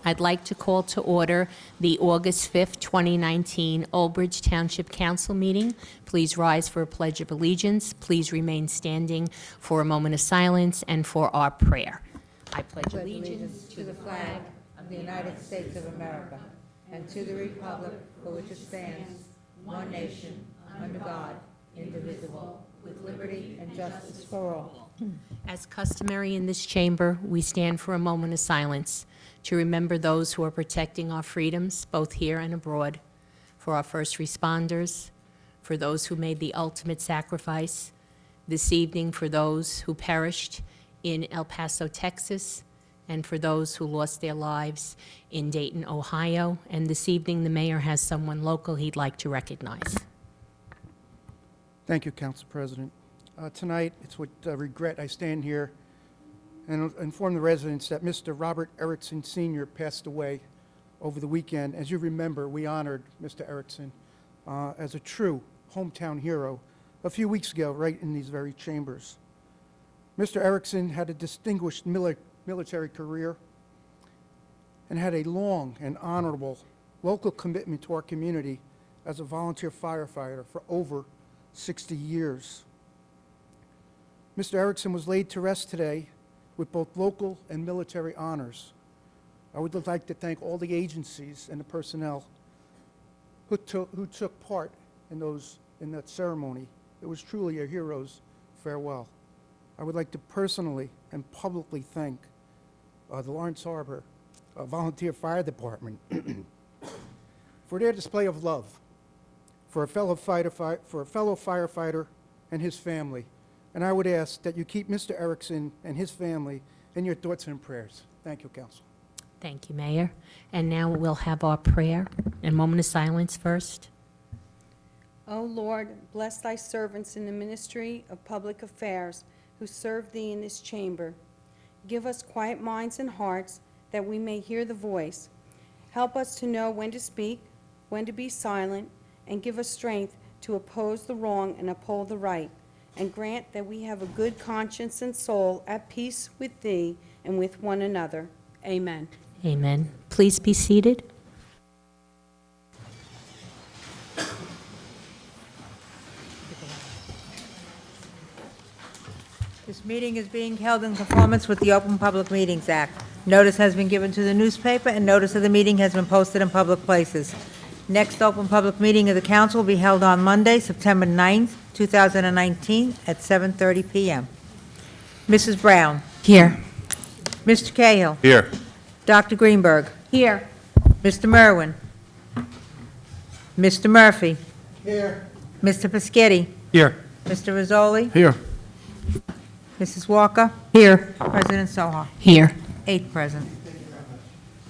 I'd like to call to order the August 5th, 2019 Overage Township Council meeting. Please rise for a pledge of allegiance. Please remain standing for a moment of silence and for our prayer. I pledge allegiance to the flag of the United States of America and to the republic for which it stands, one nation, under God, indivisible, with liberty and justice for all. As customary in this chamber, we stand for a moment of silence to remember those who are protecting our freedoms, both here and abroad, for our first responders, for those who made the ultimate sacrifice, this evening for those who perished in El Paso, Texas, and for those who lost their lives in Dayton, Ohio. And this evening, the mayor has someone local he'd like to recognize. Thank you, Council President. Tonight, it's with regret I stand here and inform the residents that Mr. Robert Erickson Sr. passed away over the weekend. As you remember, we honored Mr. Erickson as a true hometown hero a few weeks ago, right in these very chambers. Mr. Erickson had a distinguished military career and had a long and honorable local commitment to our community as a volunteer firefighter for over 60 years. Mr. Erickson was laid to rest today with both local and military honors. I would like to thank all the agencies and the personnel who took part in that ceremony. It was truly a hero's farewell. I would like to personally and publicly thank the Lawrence Harbor Volunteer Fire Department for their display of love for a fellow firefighter and his family. And I would ask that you keep Mr. Erickson and his family in your thoughts and prayers. Thank you, Council. Thank you, Mayor. And now we'll have our prayer. A moment of silence first. O Lord, bless thy servants in the ministry of public affairs who serve thee in this chamber. Give us quiet minds and hearts that we may hear the voice. Help us to know when to speak, when to be silent, and give us strength to oppose the wrong and uphold the right. And grant that we have a good conscience and soul at peace with thee and with one another. Amen. Amen. Please be seated. This meeting is being held in conformance with the Open Public Meetings Act. Notice has been given to the newspaper, and notice of the meeting has been posted in public places. Next open public meeting of the council will be held on Monday, September 9th, 2019, at 7:30 p.m. Mrs. Brown. Here. Mr. Cahill. Here. Dr. Greenberg. Here. Mr. Merwin. Mr. Murphy. Here. Mr. Paschetti. Here. Mr. Rizzoli. Here. Mrs. Walker. Here. President Soha. Here. 8 present.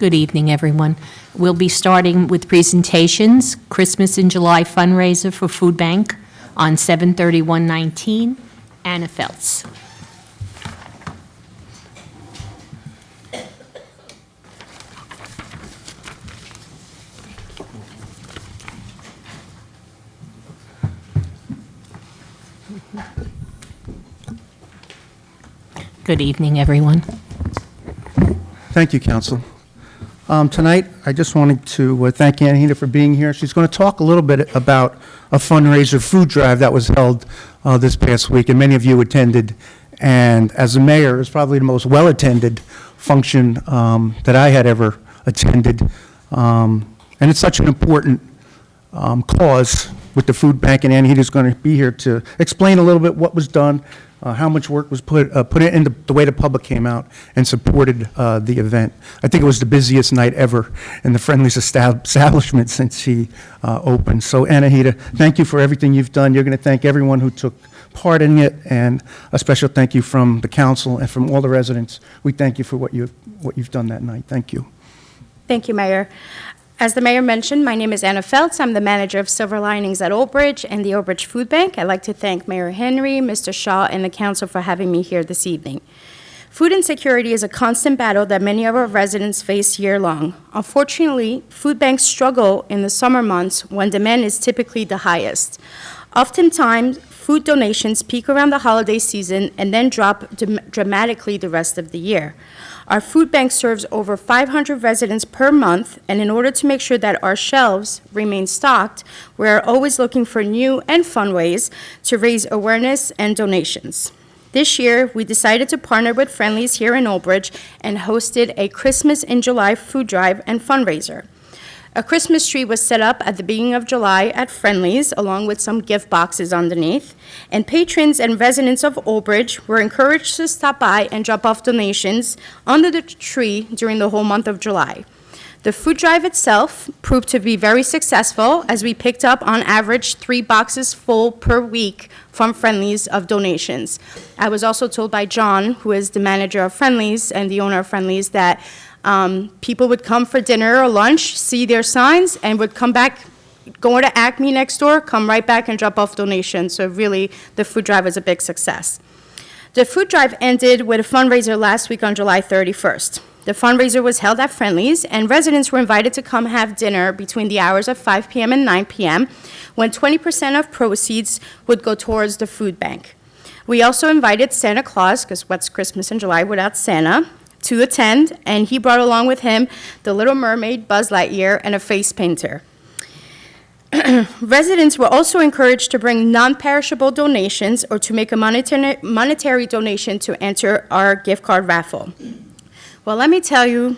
Good evening, everyone. We'll be starting with presentations. Christmas in July fundraiser for Food Bank on 7/31/19. Anna Feltz. Good evening, everyone. Thank you, Council. Tonight, I just wanted to thank Anahita for being here. She's going to talk a little bit about a fundraiser food drive that was held this past week, and many of you attended. And as a mayor, it was probably the most well-attended function that I had ever attended. And it's such an important cause with the food bank, and Anahita's going to be here to explain a little bit what was done, how much work was put in the way the public came out and supported the event. I think it was the busiest night ever in the friendliest establishment since he opened. So Anahita, thank you for everything you've done. You're going to thank everyone who took part in it, and a special thank you from the council and from all the residents. We thank you for what you've done that night. Thank you. Thank you, Mayor. As the mayor mentioned, my name is Anna Feltz. I'm the manager of Silver Linings at Overage and the Overage Food Bank. I'd like to thank Mayor Henry, Mr. Shaw, and the council for having me here this evening. Food insecurity is a constant battle that many of our residents face year-long. Unfortunately, food banks struggle in the summer months when demand is typically the highest. Oftentimes, food donations peak around the holiday season and then drop dramatically the rest of the year. Our food bank serves over 500 residents per month, and in order to make sure that our shelves remain stocked, we are always looking for new and fun ways to raise awareness and donations. This year, we decided to partner with Friendly's here in Old Bridge and hosted a Christmas in July food drive and fundraiser. A Christmas tree was set up at the beginning of July at Friendly's, along with some gift boxes underneath, and patrons and residents of Old Bridge were encouraged to stop by and drop off donations under the tree during the whole month of July. The food drive itself proved to be very successful, as we picked up on average 3 boxes full per week from Friendly's of donations. I was also told by John, who is the manager of Friendly's and the owner of Friendly's, that people would come for dinner or lunch, see their signs, and would come back, go to Acme next door, come right back and drop off donations. So really, the food drive was a big success. The food drive ended with a fundraiser last week on July 31st. The fundraiser was held at Friendly's, and residents were invited to come have dinner between the hours of 5 p.m. and 9 p.m., when 20% of proceeds would go towards the food bank. We also invited Santa Claus, because what's Christmas in July without Santa, to attend, and he brought along with him the Little Mermaid, Buzz Lightyear, and a face painter. Residents were also encouraged to bring non-perishable donations or to make a monetary donation to enter our gift card raffle. Well, let me tell you,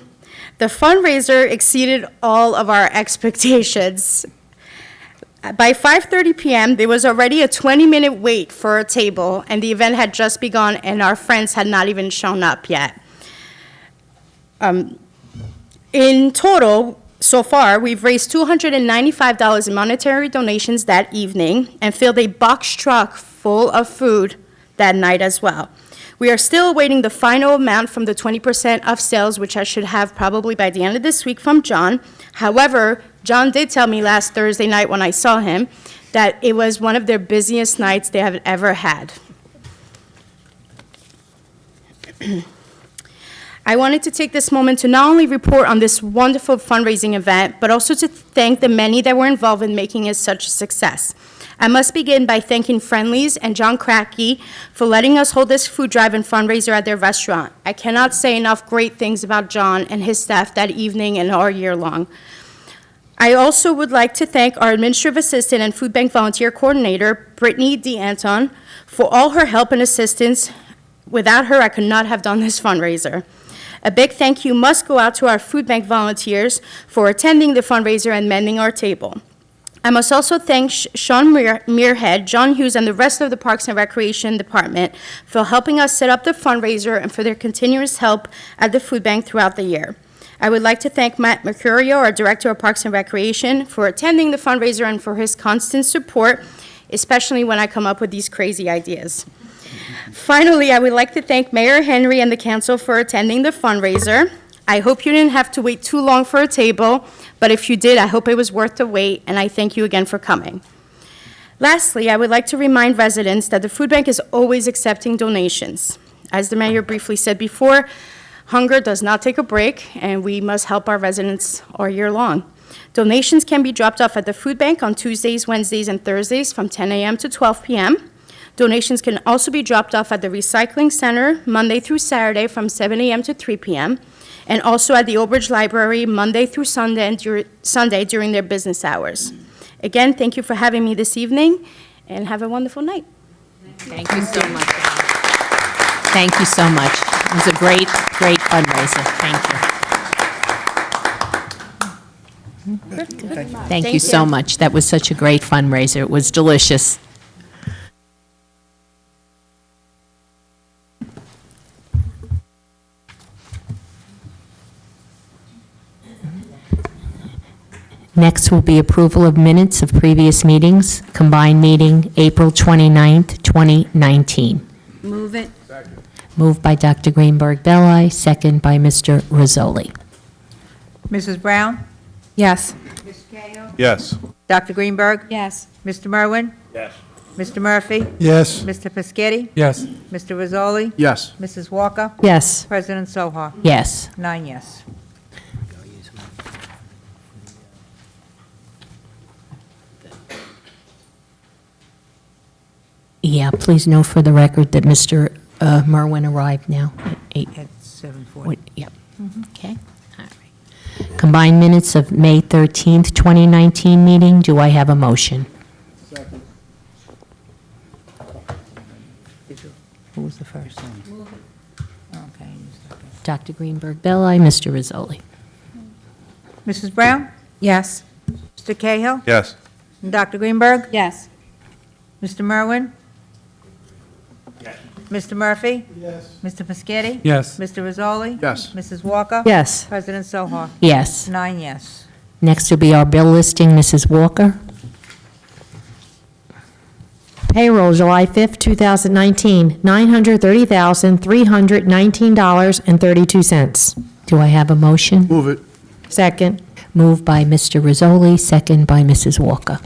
the fundraiser exceeded all of our expectations. By 5:30 p.m., there was already a 20-minute wait for a table, and the event had just begun, and our friends had not even shown up yet. In total, so far, we've raised $295 in monetary donations that evening and filled a box truck full of food that night as well. We are still awaiting the final amount from the 20% of sales, which I should have probably by the end of this week from John. However, John did tell me last Thursday night when I saw him that it was one of their busiest nights they have ever had. I wanted to take this moment to not only report on this wonderful fundraising event, but also to thank the many that were involved in making it such a success. I must begin by thanking Friendly's and John Cracky for letting us hold this food drive and fundraiser at their restaurant. I cannot say enough great things about John and his staff that evening and all year long. I also would like to thank our administrative assistant and food bank volunteer coordinator, Brittany DeAnton, for all her help and assistance. Without her, I could not have done this fundraiser. A big thank you must go out to our food bank volunteers for attending the fundraiser and mending our table. I must also thank Sean Muirhead, John Hughes, and the rest of the Parks and Recreation Department for helping us set up the fundraiser and for their continuous help at the food bank throughout the year. I would like to thank Matt Mercurio, our Director of Parks and Recreation, for attending the fundraiser and for his constant support, especially when I come up with these crazy ideas. Finally, I would like to thank Mayor Henry and the council for attending the fundraiser. I hope you didn't have to wait too long for a table, but if you did, I hope it was worth the wait, and I thank you again for coming. Lastly, I would like to remind residents that the food bank is always accepting donations. As the mayor briefly said before, hunger does not take a break, and we must help our residents all year long. Donations can be dropped off at the food bank on Tuesdays, Wednesdays, and Thursdays from 10 a.m. to 12 p.m. Donations can also be dropped off at the recycling center Monday through Saturday from 7 a.m. to 3 p.m., and also at the Overage Library Monday through Sunday and Sunday during their business hours. Again, thank you for having me this evening, and have a wonderful night. Thank you so much. Thank you so much. It was a great, great fundraiser. Thank you. Thank you so much. That was such a great fundraiser. It was delicious. Next will be approval of minutes of previous meetings, combined meeting April 29th, 2019. Move it. Moved by Dr. Greenberg Belli, second by Mr. Rizzoli. Mrs. Brown? Yes. Ms. Cahill? Yes. Dr. Greenberg? Yes. Mr. Merwin? Yes. Mr. Murphy? Yes. Mr. Pescetti? Yes. Mr. Rizzoli? Yes. Mrs. Walker? Yes. President Soha? Yes. 9 yes. Yeah, please note for the record that Mr. Merwin arrived now at 8. At 7:40. What- Yeah. Okay, all right. Combined minutes of May 13th, 2019 meeting. Do I have a motion? Who was the first? Okay. Dr. Greenberg Belli, Mr. Rizzoli. Mrs. Brown? Yes. Mr. Cahill? Yes. And Dr. Greenberg? Yes. Mr. Merwin? Mr. Murphy? Yes. Mr. Pescetti? Yes. Mr. Rizzoli? Yes. Mrs. Walker? Yes. President Soha? Yes. 9 yes. Next will be our bill listing, Mrs. Walker. Payroll, July 5th, 2019, $930,319.32. Do I have a motion? Move it. Second. Moved by Mr. Rizzoli, second by Mrs. Walker.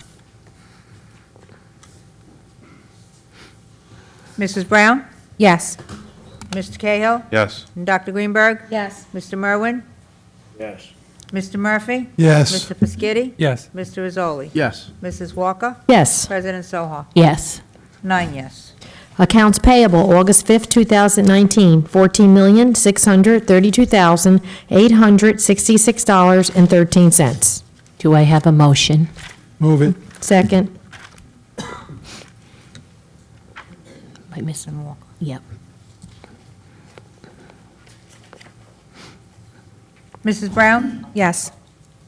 Mrs. Brown? Yes. Mr. Cahill? Yes. And Dr. Greenberg? Yes. Mr. Merwin? Yes. Mr. Murphy? Yes. Mr. Pescetti? Yes. Mr. Rizzoli? Yes. Mrs. Walker? Yes. President Soha? Yes. 9 yes. Accounts payable, August 5th, 2019, $14,632,866.13. Do I have a motion? Move it. Second. By Mr. Walker. Yep. Mrs. Brown? Yes.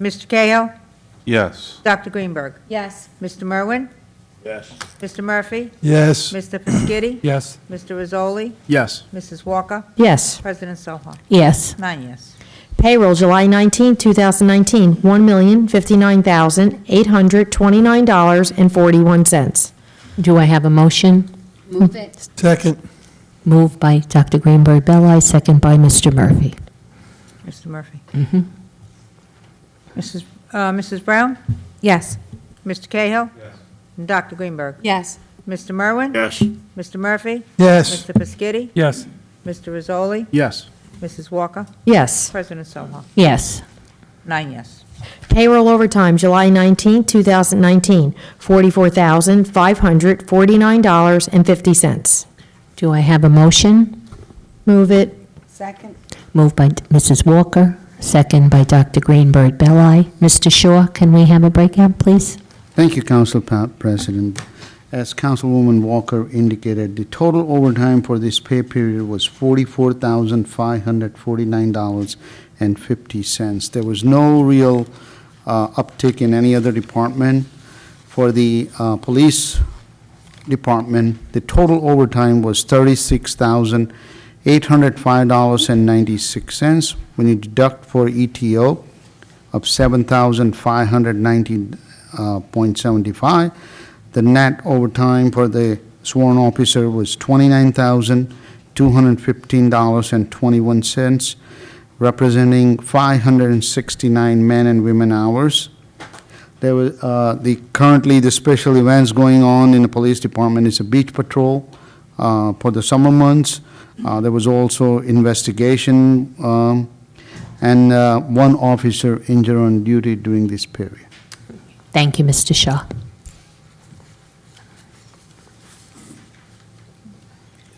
Mr. Cahill? Yes. Dr. Greenberg? Yes. Mr. Merwin? Yes. Mr. Murphy? Yes. Mr. Pescetti? Yes. Mr. Rizzoli? Yes. Mrs. Walker? Yes. President Soha? Yes. 9 yes. Payroll, July 19th, 2019, $1,059,829.41. Do I have a motion? Move it. Second. Moved by Dr. Greenberg Belli, second by Mr. Murphy. Mr. Murphy? Mhm. Mrs. Brown? Yes. Mr. Cahill? Yes. And Dr. Greenberg? Yes. Mr. Merwin? Yes. Mr. Murphy? Yes. Mr. Pescetti? Yes. Mr. Rizzoli? Yes. Mrs. Walker? Yes. President Soha? Yes. 9 yes. Payroll overtime, July 19th, 2019, $44,549.50. Do I have a motion? Move it. Second. Moved by Mrs. Walker, second by Dr. Greenberg Belli. Mr. Shaw, can we have a breakout, please? Thank you, Council President. As Councilwoman Walker indicated, the total overtime for this pay period was $44,549.50. There was no real uptick in any other department. For the police department, the total overtime was $36,805.96. When you deduct for ETO of $7,590.75, the net overtime for the sworn officer was $29,215.21, representing 569 men and women hours. There was currently the special events going on in the police department is a beach patrol for the summer months. There was also investigation and one officer injured on duty during this period. Thank you, Mr. Shaw.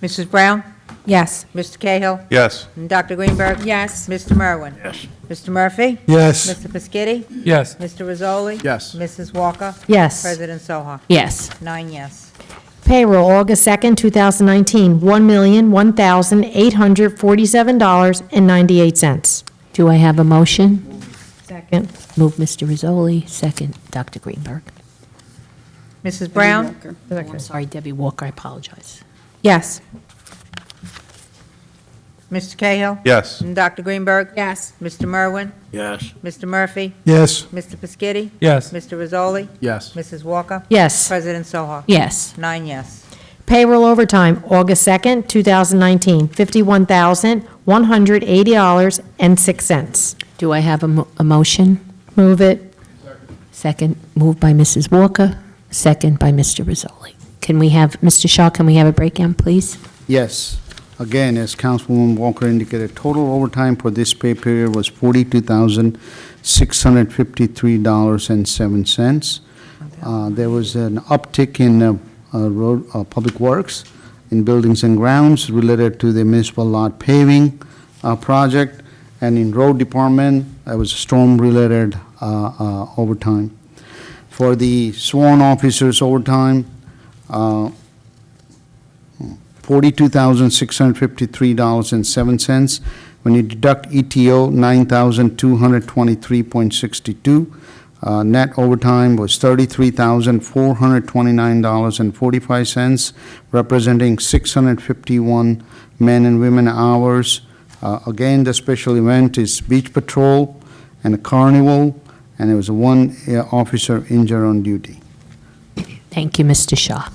Mrs. Brown? Yes. Mr. Cahill? Yes. And Dr. Greenberg? Yes. Mr. Merwin? Yes. Mr. Murphy? Yes. Mr. Pescetti? Yes. Mr. Rizzoli? Yes. Mrs. Walker? Yes. President Soha? Yes. 9 yes. Payroll, August 2nd, 2019, $1,001,847.98. Do I have a motion? Second. Move Mr. Rizzoli, second Dr. Greenberg. Mrs. Brown? Oh, I'm sorry, Debbie Walker, I apologize. Yes. Mr. Cahill? Yes. And Dr. Greenberg? Yes. Mr. Merwin? Yes. Mr. Murphy? Yes. Mr. Pescetti? Yes. Mr. Rizzoli? Yes. Mrs. Walker? Yes. President Soha? Yes. 9 yes. Payroll overtime, August 2nd, 2019, $51,180.06. Do I have a motion? Move it. Second, moved by Mrs. Walker, second by Mr. Rizzoli. Can we have, Mr. Shaw, can we have a breakdown, please? Yes. Again, as Councilwoman Walker indicated, total overtime for this pay period was $42,653.07. There was an uptick in public works in buildings and grounds related to the municipal lot paving project, And in road department, that was storm-related overtime. For the sworn officers overtime, $42,653.07. When you deduct ETO, $9,223.62. Net overtime was $33,429.45, representing 651 men and women hours. Again, the special event is beach patrol and a carnival, and there was one officer injured on duty. Thank you, Mr. Shaw.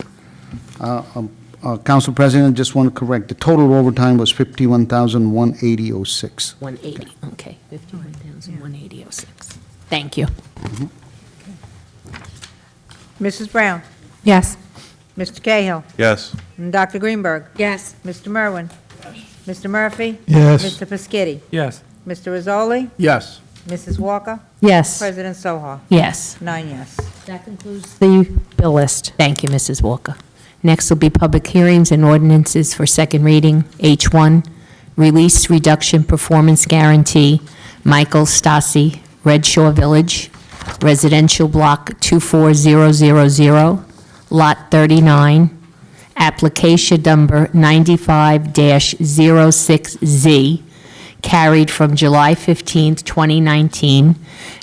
Council President, just want to correct, the total overtime was $51,180.06. 180, okay, 51,180.06. Thank you. Mrs. Brown? Yes. Mr. Cahill? Yes. And Dr. Greenberg? Yes. Mr. Merwin? Mr. Murphy? Yes. Mr. Peschitti? Yes. Mr. Rizzoli? Yes. Mrs. Walker? Yes. President Soha? Yes. 9 yes. That concludes. The bill list. Thank you, Mrs. Walker. Next will be public hearings and ordinances for second reading. H1, Release Reduction Performance Guarantee, Michael Stasi, Red Shore Village, Residential Block 24000, Lot 39, application number 95-06Z, carried from July 15th, 2019.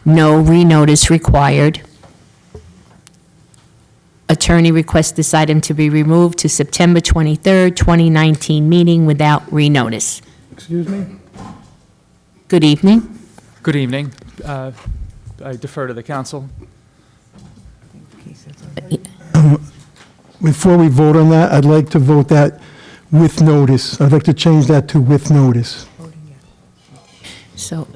No renotice required. Attorney requests this item to be removed to September 23rd, 2019 meeting without renotice. Excuse me? Good evening. Good evening. I defer to the council. Before we vote on that, I'd like to vote that with notice. I'd like to change that to with notice. So,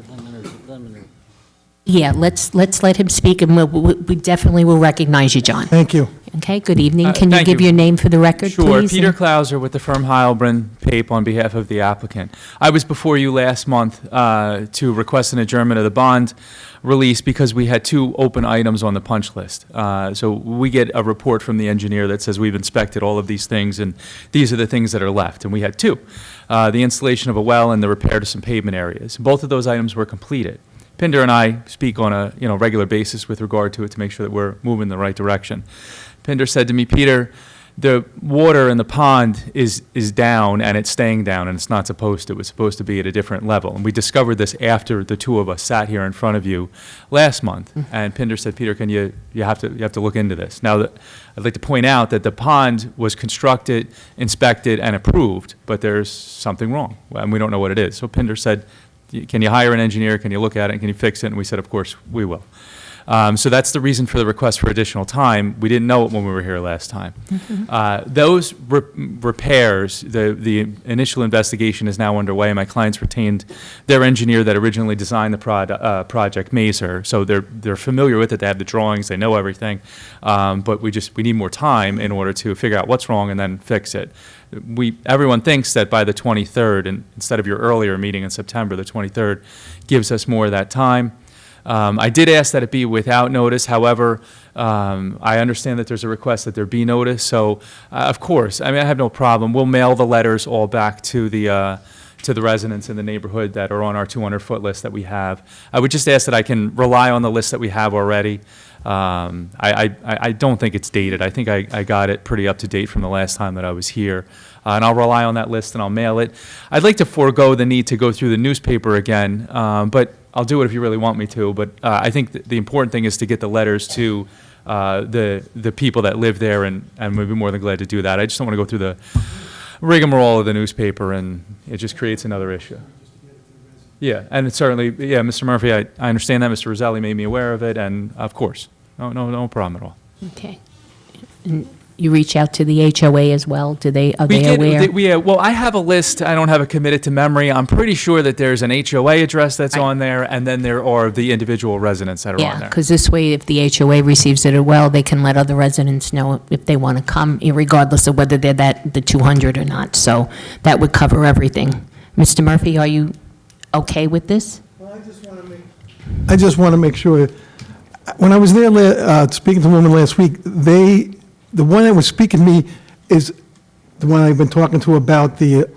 yeah, let's let him speak, and we definitely will recognize you, John. Thank you. Okay, good evening. Can you Thank give you. your name for the record, Sure. please? Peter Klauser with the firm Heilbron Pape on behalf of the applicant. I was before you last month to request an adjournment of the bond release because we had two open items on the punch list. So we get a report from the engineer that says we've inspected all of these things and these are the things that are left. And we had two, the installation of a well and the repair to some pavement areas. Both of those items were completed. Pinder and I speak on a regular basis with regard to it to make sure that we're moving in the right direction. Pinder said to me, Peter, the water in the pond is down and it's staying down and it's not supposed to. It's supposed to be at a different level. And we discovered this after the two of us sat here in front of you last month. And Pinder said, Peter, can you have to look into this. Now, I'd like to point out that the pond was constructed, inspected, and approved, but there's something wrong, and we don't know what it is. So Pinder said, can you hire an engineer? Can you look at it? Can you fix it? And we said, of course, we will. So that's the reason for the request for additional time. We didn't know it when we were here last time. Those repairs, the initial investigation is now underway. My clients retained their engineer that originally designed the project, Mazer. So they're familiar with it. They have the drawings. They know everything. But we need more time in order to figure out what's wrong and then fix it. Everyone thinks that by the 23rd, and instead of your earlier meeting in September, the 23rd gives us more of that time. I did ask that it be without notice. However, I understand that there's a request that there be notice. So, of course, I have no problem. We'll mail the letters all back to the residents in the neighborhood that are on our 200-foot list that we have. I would just ask that I can rely on the list that we have already. I don't think it's dated. I think I got it pretty up to date from the last time that I was here. And I'll rely on that list and I'll mail it. I'd like to forego the need to go through the newspaper again, but I'll do it if you really want me to. But I think the important thing is to get the letters to the people that live there, and we'd be more than glad to do that. I just don't want to go through the rigmarole of the newspaper, and it just creates another issue. Yeah, and it's certainly, yeah, Mr. Murphy, I understand that. Mr. Roselli made me aware of it, and of course, no problem at all. Okay. And you reach out to the HOA as well? Are they aware? Well, I have a list. I don't have it committed to memory. I'm pretty sure that there's an HOA address that's on there, and then there are the individual residents that are on Yeah, there. because this way, if the HOA receives it as well, they can let other residents know if they want to come, regardless of whether they're the 200 or not. So that would cover everything. Mr. Murphy, are you okay with this? Well, I just want to make sure. When I was there speaking to the woman last week, the one that was speaking to me is the one I've been talking to about the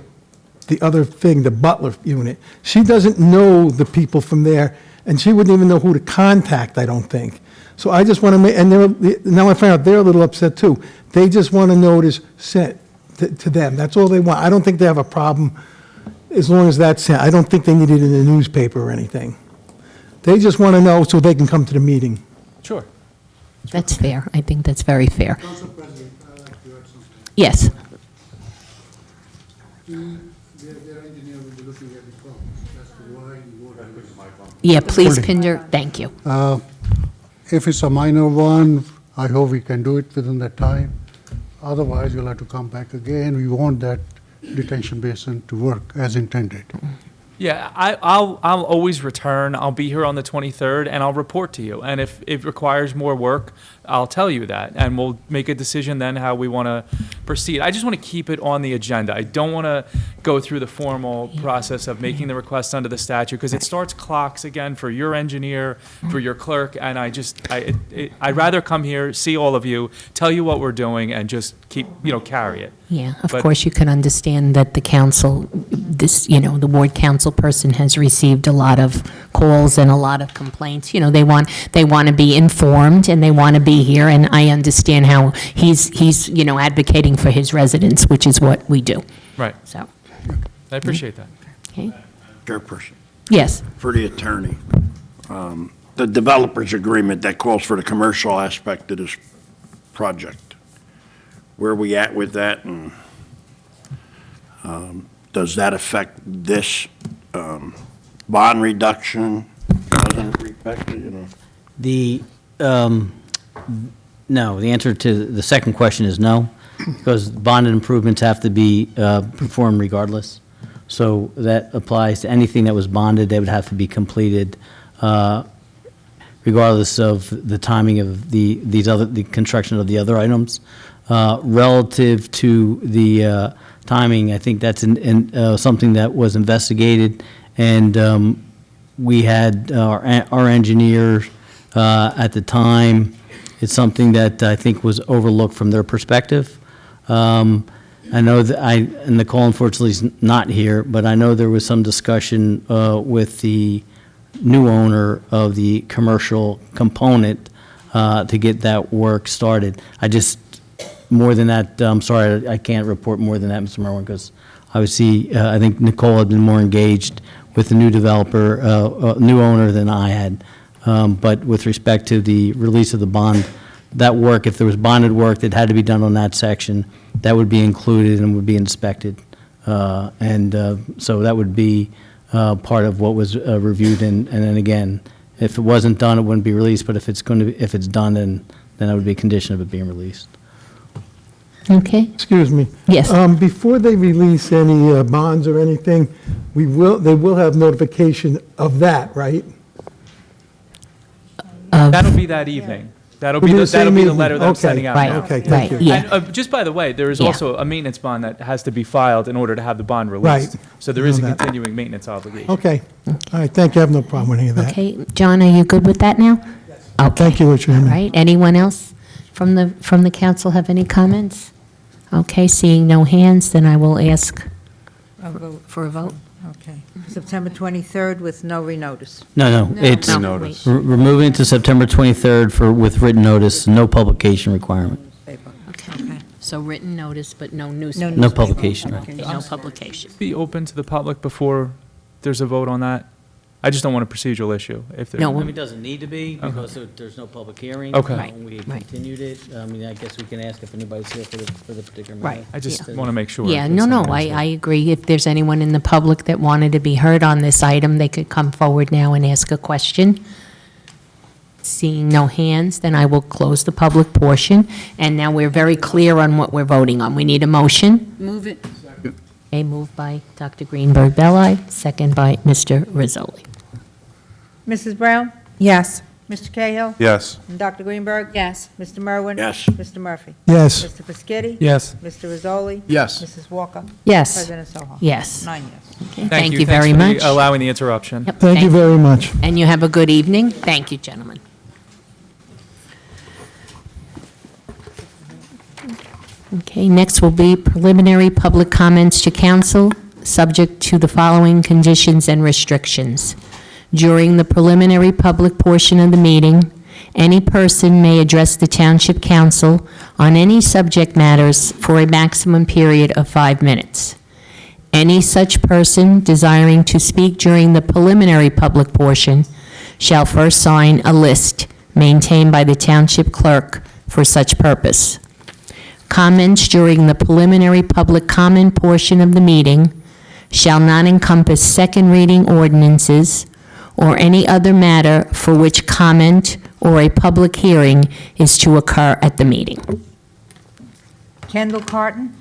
the other thing, the Butler unit. She doesn't know the people from there, and she wouldn't even know who to contact, I don't think. So I just want to make, and now I find out they're a little upset too. They just want a notice sent to them. That's all they want. I don't think they have a problem as long as that's sent. I don't think they need it in the newspaper or anything. They just want to know so they can come to the meeting. Sure. That's fair. I think that's very fair. Council President, I'd like to add something. Yes. Their engineer will be looking at the problems as to why the water is. Yeah, please, Pinder, thank you. If it's a minor one, I hope we can do it within that time. Otherwise, we'll have to come back again. We want that detention basin to work as intended. Yeah, I'll always return. I'll be here on the 23rd, and I'll report to you. And if it requires more work, I'll tell you that, and we'll make a decision then how we want to proceed. I just want to keep it on the agenda. I don't want to go through the formal process of making the request under the statute, because it starts clocks again for your engineer, for your clerk, and I'd rather come here, see all of you, tell you what we're doing, and just keep, carry it. Yeah, of But- course, you can understand that the council, the ward council person has received a lot of calls and a lot of complaints. They want to be informed, and they want to be here, and I understand how he's advocating for his residents, which is what we do. Right. So, I appreciate that. okay. Chairperson, Yes. for the attorney, the developer's agreement that calls for the commercial aspect of this project, where are we at with that, and does that affect this bond reduction? Doesn't it affect it, No, the answer to the second question is no, because bonded improvements have to be performed regardless. So that applies to anything that was bonded, they would have to be completed regardless of the timing of the construction of the other items. Relative to the timing, I think that's something that was investigated, and we had our engineer at the time. It's something that I think was overlooked from their perspective. I know that Nicole unfortunately is not here, but I know there was some discussion with the new owner of the commercial component to get that work started. More than that, I'm sorry, I can't report more than that, Mr. Merwin, because obviously, I think Nicole had been more engaged with the new developer, new owner than I had. But with respect to the release of the bond, that work, if there was bonded work that had to be done on that section, that would be included and would be inspected. So that would be part of what was reviewed. And then again, if it wasn't done, it wouldn't be released. But if it's done, then that would be a condition of it being released. Okay. Excuse me. Yes. Before they release any bonds or anything, they will have notification of that, right? That'll be that evening. That'll be the evening. letter that I'm Okay. sending out Right. now. Okay, thank Right, you. yeah. And just by the way, there is Yeah. also a maintenance bond that has to be filed in order to have the bond released. Right. So there is a I know that. continuing maintenance obligation. Okay. All right, thank you. I have no problem with any of that. Okay, John, are you good with that now? Yes. Okay. Thank you, Mr. All Chairman. right, anyone else from the council have any comments? Okay, seeing no hands, then I will ask for a vote. Okay. September 23rd with no renotice. No, it's No, wait. removing it to September 23rd with written notice, no publication requirement. Paper. Okay, so written notice, but no newspaper. No publication, right. Okay, no publication. Be open to the public before there's a vote on that? I just don't want a procedural issue. If there, No, It doesn't need to be, because there's no public hearing. Okay. Right, We right. continued it. I mean, I guess we can ask if anybody's here for the particular matter. Right. I just Yeah. want to make sure. Yeah, that no, somebody's I here. agree. If there's anyone in the public that wanted to be heard on this item, they could come forward now and ask a question. Seeing no hands, then I will close the public portion. And now we're very clear on what we're voting on. We need a motion. Move it. A move by Dr. Greenberg Belli, second by Mr. Rizzoli. Mrs. Brown? Yes. Mr. Cahill? Yes. And Dr. Greenberg? Yes. Mr. Merwin? Yes. Mr. Murphy? Yes. Mr. Piscitty? Yes. Mr. Rizzoli? Yes. Mrs. Walker? Yes. President Soha? Yes. 9 yes. Okay, thank you very Thanks much. for allowing the interruption. Yep, Thank you very much. And you have a good evening. Thank you, gentlemen. Okay, next will be preliminary public comments to council. subject to the following conditions and restrictions. During the preliminary public portion of the meeting, any person may address the Township Council on any subject matters for a maximum period of 5 minutes. Any such person desiring to speak during the preliminary public portion shall first sign a list maintained by the Township Clerk for such purpose. Comments during the preliminary public comment portion of the meeting shall not encompass second reading ordinances or any other matter for which comment or a public hearing is to occur at the meeting. Kendall Carton?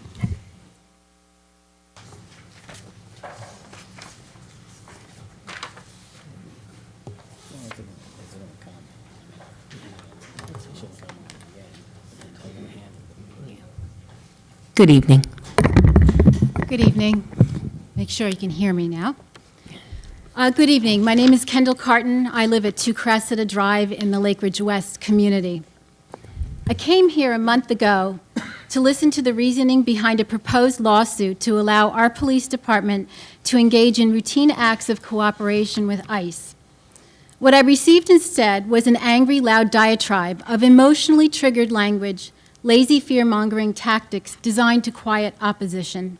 Good evening. Good evening. Make sure you can hear me now. Good evening. My name is Kendall Carton. I live at 2 Cressida Drive in the Lake Ridge West community. I came here a month ago to listen to the reasoning behind a proposed lawsuit to allow our police department to engage in routine acts of cooperation with ICE. What I received instead was an angry, loud diatribe of emotionally triggered language, lazy fear-mongering tactics designed to quiet opposition.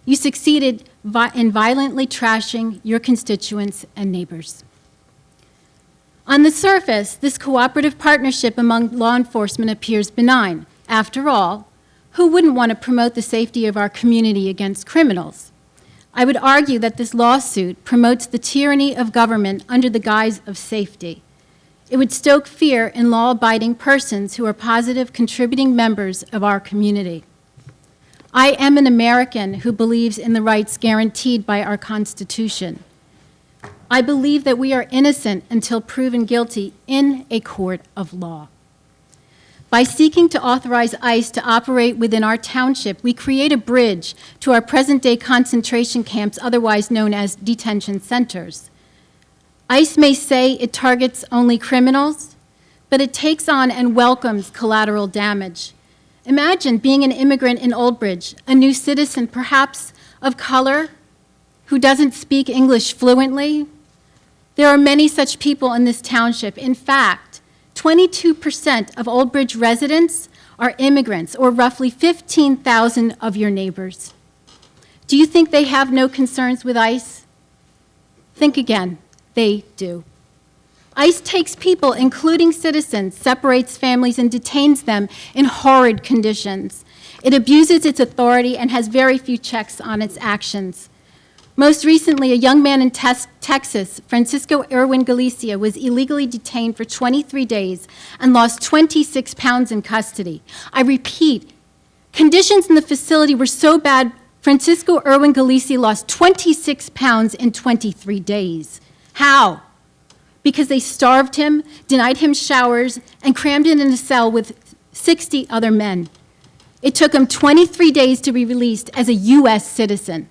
You succeeded in violently trashing your constituents and neighbors. On the surface, this cooperative partnership among law enforcement appears benign. After all, who wouldn't want to promote the safety of our community against criminals? I would argue that this lawsuit promotes the tyranny of government under the guise of safety. It would stoke fear in law-abiding persons who are positive, contributing members of our community. I am an American who believes in the rights guaranteed by our Constitution. I believe that we are innocent until proven guilty in a court of law. By seeking to authorize ICE to operate within our township, we create a bridge to our present-day concentration camps, otherwise known as detention centers. ICE may say it targets only criminals, but it takes on and welcomes collateral damage. Imagine being an immigrant in Old Bridge, a new citizen, perhaps of color, who doesn't speak English fluently. There are many such people in this township. In fact, 22% of Old Bridge residents are immigrants, or roughly 15,000 of your neighbors. Do you think they have no concerns with ICE? Think again. They do. ICE takes people, including citizens, separates families, and detains them in horrid conditions. It abuses its authority and has very few checks on its actions. Most recently, a young man in Texas, Francisco Erwin Galicia, was illegally detained for 23 days and lost 26 pounds in custody. I repeat, conditions in the facility were so bad, Francisco Erwin Galicia lost 26 pounds in 23 days. How? Because they starved him, denied him showers, and crammed him in a cell with 60 other men. It took him 23 days to be released as a U.S. citizen.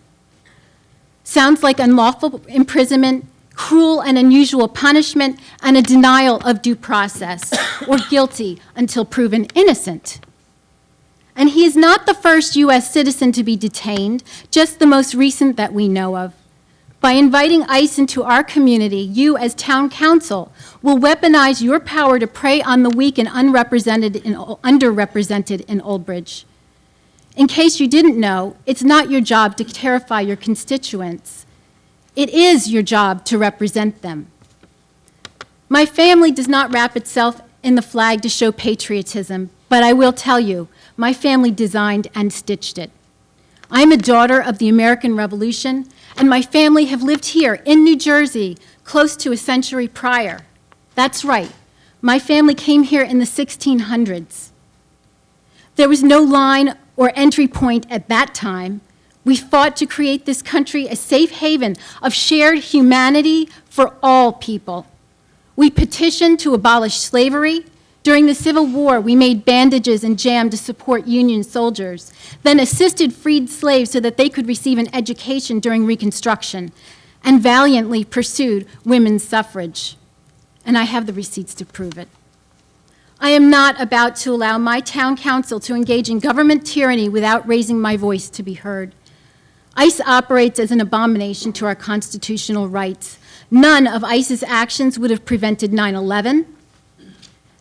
Sounds like unlawful imprisonment, cruel and unusual punishment, and a denial of due process, or guilty until proven innocent. And he is not the first U.S. citizen to be detained, just the most recent that we know of. By inviting ICE into our community, you, as town council, will weaponize your power to prey on the weak and underrepresented in Old Bridge. In case you didn't know, it's not your job to terrify your constituents. It is your job to represent them. My family does not wrap itself in the flag to show patriotism, but I will tell you, my family designed and stitched it. I'm a daughter of the American Revolution, and my family have lived here in New Jersey close to a century prior. That's right. My family came here in the 1600s. There was no line or entry point at that time. We fought to create this country a safe haven of shared humanity for all people. We petitioned to abolish slavery. During the Civil War, we made bandages and jam to support Union soldiers, then assisted freed slaves so that they could receive an education during Reconstruction, and valiantly pursued women's suffrage. And I have the receipts to prove it. I am not about to allow my town council to engage in government tyranny without raising my voice to be heard. ICE operates as an abomination to our constitutional rights. None of ICE's actions would have prevented 9/11,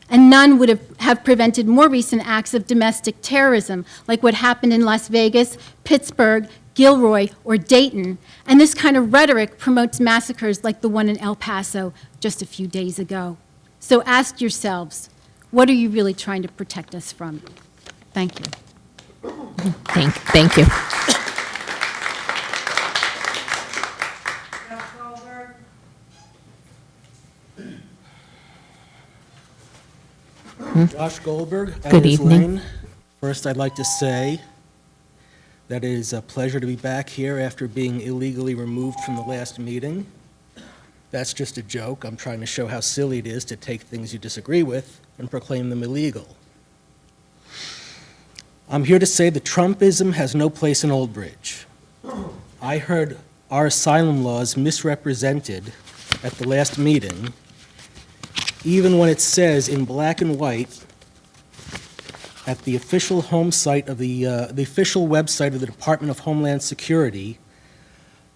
and none would have prevented more recent acts of domestic terrorism, like what happened in Las Vegas, Pittsburgh, Gilroy, or Dayton. And this kind of rhetoric promotes massacres like the one in El Paso just a few days ago. So ask yourselves, what are you really trying to protect us from? Thank you. Thank you. Josh Goldberg. Good Edwards evening. Lane. First, I'd like to say that it is a pleasure to be back here after being illegally removed from the last meeting. That's just a joke. I'm trying to show how silly it is to take things you disagree with and proclaim them illegal. I'm here to say that Trumpism has no place in Old Bridge. I heard our asylum laws misrepresented at the last meeting, even when it says in black and white at the official home site of the official website of the Department of Homeland Security,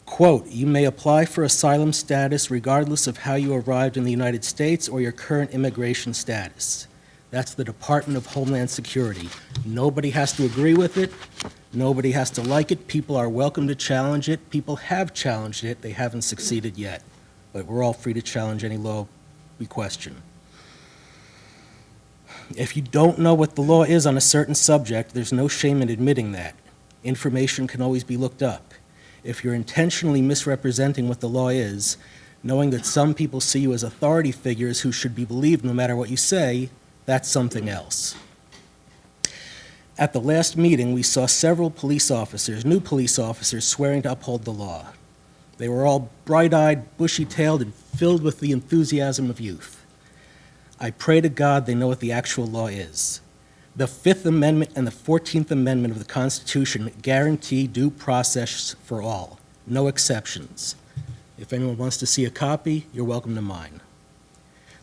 quote, "You may apply for asylum status regardless of how you arrived in the United States or your current immigration status." That's the Department of Homeland Security. Nobody has to agree with it. Nobody has to like it. People are welcome to challenge it. People have challenged it. They haven't succeeded yet. But we're all free to challenge any law we question. If you don't know what the law is on a certain subject, there's no shame in admitting that. Information can always be looked up. If you're intentionally misrepresenting what the law is, knowing that some people see you as authority figures who should be believed no matter what you say, that's something else. At the last meeting, we saw several police officers, new police officers, swearing to uphold the law. They were all bright-eyed, bushy-tailed, and filled with the enthusiasm of youth. I pray to God they know what the actual law is. The Fifth Amendment and the 14th Amendment of the Constitution guarantee due process for all, no exceptions. If anyone wants to see a copy, you're welcome to mine.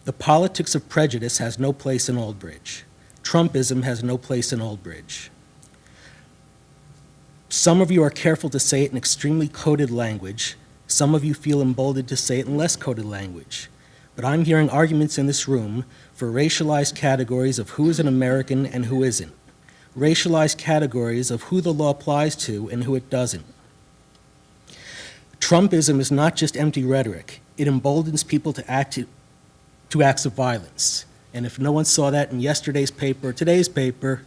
The politics of prejudice has no place in Old Bridge. Trumpism has no place in Old Bridge. Some of you are careful to say it in extremely coded language. Some of you feel emboldened to say it in less coded language. But I'm hearing arguments in this room for racialized categories of who is an American and who isn't. Racialized categories of who the law applies to and who it doesn't. Trumpism is not just empty rhetoric. It emboldens people to acts of violence. And if no one saw that in yesterday's paper or today's paper,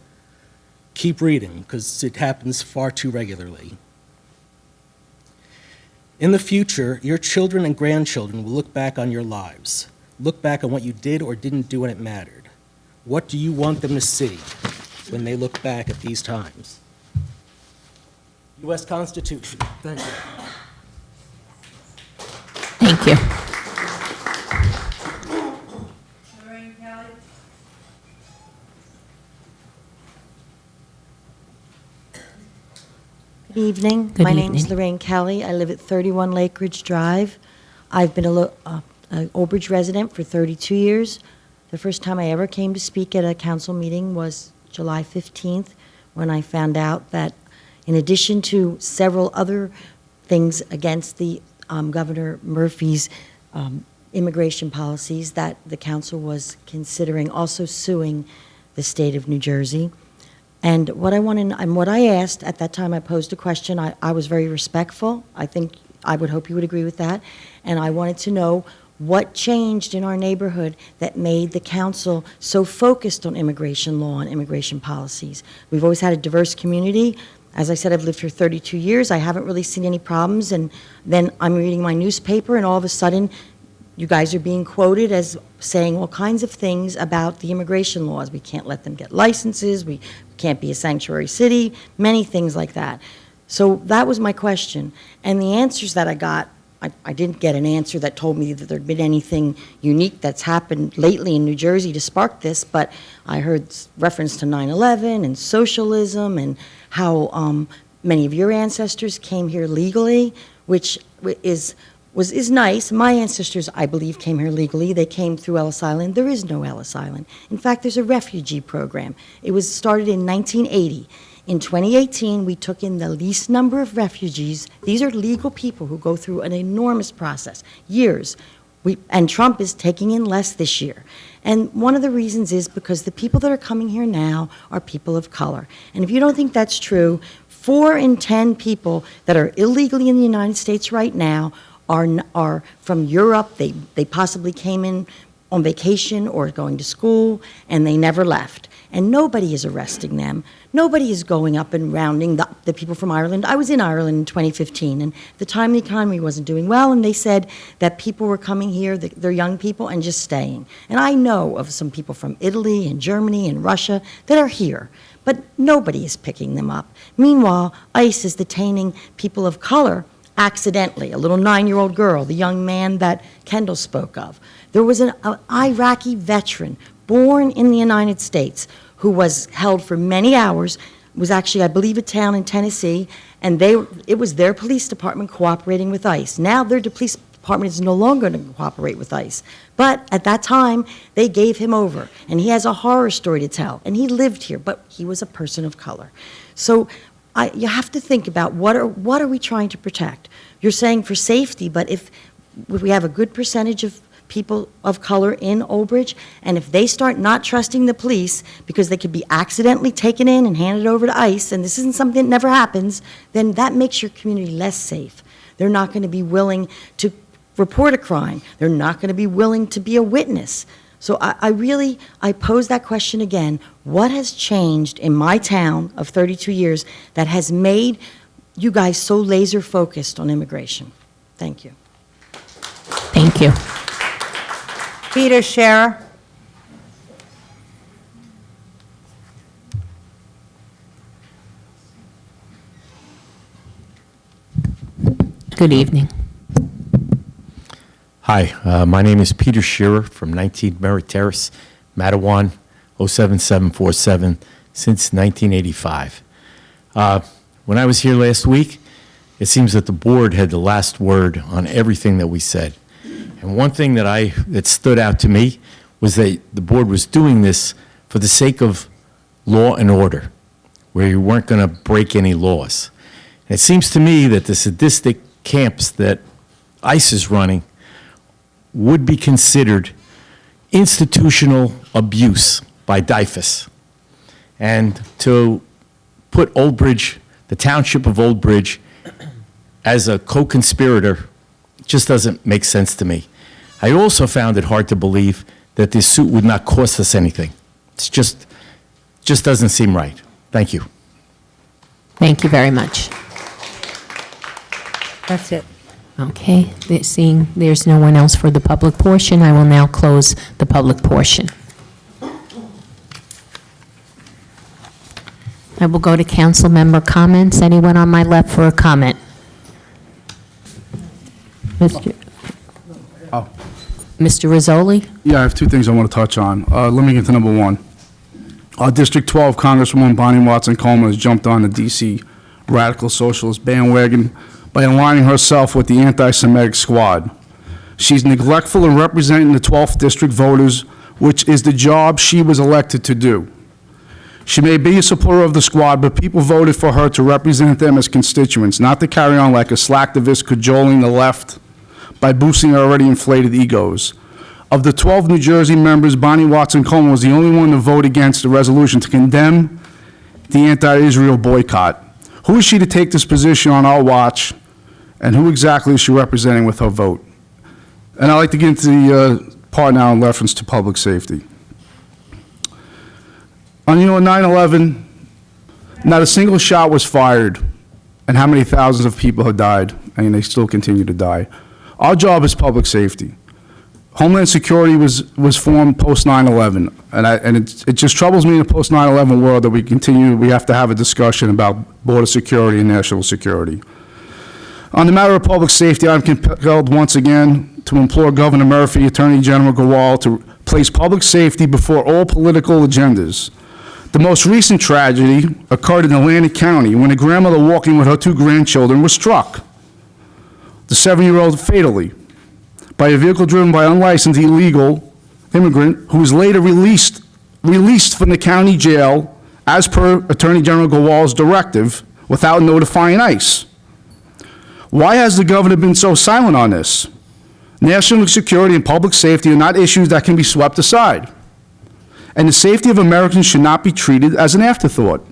keep reading, because it happens far too regularly. In the future, your children and grandchildren will look back on your lives, look back on what you did or didn't do when it mattered. What do you want them to see when they look back at these times? U.S. Constitution. Thank you. Thank you. Good evening. Good My name is evening. Lorraine Kelly. I live at 31 Lake Ridge Drive. I've been an Overage resident for 32 years. The first time I ever came to speak at a council meeting was July 15th, when I found out that in addition to several other things against the Governor Murphy's immigration policies, that the council was considering also suing the state of New Jersey. And what I asked at that time, I posed a question. I was very respectful. I would hope you would agree with that. And I wanted to know what changed in our neighborhood that made the council so focused on immigration law and immigration policies. We've always had a diverse community. As I said, I've lived here 32 years. I haven't really seen any problems. And then I'm reading my newspaper, and all of a sudden, you guys are being quoted as saying all kinds of things about the immigration laws. We can't let them get licenses. We can't be a sanctuary city, many things like that. So that was my question. And the answers that I got, I didn't get an answer that told me that there'd been anything unique that's happened lately in New Jersey to spark this, but I heard reference to 9/11 and socialism and how many of your ancestors came here legally, which is nice. My ancestors, I believe, came here legally. They came through Ellis Island. There is no Ellis Island. In fact, there's a refugee program. It was started in 1980. In 2018, we took in the least number of refugees. These are legal people who go through an enormous process, years. And Trump is taking in less this year. And one of the reasons is because the people that are coming here now are people of color. And if you don't think that's true, 4 in 10 people that are illegally in the United States right now are from Europe. They possibly came in on vacation or going to school, and they never left. And nobody is arresting them. Nobody is going up and rounding the people from Ireland. I was in Ireland in 2015, and at the time the economy wasn't doing well, and they said that people were coming here, they're young people, and just staying. And I know of some people from Italy and Germany and Russia that are here, but nobody is picking them up. Meanwhile, ICE is detaining people of color accidentally, a little 9-year-old girl, the young man that Kendall spoke of. There was an Iraqi veteran born in the United States who was held for many hours, was actually, I believe, a town in Tennessee, and it was their police department cooperating with ICE. Now their police department is no longer going to cooperate with ICE. But at that time, they gave him over, and he has a horror story to tell, and he lived here, but he was a person of color. So you have to think about what are we trying to protect? You're saying for safety, but if we have a good percentage of people of color in Overage, and if they start not trusting the police because they could be accidentally taken in and handed over to ICE, and this isn't something that never happens, then that makes your community less safe. They're not going to be willing to report a crime. They're not going to be willing to be a witness. So I pose that question again. What has changed in my town of 32 years that has made you guys so laser focused on immigration? Thank you. Thank you. Peter Scherer. Good evening. Hi, my name is Peter Shearer from 19 Merritt Terrace, Matawan, 07747, since 1985. When I was here last week, it seems that the board had the last word on everything that we said. And one thing that stood out to me was that the board was doing this for the sake of law and order, where you weren't going to break any laws. And it seems to me that the sadistic camps that ICE is running would be considered institutional abuse by DIFUS. And to put Oldbridge, the Township of Oldbridge, as a co-conspirator just doesn't make sense to me. I also found it hard to believe that this suit would not cost us anything. It's just doesn't seem right. Thank you. Thank you very much. That's it. Okay, seeing there's no one else for the public portion, I will now close the public portion. I will go to council member comments. Anyone on my left for a comment? Mr. Rizzoli? Yeah, I have 2 things I want to touch on. Let me get to number 1. District 12 Congresswoman Bonnie Watson-Coleman has jumped on the D.C. radical socialist bandwagon by aligning herself with the anti-Semitic squad. She's neglectful in representing the 12th district voters, which is the job she was elected to do. She may be a supporter of the squad, but people voted for her to represent them as constituents, not to carry on like a slacktivist cajoling the left by boosting their already inflated egos. Of the 12 New Jersey members, Bonnie Watson-Coleman was the only one to vote against the resolution to condemn the anti-Israel boycott. Who is she to take this position on our watch, and who exactly is she representing with her vote? And I'd like to get into the part now in reference to public safety. On 9/11, not a single shot was fired, and how many thousands of people have died, and they still continue to die. Our job is public safety. Homeland Security was formed post 9/11, and it just troubles me in the post 9/11 world that we have to have a discussion about border security and national security. On the matter of public safety, I'm compelled once again to implore Governor Murphy, Attorney General Gawal to place public safety before all political agendas. The most recent tragedy occurred in Atlantic County when a grandmother walking with her 2 grandchildren was struck, the 7-year-old fatally, by a vehicle driven by an unlicensed illegal immigrant who was later released from the county jail as per Attorney General Gowal's directive, without notifying ICE. Why has the governor been so silent on this? National security and public safety are not issues that can be swept aside. And the safety of Americans should not be treated as an afterthought.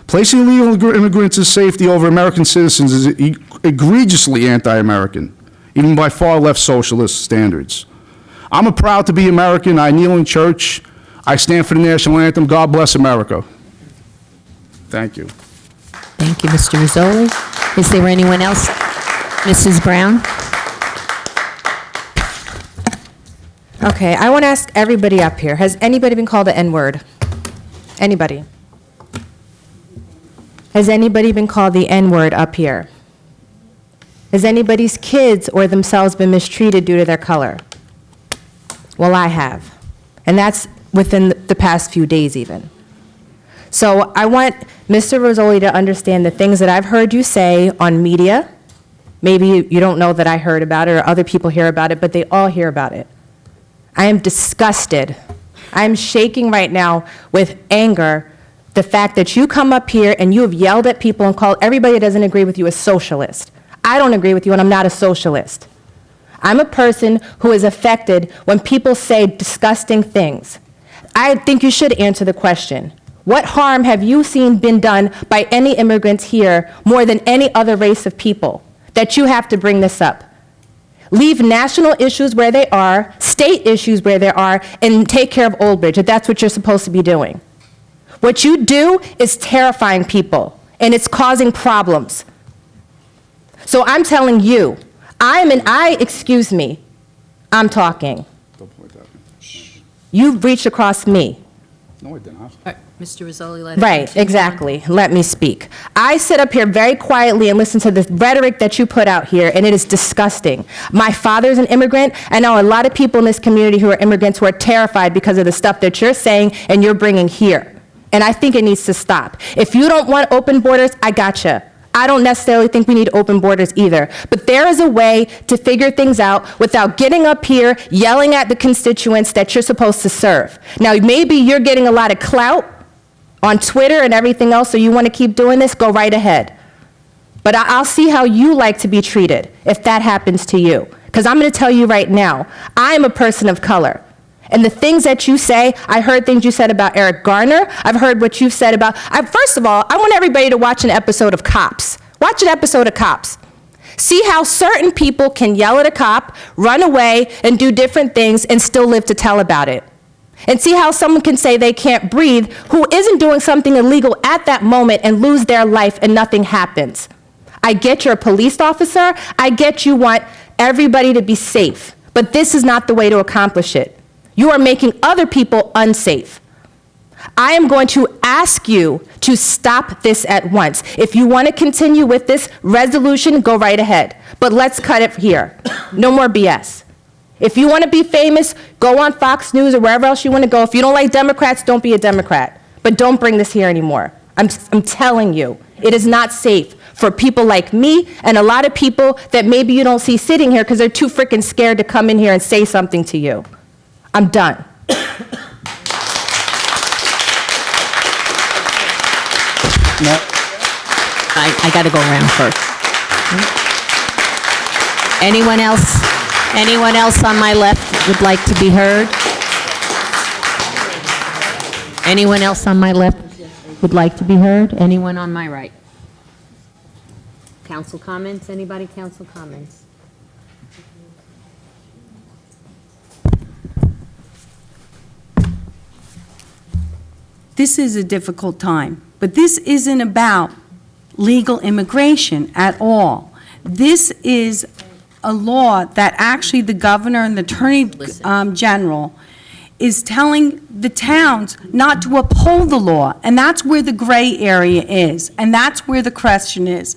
Placing illegal immigrants' safety over American citizens is egregiously anti-American, even by far-left socialist standards. I'm proud to be American. I kneel in church. I stand for the national anthem. God bless America. Thank you. Thank you, Mr. Rizzoli. Is there anyone else? Mrs. Brown? Okay, I want to ask everybody up here, has anybody been called the N-word? Anybody? Has anybody been called the N-word up here? Has anybody's kids or themselves been mistreated due to their color? Well, I have. And that's within the past few days even. So I want Mr. Rizzoli to understand the things that I've heard you say on media. Maybe you don't know that I heard about it or other people hear about it, but they all hear about it. I am disgusted. I am shaking right now with anger, the fact that you come up here and you have yelled at people and called everybody that doesn't agree with you a socialist. I don't agree with you, and I'm not a socialist. I'm a person who is affected when people say disgusting things. I think you should answer the question. What harm have you seen been done by any immigrants here more than any other race of people that you have to bring this up? Leave national issues where they are, state issues where they are, and take care of Old Bridge, if that's what you're supposed to be doing. What you do is terrifying people, and it's causing problems. So I'm telling you, excuse me, I'm talking. Don't point at me. You've reached across me. No, I did not. Mr. Rizzoli, let it Right, continue. exactly. Let me speak. I sit up here very quietly and listen to the rhetoric that you put out here, and it is disgusting. My father's an immigrant. I know a lot of people in this community who are immigrants who are terrified because of the stuff that you're saying and you're bringing here. And I think it needs to stop. If you don't want open borders, I gotcha. I don't necessarily think we need open borders either. But there is a way to figure things out without getting up here, yelling at the constituents that you're supposed to serve. Now, maybe you're getting a lot of clout on Twitter and everything else, so you want to keep doing this, go right ahead. But I'll see how you like to be treated if that happens to you. Because I'm going to tell you right now, I am a person of color. And the things that you say, I heard things you said about Eric Garner. I've heard what you've said about, first of all, I want everybody to watch an episode of Cops. Watch an episode of Cops. See how certain people can yell at a cop, run away, and do different things and still live to tell about it. And see how someone can say they can't breathe who isn't doing something illegal at that moment and lose their life and nothing happens. I get you're a police officer. I get you want everybody to be safe. But this is not the way to accomplish it. You are making other people unsafe. I am going to ask you to stop this at once. If you want to continue with this resolution, go right ahead. But let's cut it here. No more BS. If you want to be famous, go on Fox News or wherever else you want to go. If you don't like Democrats, don't be a Democrat. But don't bring this here anymore. I'm telling you, it is not safe for people like me and a lot of people that maybe you don't see sitting here because they're too freaking scared to come in here and say something to you. I'm done. I got to go around first. Anyone else? Anyone else on my left would like to be heard? Anyone else on my left would like to be heard? Anyone on my right? Council comments? Anybody council comments? This is a difficult time, but this isn't about legal immigration at all. This is a law that actually the governor and the attorney general is telling the towns not to uphold the law, and that's where the gray area is, and that's where the question is.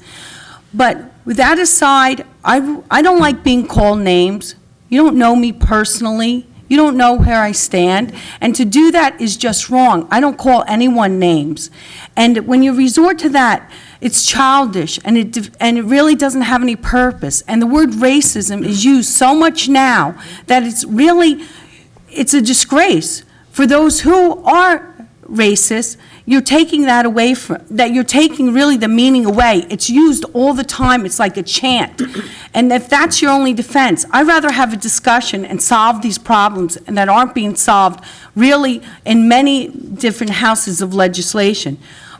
But with that aside, I don't like being called names. You don't know me personally. You don't know where I stand, and to do that is just wrong. I don't call anyone names. And when you resort to that, it's childish, and it really doesn't have any purpose. And the word racism is used so much now that it's a disgrace for those who are racist. you're taking that away you're taking really the meaning away. It's used all the time. It's like a chant. And if that's your only defense, I'd rather have a discussion and solve these problems and that aren't being solved really in many different houses of legislation.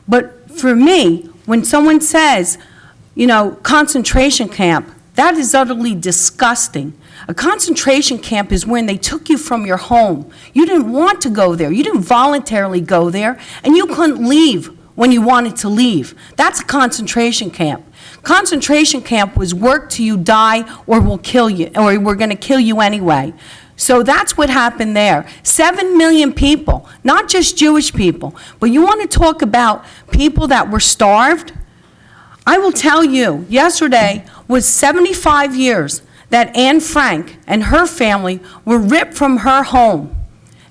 But for me, when someone says, you know, concentration camp, that is utterly disgusting. A concentration camp is when they took you from your home. You didn't want to go there. You didn't voluntarily go there, and you couldn't leave when you wanted to leave. That's a concentration camp. Concentration camp was work till you die or we'll kill you, or we're going to kill you anyway. So that's what happened there. 7 million people, not just Jewish people, but you want to talk about people that were starved? I will tell you, yesterday was 75 years that Anne Frank and her family were ripped from her home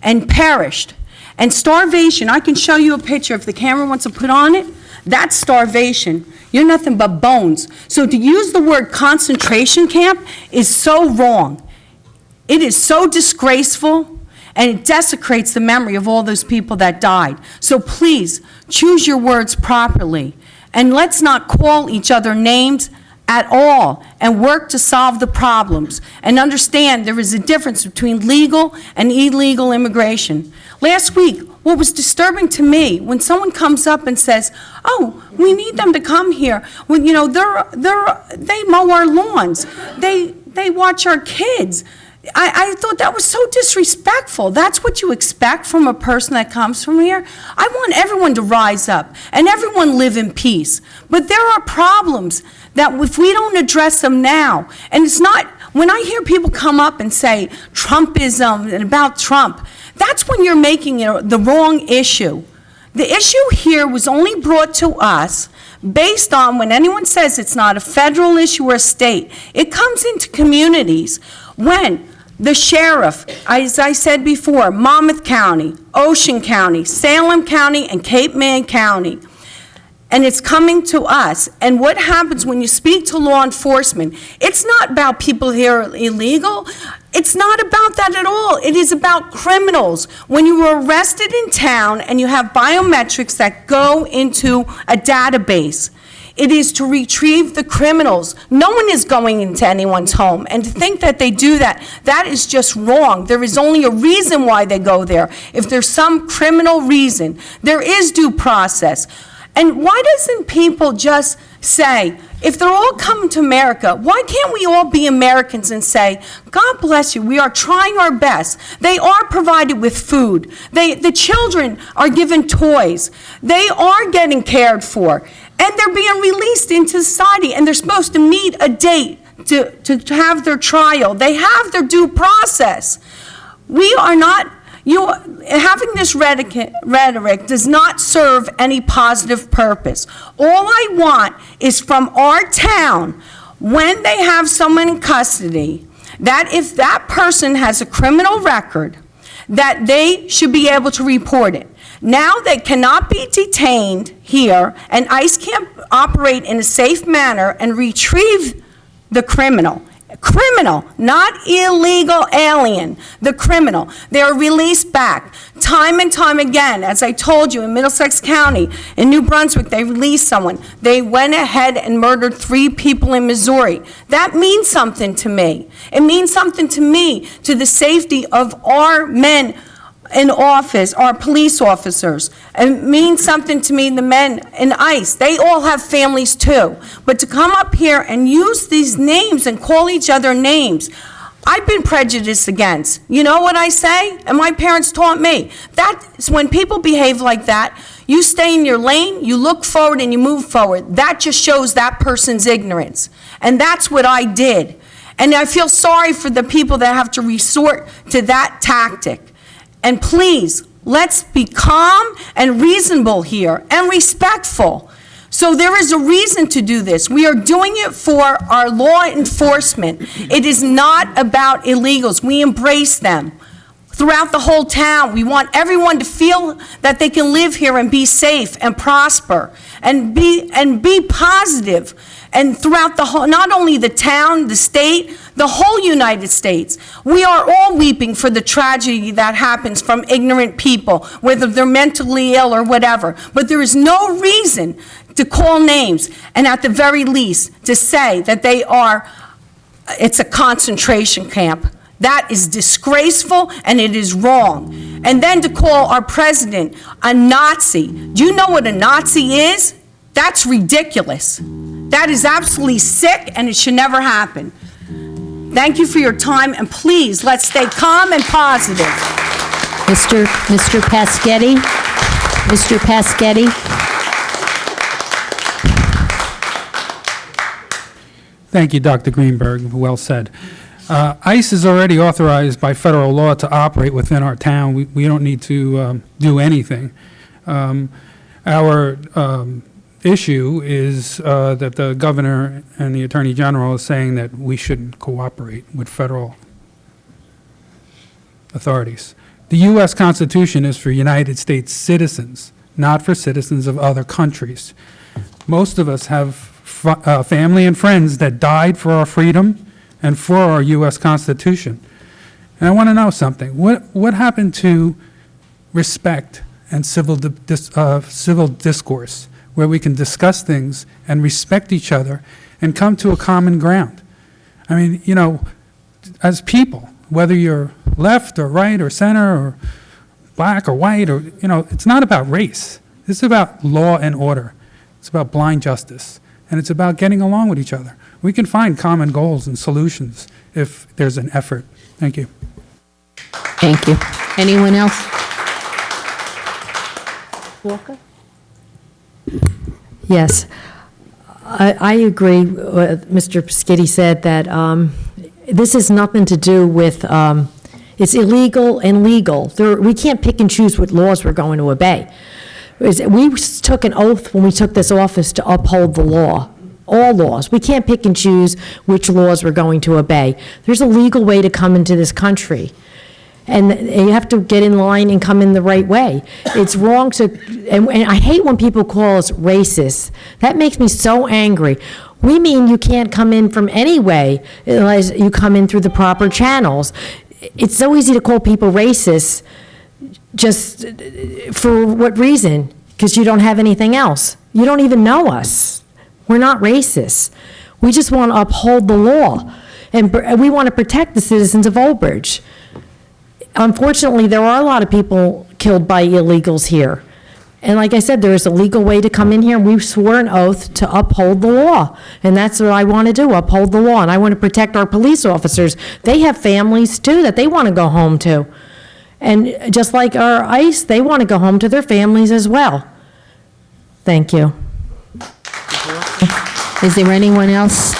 and perished. And starvation, I can show you a picture if the camera wants to put on it. That's starvation. You're nothing but bones. So to use the word concentration camp is so wrong. It is so disgraceful, and it desecrates the memory of all those people that died. So please, choose your words properly, and let's not call each other names at all, and work to solve the problems. And understand there is a difference between legal and illegal immigration. Last week, what was disturbing to me, when someone comes up and says, oh, we need them to come here. Well, you know, they mow our lawns. They watch our kids. I thought that was so disrespectful. That's what you expect from a person that comes from here? I want everyone to rise up and everyone live in peace. But there are problems that if we don't address them now, and it's not, when I hear people come up and say Trumpism and about Trump, that's when you're making it the wrong issue. The issue here was only brought to us based on when anyone says it's not a federal issue or a state, it comes into communities when the sheriff, as I said before, Monmouth County, Ocean County, Salem County, and Cape May County, and it's coming to us. And what happens when you speak to law enforcement, it's not about people here illegal. It's not about that at all. It is about criminals. When you are arrested in town and you have biometrics that go into a database, it is to retrieve the criminals. No one is going into anyone's home. And to think that they do that, that is just wrong. There is only a reason why they go there. If there's some criminal reason, there is due process. And why doesn't people just say, if they're all coming to America, why can't we all be Americans and say, God bless you, we are trying our best. They are provided with food. The children are given toys. They are getting cared for. And they're being released into society, and they're supposed to meet a date to have their trial. They have their due process. We are not, having this rhetoric does not serve any positive purpose. All I want is from our town, when they have someone in custody, that if that person has a criminal record, that they should be able to report it. Now they cannot be detained here, and ICE can't operate in a safe manner and retrieve the criminal. Criminal, not illegal alien, the criminal. They are released back. Time and time again, as I told you, in Middlesex County, in New Brunswick, they released someone. They went ahead and murdered 3 people in Missouri. That means something to me. It means something to me, to the safety of our men in office, our police officers. It means something to me, the men in ICE. They all have families too. But to come up here and use these names and call each other names, I've been prejudiced against. You know what I say? And my parents taught me. That's when people behave like that, you stay in your lane, you look forward, and you move forward. That just shows that person's ignorance. And that's what I did. And I feel sorry for the people that have to resort to that tactic. And please, let's be calm and reasonable here and respectful. So there is a reason to do this. We are doing it for our law enforcement. It is not about illegals. We embrace them. Throughout the whole town, we want everyone to feel that they can live here and be safe and prosper and be positive. and throughout the whole, not only the town, the state, the whole United States. We are all weeping for the tragedy that happens from ignorant people, whether they're mentally ill or whatever. But there is no reason to call names, and at the very least, to say that it's a concentration camp. That is disgraceful, and it is wrong. And then to call our president a Nazi. Do you know what a Nazi is? That's ridiculous. That is absolutely sick, and it should never happen. Thank you for your time, and please, let's stay calm and positive. Mr. Paschetti? Mr. Paschetti? Thank you, Dr. Greenberg. Well said. ICE is already authorized by federal law to operate within our town. We don't need to do anything. Our issue is that the governor and the attorney general is saying that we shouldn't cooperate with federal authorities. The U.S. Constitution is for United States citizens, not for citizens of other countries. Most of us have family and friends that died for our freedom and for our U.S. Constitution. And I want to know something. What happened to respect and civil discourse, where we can discuss things and respect each other and come to a common ground? I mean, you know, as people, whether you're left or right or center or black or white, or, you know, it's not about race. This is about law and order. It's about blind justice. And it's about getting along with each other. We can find common goals and solutions if there's an effort. Thank you. Thank you. Anyone else? Walker? Yes. I agree with Mr. Paschetti said that this has nothing to do with, it's illegal and legal. We can't pick and choose what laws we're going to obey. We took an oath when we took this office to uphold the law, all laws. We can't pick and choose which laws we're going to obey. There's a legal way to come into this country, and you have to get in line and come in the right way. It's wrong to, and I hate when people call us racist. That makes me so angry. We mean you can't come in from any way unless you come in through the proper channels. It's so easy to call people racist. Just for what reason? Because you don't have anything else. You don't even know us. We're not racist. We just want to uphold the law, and we want to protect the citizens of Overage. Unfortunately, there are a lot of people killed by illegals here. And like I said, there is a legal way to come in here, and we swore an oath to uphold the law. And that's what I want to do, uphold the law. And I want to protect our police officers. They have families, too, that they want to go home to. And just like our ICE, they want to go home to their families as well. Thank you. Is there anyone else?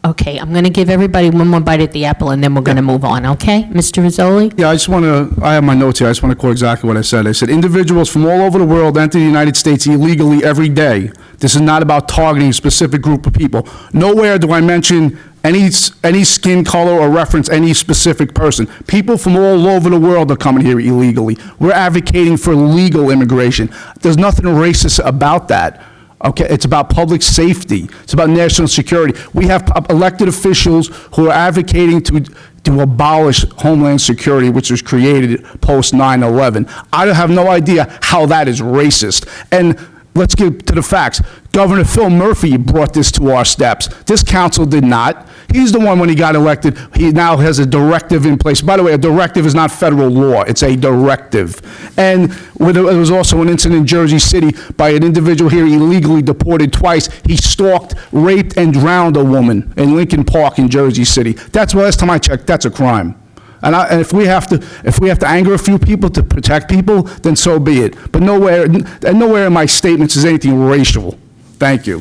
Okay, I'm going to give everybody one more bite at the apple, and then we're going to move on, okay? Mr. Rizzoli? Yeah, I have my notes here. I just want to quote exactly what I said. I said, individuals from all over the world enter the United States illegally every day. This is not about targeting a specific group of people. Nowhere do I mention any skin color or reference any specific person. People from all over the world are coming here illegally. We're advocating for legal immigration. There's nothing racist about that. Okay, it's about public safety. It's about national security. We have elected officials who are advocating to abolish Homeland Security, which was created post 9/11. I have no idea how that is racist. And let's get to the facts. Governor Phil Murphy brought this to our steps. This council did not. He's the one, when he got elected, he now has a directive in place. By the way, a directive is not federal law. It's a directive. And there was also an incident in Jersey City by an individual here illegally deported twice. He stalked, raped, and drowned a woman in Lincoln Park in Jersey City. That's, well, last time I checked, that's a crime. And if we have to anger a few people to protect people, then so be it. But nowhere in my statements is anything racial. Thank you.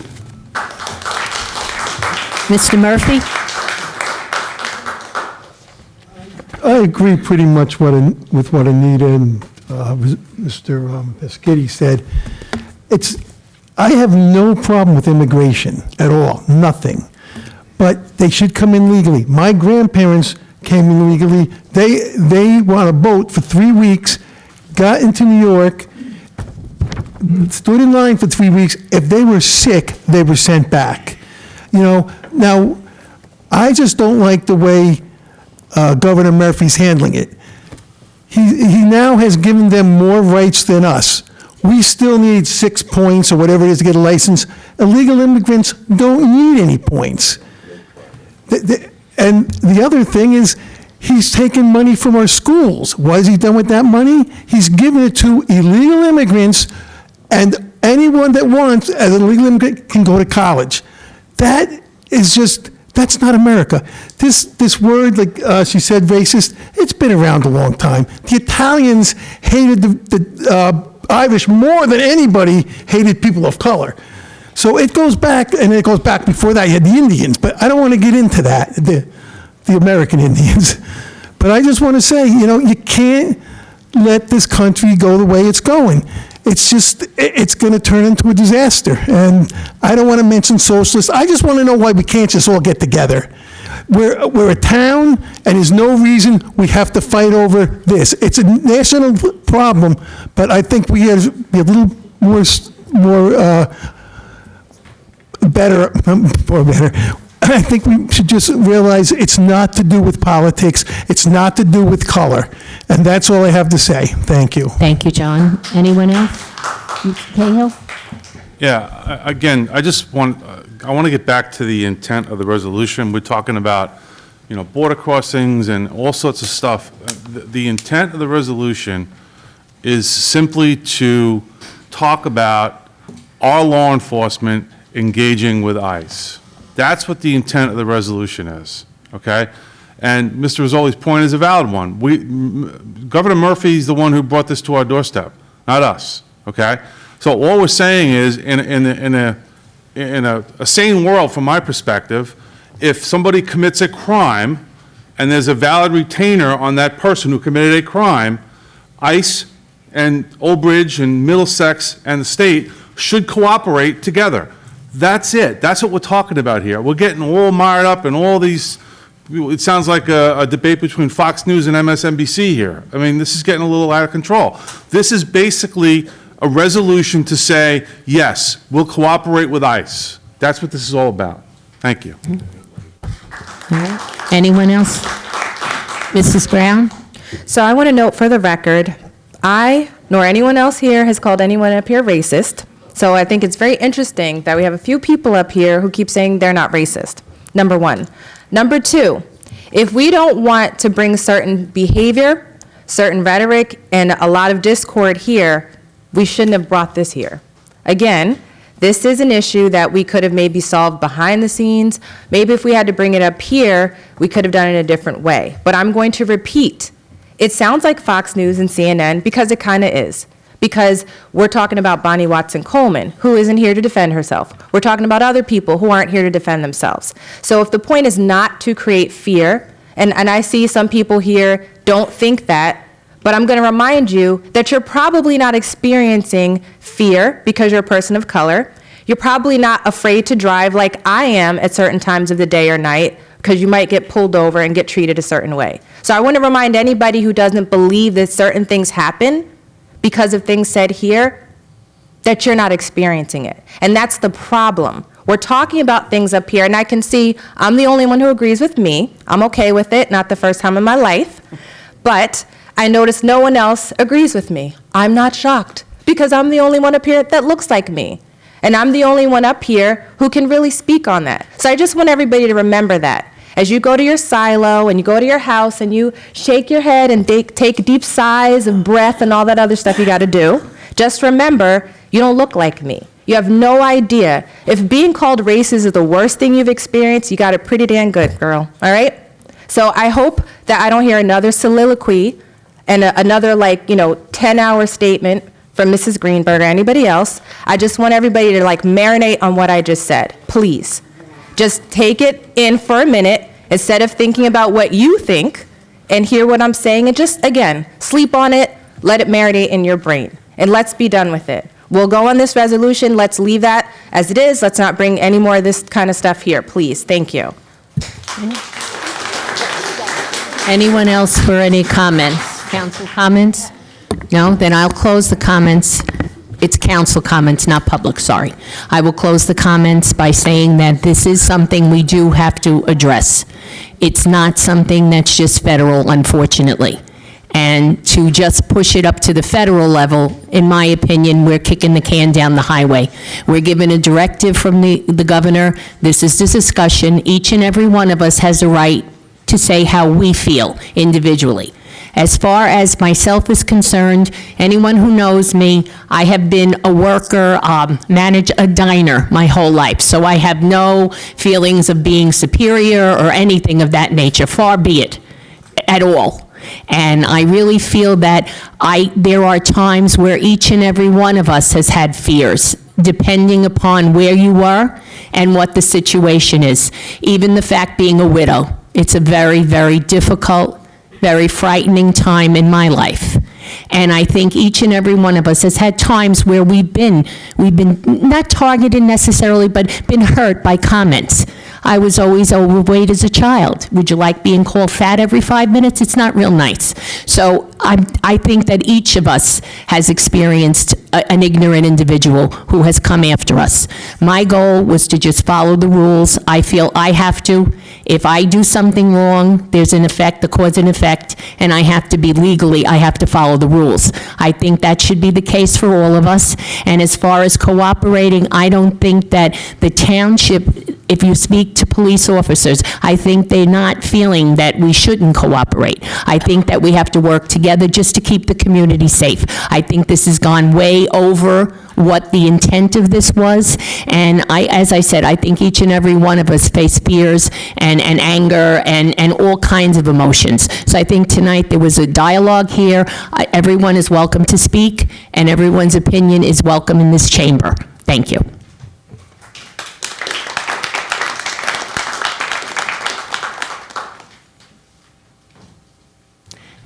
Mr. Murphy? I agree pretty much with what Anita and Mr. Paschetti said. I have no problem with immigration at all, nothing. But they should come in legally. My grandparents came in legally. They were on a boat for 3 weeks, got into New York, stood in line for 3 weeks. If they were sick, they were sent back. Now, I just don't like the way Governor Murphy's handling it. He now has given them more rights than us. We still need 6 points or whatever it is to get a license. Illegal immigrants don't need any points. And the other thing is, he's taken money from our schools. What has he done with that money? He's given it to illegal immigrants, and anyone that wants, as an illegal immigrant, can go to college. That is just, that's not America. This word, like she said, racist, it's been around a long time. The Italians hated the Irish more than anybody hated people of color. So it goes back, and it goes back before that. You had the Indians, but I don't want to get into that, the American Indians. But I just want to say, you can't let this country go the way it's going. It's just, it's going to turn into a disaster. And I don't want to mention socialists. I just want to know why we can't just all get together. We're a town, and there's no reason we have to fight over this. It's a national problem, but I think we have to be a little better. I think we should just realize it's not to do with politics. It's not to do with color. And that's all I have to say. Thank you. Thank you, John. Anyone else? Mr. Cahill? Yeah, again, I want to get back to the intent of the resolution. We're talking about, border crossings and all sorts of stuff. The intent of the resolution is simply to talk about our law enforcement engaging with ICE. That's what the intent of the resolution is, okay? And Mr. Rizzoli's point is a valid one. Governor Murphy is the one who brought this to our doorstep, not us, okay? So all we're saying is, in a sane world, from my perspective, if somebody commits a crime and there's a valid retainer on that person who committed a crime, ICE and Overage and Middlesex and the state should cooperate together. That's it. That's what we're talking about here. We're getting all mired up in all these, it sounds like a debate between Fox News and MSNBC here. I mean, this is getting a little out of control. This is basically a resolution to say, yes, we'll cooperate with ICE. That's what this is all about. Thank you. All right. Anyone else? Mrs. Brown? So I want to note for the record, I, nor anyone else here, has called anyone up here racist. So I think it's very interesting that we have a few people up here who keep saying they're not racist, number one. Number two, if we don't want to bring certain behavior, certain rhetoric, and a lot of discord here, we shouldn't have brought this here. Again, this is an issue that we could have maybe solved behind the scenes. Maybe if we had to bring it up here, we could have done it a different way. But I'm going to repeat, it sounds like Fox News and CNN because it kind of is. Because we're talking about Bonnie Watson Coleman, who isn't here to defend herself. We're talking about other people who aren't here to defend themselves. So if the point is not to create fear, and I see some people here don't think that, but I'm going to remind you that you're probably not experiencing fear because you're a person of color. You're probably not afraid to drive like I am at certain times of the day or night because you might get pulled over and get treated a certain way. So I want to remind anybody who doesn't believe that certain things happen because of things said here, that you're not experiencing it. And that's the problem. We're talking about things up here, and I can see I'm the only one who agrees with me. I'm okay with it, not the first time in my life. But I notice no one else agrees with me. I'm not shocked, because I'm the only one up here that looks like me. And I'm the only one up here who can really speak on that. So I just want everybody to remember that. As you go to your silo and you go to your house and you shake your head and take deep sighs of breath and all that other stuff you got to do, just remember, you don't look like me. You have no idea. If being called racist is the worst thing you've experienced, you got it pretty damn good, girl, all right? So I hope that I don't hear another soliloquy and another 10-hour statement from Mrs. Greenberg or anybody else. I just want everybody to marinate on what I just said, please. Just take it in for a minute instead of thinking about what you think and hear what I'm saying and just, again, sleep on it, let it marinate in your brain, and let's be done with it. We'll go on this resolution. Let's leave that as it is. Let's not bring any more of this kind of stuff here, please. Thank you. Anyone else for any comments? Council comments? No? Then I'll close the comments It's council comments, not public, sorry. I will close the comments by saying that this is something we do have to address. It's not something that's just federal, unfortunately. And to just push it up to the federal level, in my opinion, we're kicking the can down the highway. We're given a directive from the governor. This is the discussion. Each and every one of us has a right to say how we feel individually. As far as myself is concerned, anyone who knows me, I have been a worker, managed a diner my whole life, so I have no feelings of being superior or anything of that nature, far be it, at all. And I really feel that there are times where each and every one of us has had fears, depending upon where you were and what the situation is. Even the fact being a widow, it's a very, very difficult, very frightening time in my life. And I think each and every one of us has had times where we've been not targeted necessarily, but been hurt by comments. I was always overweight as a child. Would you like being called fat every 5 minutes? It's not real nice. So I think that each of us has experienced an ignorant individual who has come after us. My goal was to just follow the rules. I feel I have to. If I do something wrong, there's an effect, the cause and effect, and I have to be legally, I have to follow the rules. I think that should be the case for all of us. And as far as cooperating, I don't think that the township, if you speak to police officers, I think they're not feeling that we shouldn't cooperate. I think that we have to work together just to keep the community safe. I think this has gone way over what the intent of this was, and as I said, I think each and every one of us face fears and anger and all kinds of emotions. So I think tonight there was a dialogue here. Everyone is welcome to speak, and everyone's opinion is welcome in this chamber. Thank you.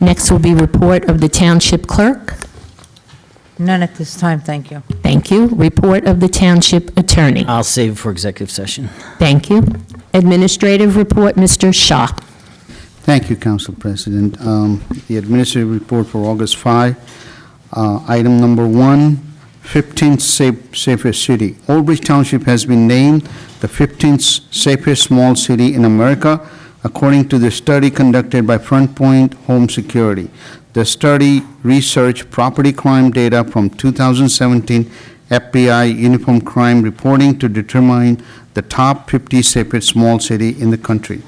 Next will be report of the Township Clerk. None at this time, thank you. Thank you. Report of the Township Attorney. I'll save it for executive session. Thank you. Administrative report, Mr. Shaw. Thank you, Council President. The administrative report for August 5, item number 1, 15th safest city. Overage Township has been named the 15th safest small city in America, according to the study conducted by Front Point Home Security. The study researched property crime data from 2017 FBI Uniform Crime Reporting to determine the top 50 safest small city in the country.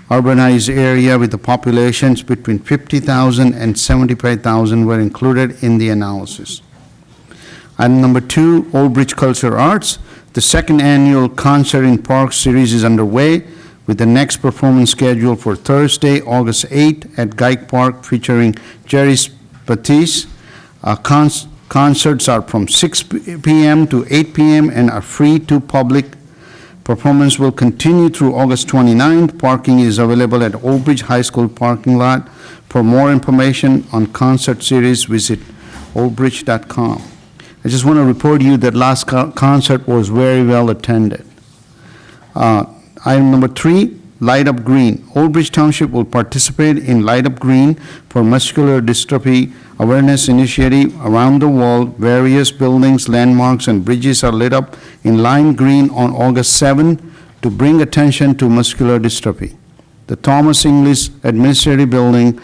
Urbanized area with the populations between 50,000 and 75,000 were included in the analysis. Item number 2, Overage Culture Arts. The second annual Concert in Park series is underway, with the next performance scheduled for Thursday, August 8 at Geik Park, featuring Jerry Batiste. Concerts are from 6 p.m. to 8 p.m. and are free to public. Performance will continue through August 29th. Parking is available at Overage High School parking lot. For more information on concert series, visit overage.com. I just want to report to you that last concert was very well attended. Item number 3, Light Up Green. Overage Township will participate in Light Up Green for Muscular Dystrophy Awareness Initiative around the world. Various buildings, landmarks, and bridges are lit up in lime green on August 7 to bring attention to muscular dystrophy. The Thomas English Administrative Building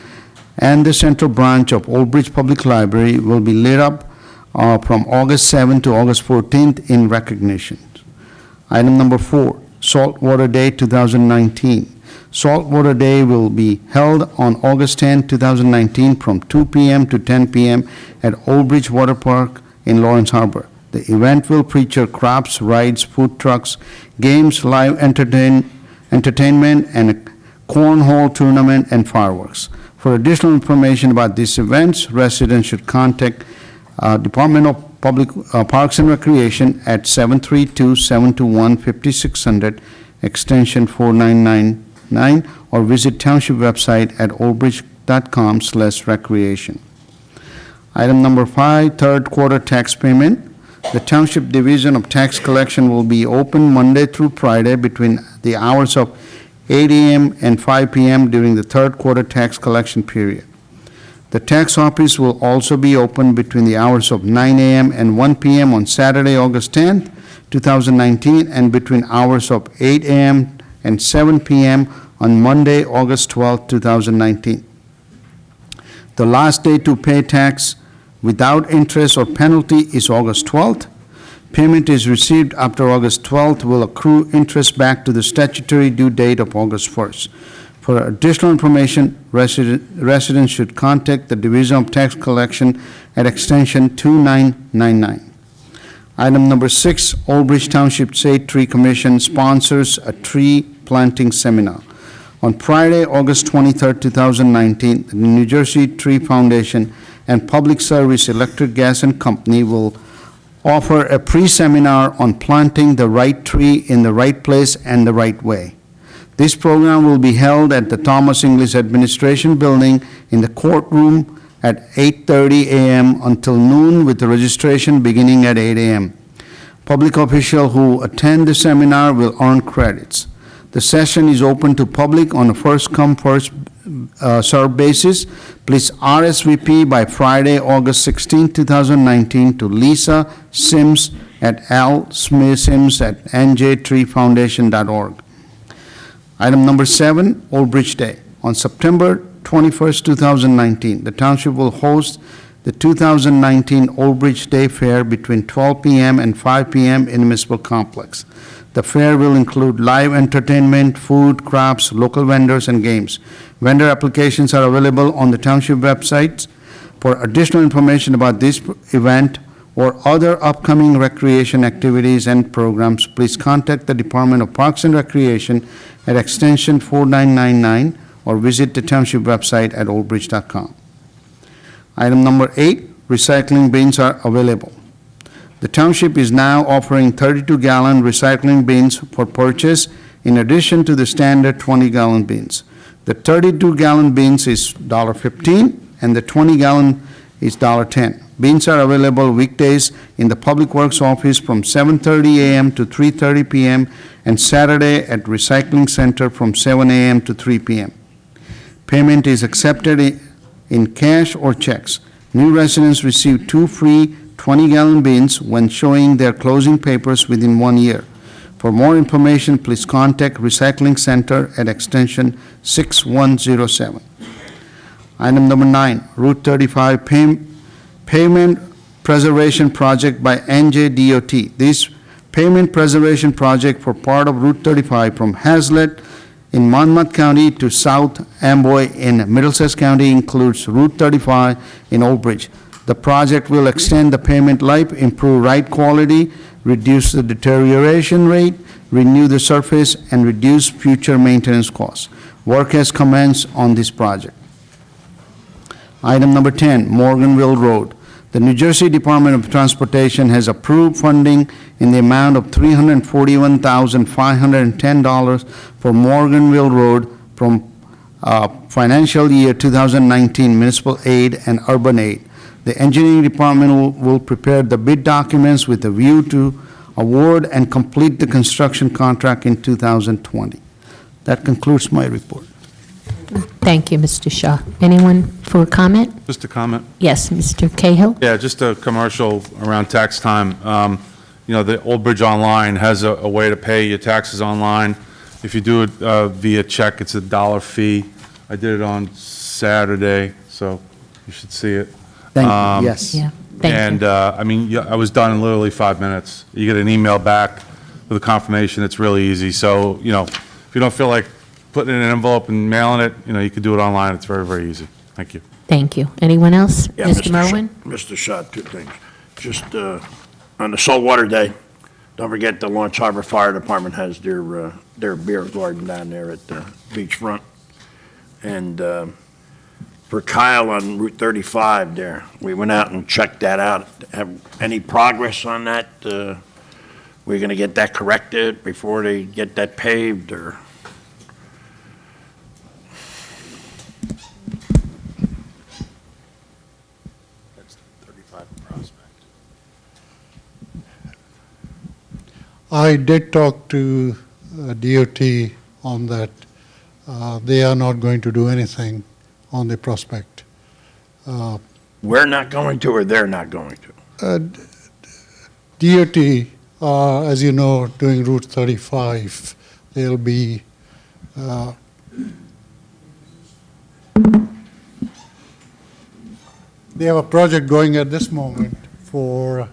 and the Central Branch of Overage Public Library will be lit up from August 7 to August 14th in recognition. Item number 4, Saltwater Day 2019. Saltwater Day will be held on August 10, 2019 from 2 p.m. to 10 p.m. at Overage Water Park in Lawrence Harbor. The event will feature crafts, rides, food trucks, games, live entertainment, and a cornhole tournament and fireworks. For additional information about these events, residents should contact Department of Public Parks and Recreation at 732-721-5600, extension 4999, or visit Township website at overage.com/recreation. Item number 5, third quarter tax payment. The Township Division of Tax Collection will be open Monday through Friday between the hours of 8 a.m. and 5 p.m. during the third quarter tax collection period. The tax office will also be open between the hours of 9 a.m. and 1 p.m. on Saturday, August 10th, 2019, and between hours of 8 a.m. and 7 p.m. on Monday, August 12th, 2019. The last day to pay tax without interest or penalty is August 12th. Payment is received after August 12th will accrue interest back to the statutory due date of August 1st. For additional information, residents should contact the Division of Tax Collection at extension 2999. Item number 6, Old Bridge Township Shade Tree Commission sponsors a tree planting seminar. On Friday, August 23, 2019, the New Jersey Tree Foundation and Public Service Electric Gas and Company will offer a pre-seminar on planting the right tree in the right place and the right way. This program will be held at the Thomas English Administration Building in the courtroom at 8:30 a.m. until noon, with the registration beginning at 8 a.m. Public officials who attend the seminar will earn credits. The session is open to public on a first-come, first-served basis. Please RSVP by Friday, August 16, 2019 to Lisa Sims at lsmithsims@njtreefoundation.org. Item number 7, Old Bridge Day. On September 21st, 2019, the township will host the 2019 Old Bridge Day Fair between 12 p.m. and 5 p.m. in the municipal complex. The fair will include live entertainment, food, crafts, local vendors, and games. Vendor applications are available on the township website. For additional information about this event or other upcoming recreation activities and programs, please contact the Department of Parks and Recreation at extension 4999 or visit the township website at oldbridge.com. Item number 8, recycling bins are available. The township is now offering 32-gallon recycling bins for purchase in addition to the standard 20-gallon bins. The 32-gallon bins is $15 and the 20-gallon is $10. Bins are available weekdays in the Public Works office from 7:30 a.m. to 3:30 p.m. and Saturday at Recycling Center from 7 a.m. to 3 p.m. Payment is accepted in cash or checks. New residents receive 2 free 20-gallon bins when showing their closing papers within 1 year. For more information, please contact Recycling Center at extension 6107. Item number 9, Route 35 Pavement Preservation Project by NJDOT. This pavement preservation project for part of Route 35 from Hazlet in Monmouth County to South Amboy in Middlesex County includes Route 35 in Old Bridge. The project will extend the pavement life, improve ride quality, reduce the deterioration rate, renew the surface, and reduce future maintenance costs. Work has commenced on this project. Item number 10, Morganville Road. The New Jersey Department of Transportation has approved funding in the amount of $341,510 for Morganville Road from financial year 2019 municipal aid and urban aid. The engineering department will prepare the bid documents with a view to award and complete the construction contract in 2020. That concludes my report. Thank you, Mr. Shaw. Anyone for a comment? Just a comment. Yes, Mr. Cahill? Yeah, just a commercial around tax time. You know, the Old Bridge Online has a way to pay your taxes online. If you do it via check, it's a $1 fee. I did it on Saturday, so you should see it. Thank you, yes. Yeah, thank you. And, I mean, I was done in literally 5 minutes. You get an email back with a confirmation. It's really easy. So, you know, if you don't feel like putting it in an envelope and mailing it, you know, you can do it online. It's very, very easy. Thank you. Thank you. Anyone else? Yeah, Mr. Merwin? Mr. Shaw, 2 things. Just on the Saltwater Day, don't forget the Lawrence Harbor Fire Department has their beer garden down there at the beachfront. And for Kyle on Route 35 there, we went out and checked that out. Have any progress on that? We're going to get that corrected before they get that paved, or? I did talk to DOT on that. They are not going to do anything on the prospect. We're not going to, or they're not going to? DOT, as you know, doing Route 35, there'll be they have a project going at this moment for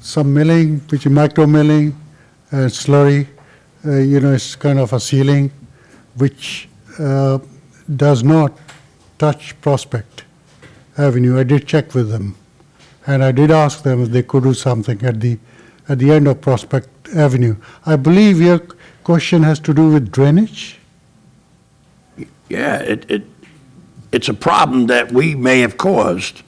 some milling, which is micro milling and slurry. It's kind of a sealing which does not touch Prospect Avenue. I did check with them, and I did ask them if they could do something at the end of Prospect Avenue. I believe your question has to do with drainage? Yeah, it's a problem that we may have caused,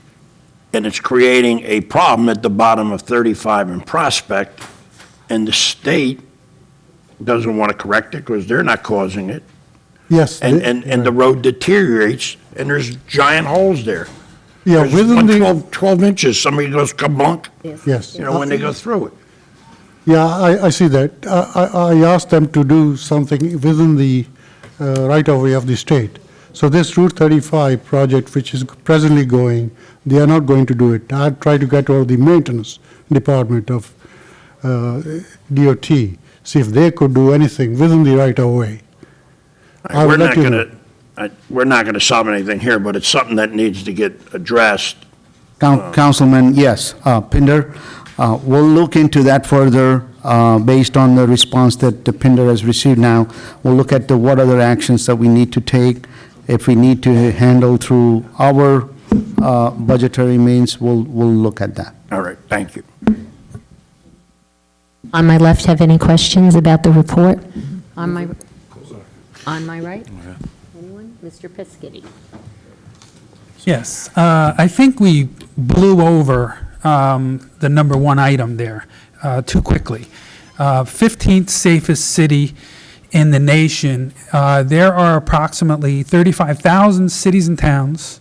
and it's creating a problem at the bottom of 35 in Prospect, and the state doesn't want to correct it because they're not causing it. Yes. And the road deteriorates, and there's giant holes there. Yeah, There's within the 12 inches, somebody goes kablunk, yes. when they go through it. Yeah, I see that. I asked them to do something within the right-of-way of the state. So this Route 35 project, which is presently going, they are not going to do it. I tried to get hold of the maintenance department of DOT, see if they could do anything within the right-of-way. We're not going to solve anything here, but it's something that needs to get addressed. Councilman, yes, Pinder, we'll look into that further based on the response that the Pinder has received now. We'll look at what other actions that we need to take. If we need to handle through our budgetary means, we'll look at that. All right, thank you. On my left, have any questions about the report? On my right? Anyone? Mr. Pescitti. Yes, I think we blew over the number one item there too quickly. 15th safest city in the nation. There are approximately 35,000 cities and towns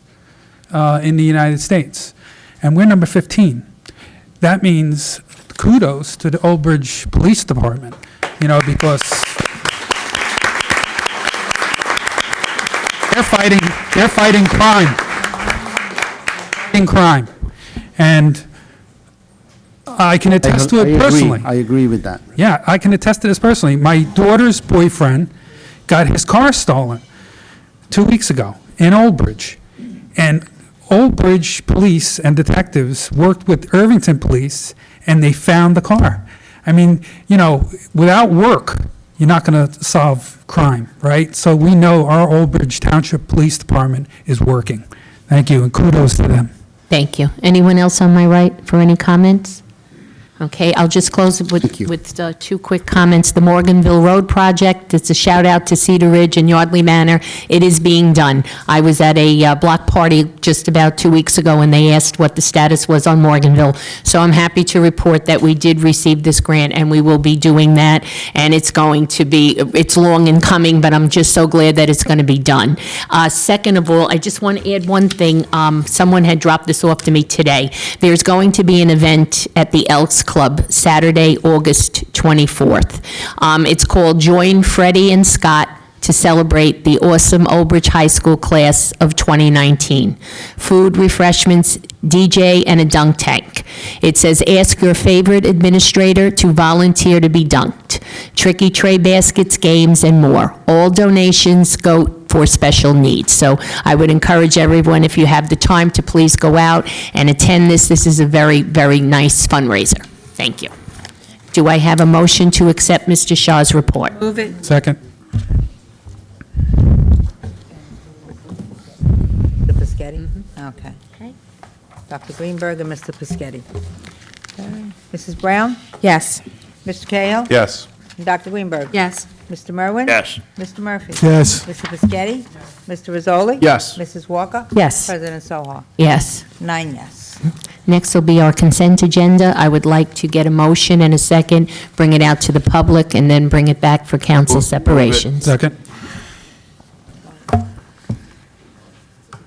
in the United States, and we're number 15. That means kudos to the Old Bridge Police Department, because they're fighting crime. And I can attest to it personally. I agree with that. Yeah, I can attest to this personally. My daughter's boyfriend got his car stolen 2 weeks ago in Old Bridge. And Old Bridge police and detectives worked with Irvington police, and they found the car. I mean, without work, you're not going to solve crime, right? So we know our Old Bridge Township Police Department is working. Thank you, and kudos to them. Thank you. Anyone else on my right for any comments? Okay, I'll just close it with two quick comments. The Morganville Road project, it's a shout out to Cedar Ridge and Yardley Manor. It is being done. I was at a block party just about 2 weeks ago, and they asked what the status was on Morganville. So I'm happy to report that we did receive this grant, and we will be doing that. And it's going to be, it's long in coming, but I'm just so glad that it's going to be done. Second of all, I just want to add one thing. Someone had dropped this off to me today. There's going to be an event at the Elks Club Saturday, August 24th. It's called Join Freddie and Scott to celebrate the awesome Old Bridge High School class of 2019. Food, refreshments, DJ, and a dunk tank. It says, ask your favorite administrator to volunteer to be dunked. Tricky tray baskets, games, and more. All donations go for special needs. So I would encourage everyone, if you have the time, to please go out and attend this. This is a very, very nice fundraiser. Thank you. Do I have a motion to accept Mr. Shaw's report? Move it. Second. Mr. Pescetti? Okay. Dr. Greenberg and Mr. Pescetti. Okay. Mrs. Brown? Yes. Mr. Cahill? Yes. And Dr. Greenberg? Yes. Mr. Merwin? Yes. Mr. Murphy? Yes. Mr. Pescetti? Mr. Rizzoli? Yes. Mrs. Walker? Yes. President Soha? Yes. 9 yes. Next will be our consent agenda. I would like to get a motion and a second, bring it out to the public, and then bring it back for council separations. Second.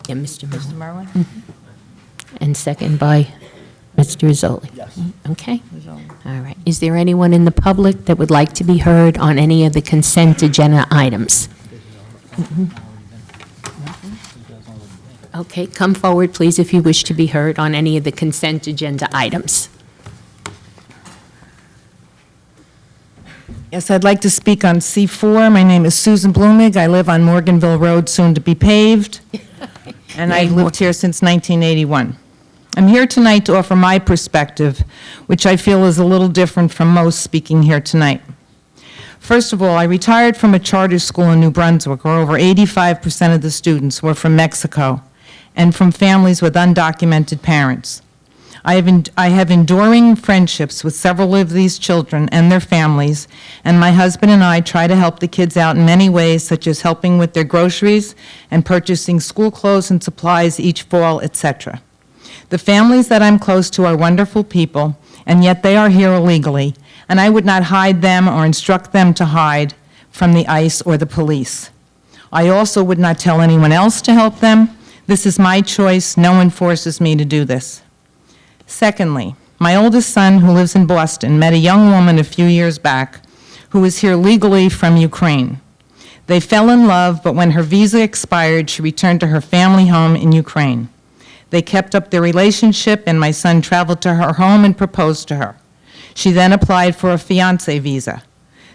Yeah, Mr. Mr. Merwin? And second by Mr. Rizzoli. Yes. Okay. All right. Is there anyone in the public that would like to be heard on any of the consent agenda items? Okay, come forward, please, if you wish to be heard on any of the consent agenda items. Yes, I'd like to speak on C4. My name is Susan Blumig. I live on Morganville Road, soon to be paved, and I've lived here since 1981. I'm here tonight to offer my perspective, which I feel is a little different from most speaking here tonight. First of all, I retired from a charter school in New Brunswick where over 85% of the students were from Mexico and from families with undocumented parents. I have enduring friendships with several of these children and their families, and my husband and I try to help the kids out in many ways, such as helping with their groceries and purchasing school clothes and supplies each fall, etc. The families that I'm close to are wonderful people, and yet they are here illegally, and I would not hide them or instruct them to hide from the ICE or the police. I also would not tell anyone else to help them. This is my choice. No one forces me to do this. Secondly, my oldest son, who lives in Boston, met a young woman a few years back who was here legally from Ukraine. They fell in love, but when her visa expired, she returned to her family home in Ukraine. They kept up their relationship, and my son traveled to her home and proposed to her. She then applied for a fiancé visa.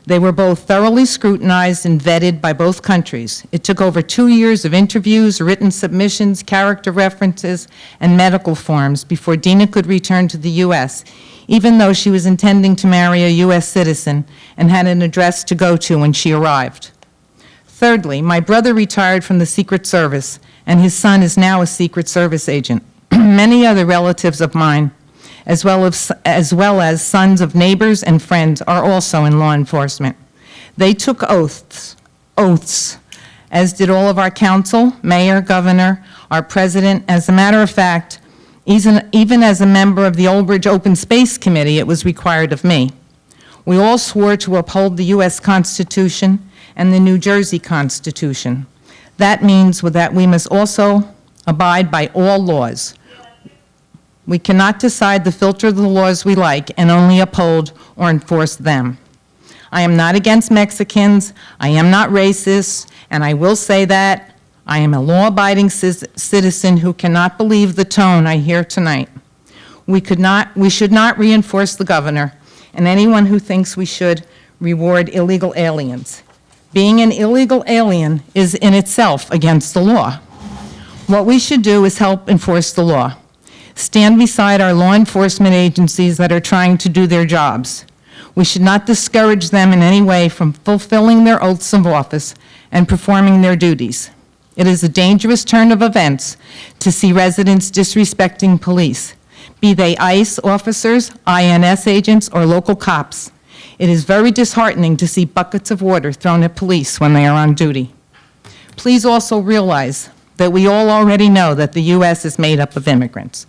They were both thoroughly scrutinized and vetted by both countries. It took over 2 years of interviews, written submissions, character references, and medical forms before Dina could return to the U.S., even though she was intending to marry a U.S. citizen and had an address to go to when she arrived. Thirdly, my brother retired from the Secret Service, and his son is now a Secret Service agent. Many other relatives of mine, as well as sons of neighbors and friends, are also in law enforcement. They took oaths, as did all of our council, mayor, governor, our president. As a matter of fact, even as a member of the Overage Open Space Committee, it was required of me. We all swore to uphold the U.S. Constitution and the New Jersey Constitution. That means that we must also abide by all laws. We cannot decide the filter of the laws we like and only uphold or enforce them. I am not against Mexicans, I am not racist, and I will say that I am a law-abiding citizen who cannot believe the tone I hear tonight. We should not reinforce the governor and anyone who thinks we should reward illegal aliens. Being an illegal alien is in itself against the law. What we should do is help enforce the law. Stand beside our law enforcement agencies that are trying to do their jobs. We should not discourage them in any way from fulfilling their oaths of office and performing their duties. It is a dangerous turn of events to see residents disrespecting police, be they ICE officers, INS agents, or local cops. It is very disheartening to see buckets of water thrown at police when they are on duty. Please also realize that we all already know that the U.S. is made up of immigrants.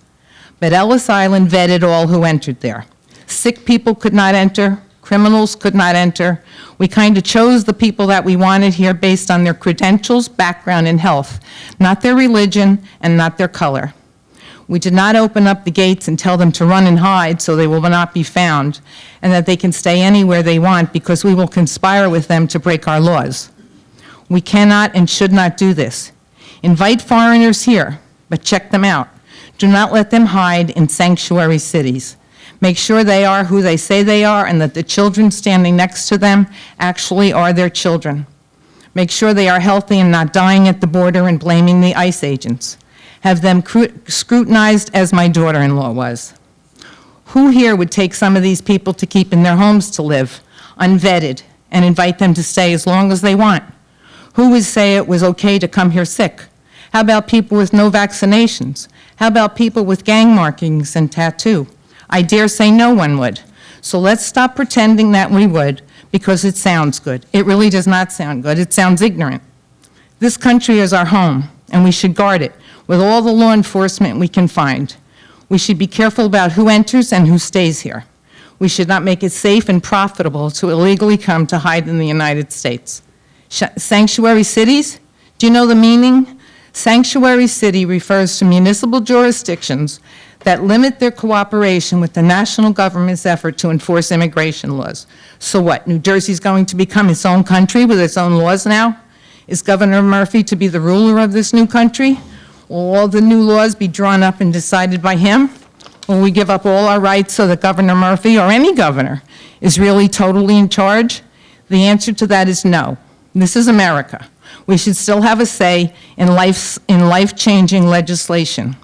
But Ellis Island vetted all who entered there. Sick people could not enter, criminals could not enter. We kind of chose the people that we wanted here based on their credentials, background, and health, not their religion and not their color. We did not open up the gates and tell them to run and hide so they will not be found, and that they can stay anywhere they want because we will conspire with them to break our laws. We cannot and should not do this. Invite foreigners here, but check them out. Do not let them hide in sanctuary cities. Make sure they are who they say they are and that the children standing next to them actually are their children. Make sure they are healthy and not dying at the border and blaming the ICE agents. Have them scrutinized as my daughter-in-law was. Who here would take some of these people to keep in their homes to live, unvetted, and invite them to stay as long as they want? Who would say it was okay to come here sick? How about people with no vaccinations? How about people with gang markings and tattoo? I dare say no one would. So let's stop pretending that we would because it sounds good. It really does not sound good. It sounds ignorant. This country is our home, and we should guard it with all the law enforcement we can find. We should be careful about who enters and who stays here. We should not make it safe and profitable to illegally come to hide in the United States. Sanctuary cities? Do you know the meaning? Sanctuary city refers to municipal jurisdictions that limit their cooperation with the national government's effort to enforce immigration laws. So what, New Jersey's going to become its own country with its own laws now? Is Governor Murphy to be the ruler of this new country? Will all the new laws be drawn up and decided by him? Will we give up all our rights so that Governor Murphy, or any governor, is really totally in charge? The answer to that is no. This is America. We should still have a say in life-changing legislation.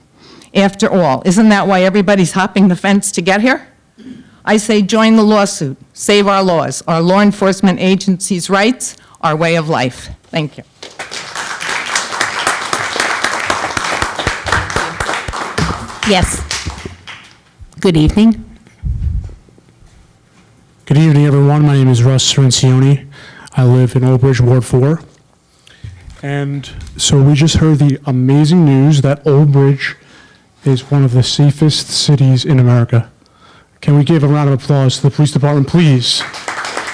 After all, isn't that why everybody's hopping the fence to get here? I say join the lawsuit, save our laws, our law enforcement agencies' rights, our way of life. Thank you. Yes. Good evening. Good evening, everyone. My name is Russ Cirencioni. I live in Overage, Ward 4. And so we just heard the amazing news that Overage is one of the safest cities in America. Can we give a round of applause to the police department, please?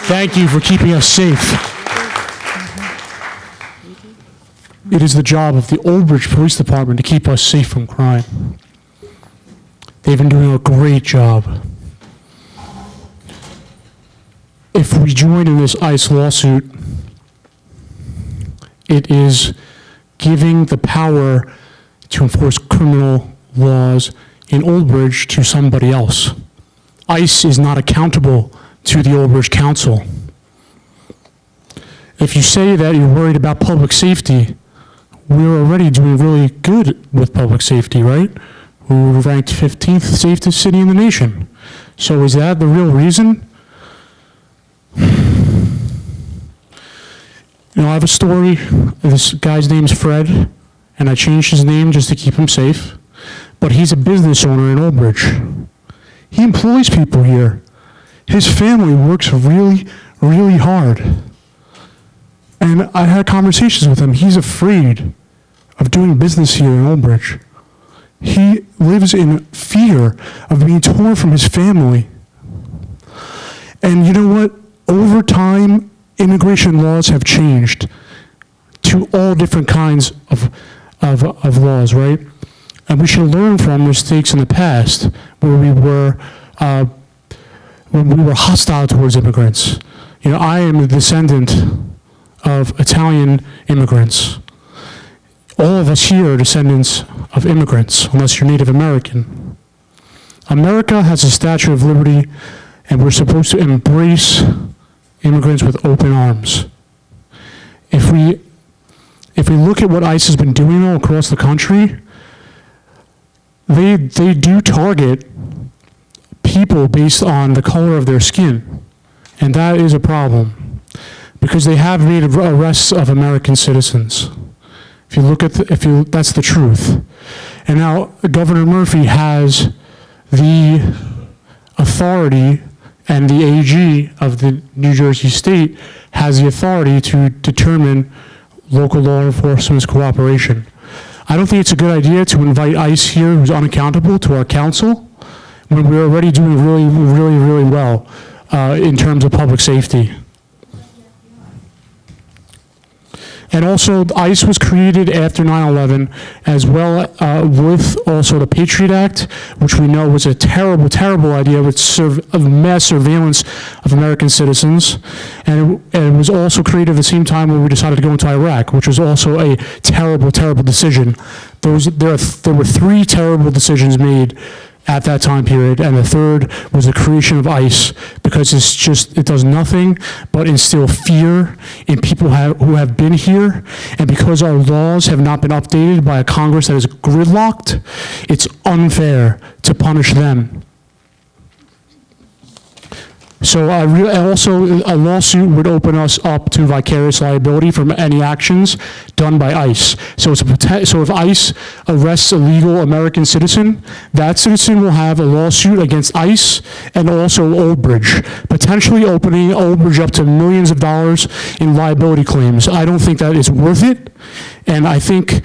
Thank you for keeping us safe. It is the job of the Overage Police Department to keep us safe from crime. They've been doing a great job. If we join in this ICE lawsuit, it is giving the power to enforce criminal laws in Old Bridge to somebody else. ICE is not accountable to the Old Bridge Council. If you say that you're worried about public safety, we're already doing really good with public safety, right? We were ranked 15th safest city in the nation. So is that the real reason? You know, I have a story. This guy's name is Fred, and I changed his name just to keep him safe. But he's a business owner in Old Bridge. He employs people here. His family works really, really hard. And I had conversations with him. He's afraid of doing business here in Old Bridge. He lives in fear of being torn from his family. And you know what? Over time, immigration laws have changed to all different kinds of laws, right? And we should learn from mistakes in the past where we were hostile towards immigrants. You know, I am a descendant of Italian immigrants. All of us here are descendants of immigrants, unless you're Native American. America has a Statue of Liberty, and we're supposed to embrace immigrants with open arms. If we look at what ICE has been doing all across the country, they do target people based on the color of their skin, and that is a problem because they have made arrests of American citizens. If you look at that's the truth. And now Governor Murphy has the authority, and the AG of the New Jersey state has the authority to determine local law enforcement's cooperation. I don't think it's a good idea to invite ICE here who's unaccountable to our council when we're already doing really, really, really well in terms of public safety. And also, ICE was created after 9/11, as well with also the Patriot Act, which we know was a terrible, terrible idea with mass surveillance of American citizens. And it was also created at the same time when we decided to go into Iraq, which was also a terrible, terrible decision. There were three terrible decisions made at that time period, and the third was the creation of ICE, because it does nothing but instill fear in people who have been here, and because our laws have not been updated by a Congress that is gridlocked, it's unfair to punish them. So also, a lawsuit would open us up to vicarious liability from any actions done by ICE. So if ICE arrests a legal American citizen, that citizen will have a lawsuit against ICE and also Old Bridge, potentially opening Old Bridge up to millions of dollars in liability claims. I don't think that is worth it, and I think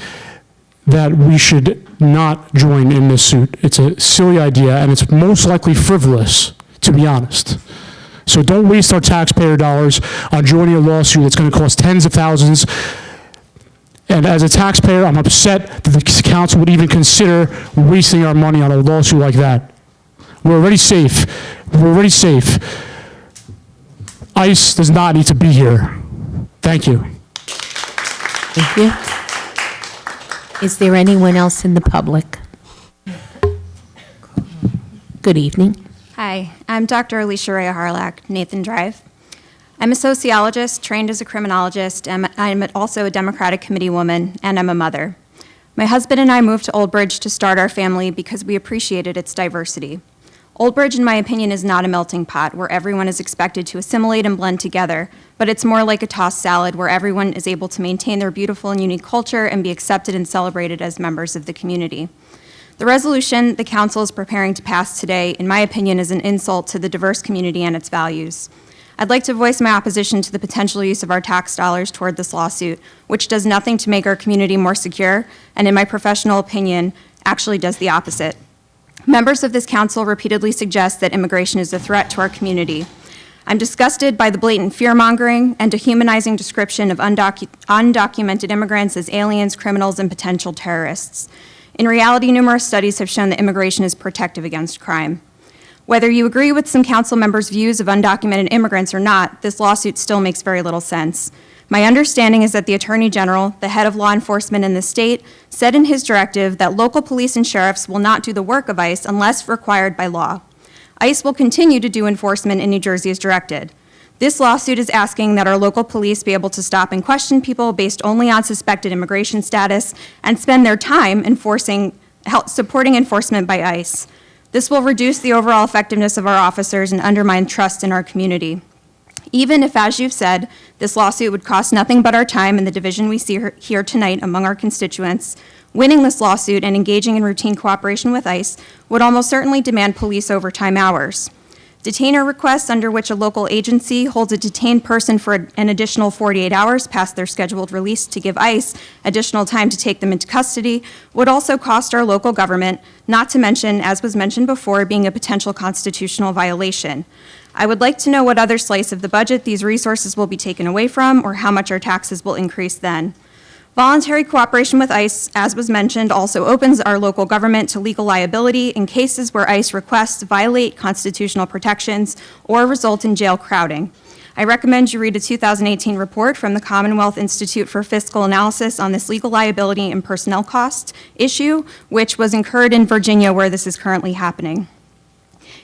that we should not join in this suit. It's a silly idea, and it's most likely frivolous, to be honest. So don't waste our taxpayer dollars on joining a lawsuit that's going to cost tens of thousands. And as a taxpayer, I'm upset that the council would even consider wasting our money on a lawsuit like that. We're already safe. We're already safe. ICE does not need to be here. Thank you. Thank you. Is there anyone else in the public? Good evening. Hi, I'm Dr. Alicia Ray Harlack, Nathan Drive. I'm a sociologist, trained as a criminologist, and I'm also a Democratic committee woman, and I'm a mother. My husband and I moved to Old Bridge to start our family because we appreciated its diversity. Old Bridge, in my opinion, is not a melting pot where everyone is expected to assimilate and blend together, but it's more like a tossed salad where everyone is able to maintain their beautiful and unique culture and be accepted and celebrated as members of the community. The resolution the council is preparing to pass today, in my opinion, is an insult to the diverse community and its values. I'd like to voice my opposition to the potential use of our tax dollars toward this lawsuit, which does nothing to make our community more secure, and in my professional opinion, actually does the opposite. Members of this council repeatedly suggest that immigration is a threat to our community. I'm disgusted by the blatant fear-mongering and dehumanizing description of undocumented immigrants as aliens, criminals, and potential terrorists. In reality, numerous studies have shown that immigration is protective against crime. Whether you agree with some council members' views of undocumented immigrants or not, this lawsuit still makes very little sense. My understanding is that the Attorney General, the head of law enforcement in the state, said in his directive that local police and sheriffs will not do the work of ICE unless required by law. ICE will continue to do enforcement in New Jersey as directed. This lawsuit is asking that our local police be able to stop and question people based only on suspected immigration status and spend their time supporting enforcement by ICE. This will reduce the overall effectiveness of our officers and undermine trust in our community. Even if, as you've said, this lawsuit would cost nothing but our time and the division we see here tonight among our constituents, winning this lawsuit and engaging in routine cooperation with ICE would almost certainly demand police overtime hours. Detainer requests under which a local agency holds a detained person for an additional 48 hours past their scheduled release to give ICE additional time to take them into custody would also cost our local government, not to mention, as was mentioned before, being a potential constitutional violation. I would like to know what other slice of the budget these resources will be taken away from or how much our taxes will increase then. Voluntary cooperation with ICE, as was mentioned, also opens our local government to legal liability in cases where ICE requests violate constitutional protections or result in jail crowding. I recommend you read a 2018 report from the Commonwealth Institute for Fiscal Analysis on this legal liability and personnel cost issue, which was incurred in Virginia, where this is currently happening.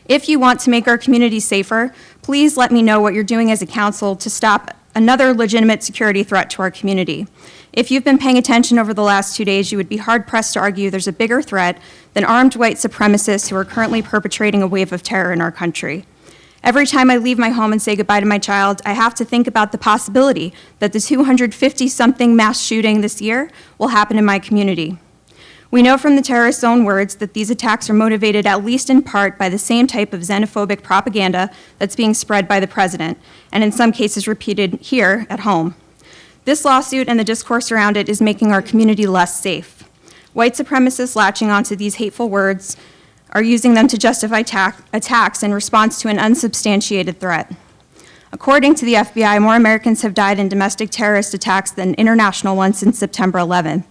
If you want to make our community safer, please let me know what you're doing as a council to stop another legitimate security threat to our community. If you've been paying attention over the last 2 days, you would be hard-pressed to argue there's a bigger threat than armed white supremacists who are currently perpetrating a wave of terror in our country. Every time I leave my home and say goodbye to my child, I have to think about the possibility that the 250-something mass shooting this year will happen in my community. We know from the terrorists' own words that these attacks are motivated at least in part by the same type of xenophobic propaganda that's being spread by the president, and in some cases repeated here at home. This lawsuit and the discourse around it is making our community less safe. White supremacists latching onto these hateful words are using them to justify attacks in response to an unsubstantiated threat. According to the FBI, more Americans have died in domestic terrorist attacks than international ones since September 11th.